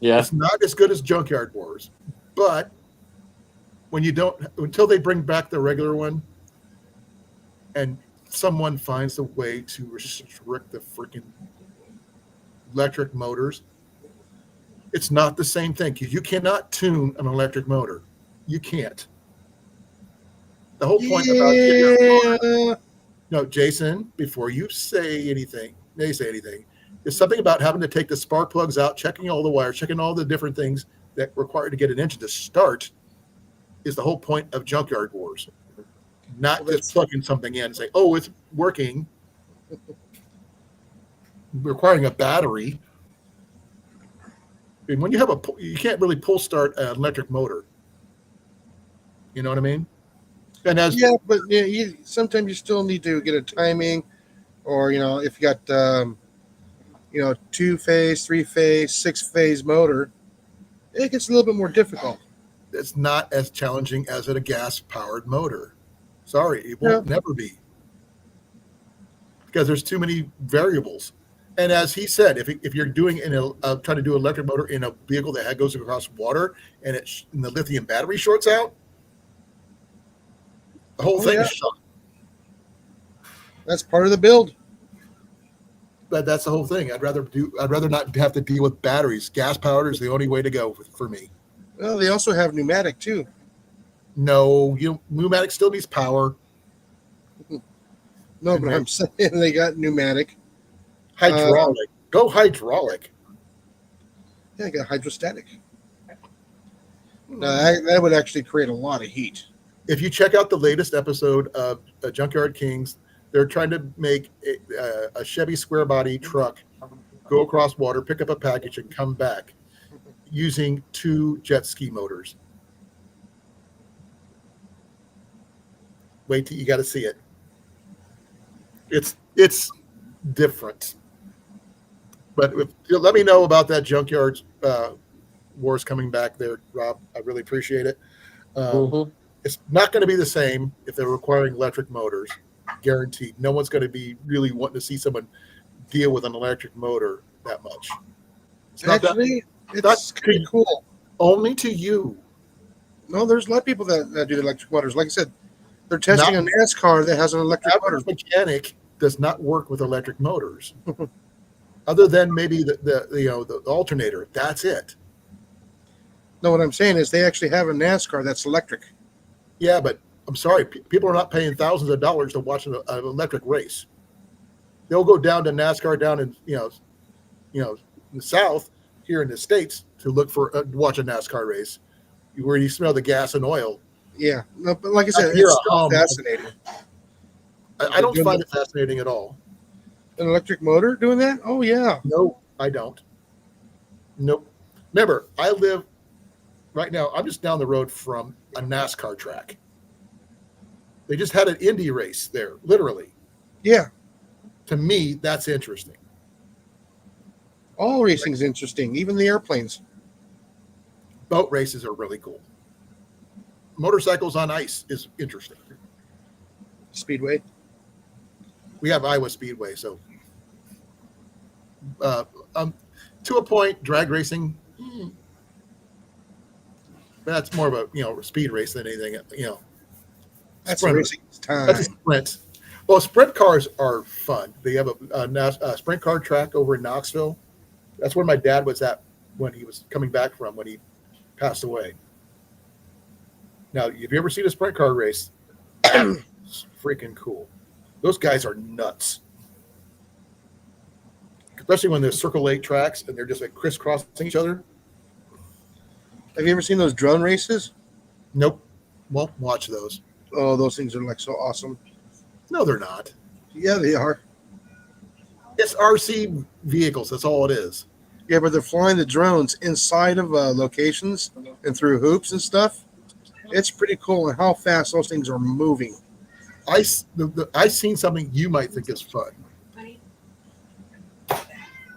Yeah. It's not as good as Junkyard Wars, but when you don't, until they bring back the regular one, and someone finds a way to restrict the freaking electric motors, it's not the same thing. You cannot tune an electric motor. You can't. The whole point about no, Jason, before you say anything, there's something about having to take the spark plugs out, checking all the wires, checking all the different things that required to get an engine to start is the whole point of Junkyard Wars. Not just plugging something in and say, oh, it's working. Requiring a battery. I mean, when you have you can't really pull start an electric motor. You know what I mean? And but sometimes you still need to get a timing, or if you got 2-phase, 3-phase, 6-phase motor, it gets a little bit more difficult. It's not as challenging as a gas-powered motor. Sorry, it won't never be, because there's too many variables. And as he said, if you're doing trying to do an electric motor in a vehicle that goes across water and and the lithium battery shorts out, the whole thing is shot. That's part of the build. But that's the whole thing. I'd rather not have to deal with batteries. Gas powered is the only way to go for me. Well, they also have pneumatic too. No, pneumatic still needs power. No, but I'm saying they got pneumatic. Hydraulic. Go hydraulic. Yeah, I got hydrostatic. Now, that would actually create a lot of heat. If you check out the latest episode of Junkyard Kings, they're trying to make a Chevy square body truck go across water, pick up a package, and come back using 2 jet ski motors. Wait till you got to see it. It's different. But let me know about that Junkyard Wars coming back there, Rob. I really appreciate it. It's not going to be the same if they're requiring electric motors, guaranteed. No one's going to be really wanting to see someone deal with an electric motor that much. It's kind of cool. Only to you. No, there's a lot of people that do the electric motors. Like I said, they're testing a NASCAR that has an electric motor. Mechanic does not work with electric motors, other than maybe the alternator. That's it. No, what I'm saying is they actually have a NASCAR that's electric. Yeah, but I'm sorry, people are not paying thousands of dollars to watch an electric race. They'll go down to NASCAR down in in the South here in the States to look for watch a NASCAR race where you smell the gas and oil. Yeah, no, but like I said, it's still fascinating. I don't find it fascinating at all. An electric motor doing that? Oh yeah. No, I don't. Nope. Remember, I live right now. I'm just down the road from a NASCAR track. They just had an Indy race there, literally. Yeah. To me, that's interesting. All racing's interesting, even the airplanes. Boat races are really cool. Motorcycles on ice is interesting. Speedway. We have Iowa Speedway, so to a point, drag racing. That's more of a speed race than anything. That's sprint. racing time. That's a sprint. Well, sprint cars are fun. They have a sprint car track over in Knoxville. That's where my dad was at when he was coming back from when he passed away. Now, have you ever seen a sprint car race? It's freaking cool. Those guys are nuts. Especially when there's Circle 8 tracks and they're just like crisscrossing each other. Have you ever seen those drone races? Nope. Won't watch those. Oh, those things are like so awesome. No, they're not. Yeah, they are. It's RC vehicles. That's all it is. Yeah, but they're flying the drones inside of locations and through hoops and stuff. It's pretty cool and how fast those things are moving. I seen something you might think is fun.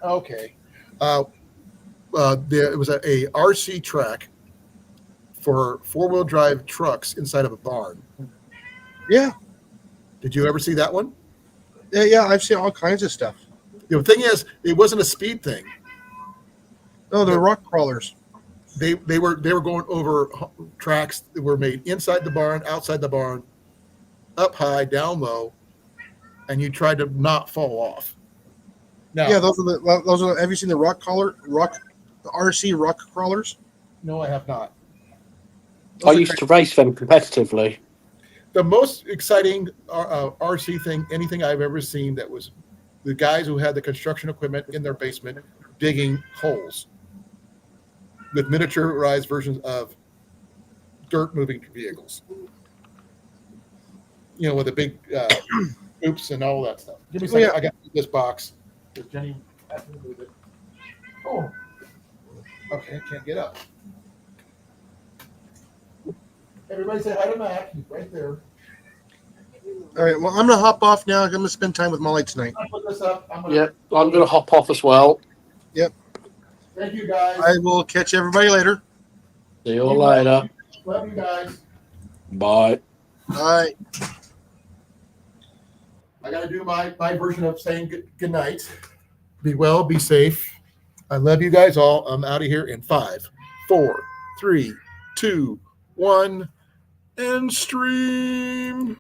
Okay. There was a RC track for 4-wheel drive trucks inside of a barn. Yeah, Did you ever see that one? yeah. I've seen all kinds of stuff. The thing is, it wasn't a speed thing. No, they're rock crawlers. They were going over tracks that were made inside the barn, outside the barn, up high, down low, and you tried to not fall off. Now, Yeah, those are. Have you seen the the RC rock crawlers? no, I have not. I used to race them competitively. The most exciting RC thing, anything I've ever seen, that was the guys who had the construction equipment in their basement digging holes with miniaturized versions of dirt moving vehicles. You know, with the big oops and all that stuff. Give me a second. Yeah. I got this box. Jenny has to move it. Oh, okay. I can't get up. Everybody say hi to Mac. He's right there. All right. Well, I'm gonna hop off now. I'm gonna spend time with Molly tonight. I'll put this up. Yep, I'm going to hop off as well. Thank you, guys. I will catch everybody later. See you all later. Love you guys. Bye. Bye. I got to do my version of saying good night. Be well, be safe. I love you guys all. I'm out of here in 5, 4, 3, 2, 1, and stream.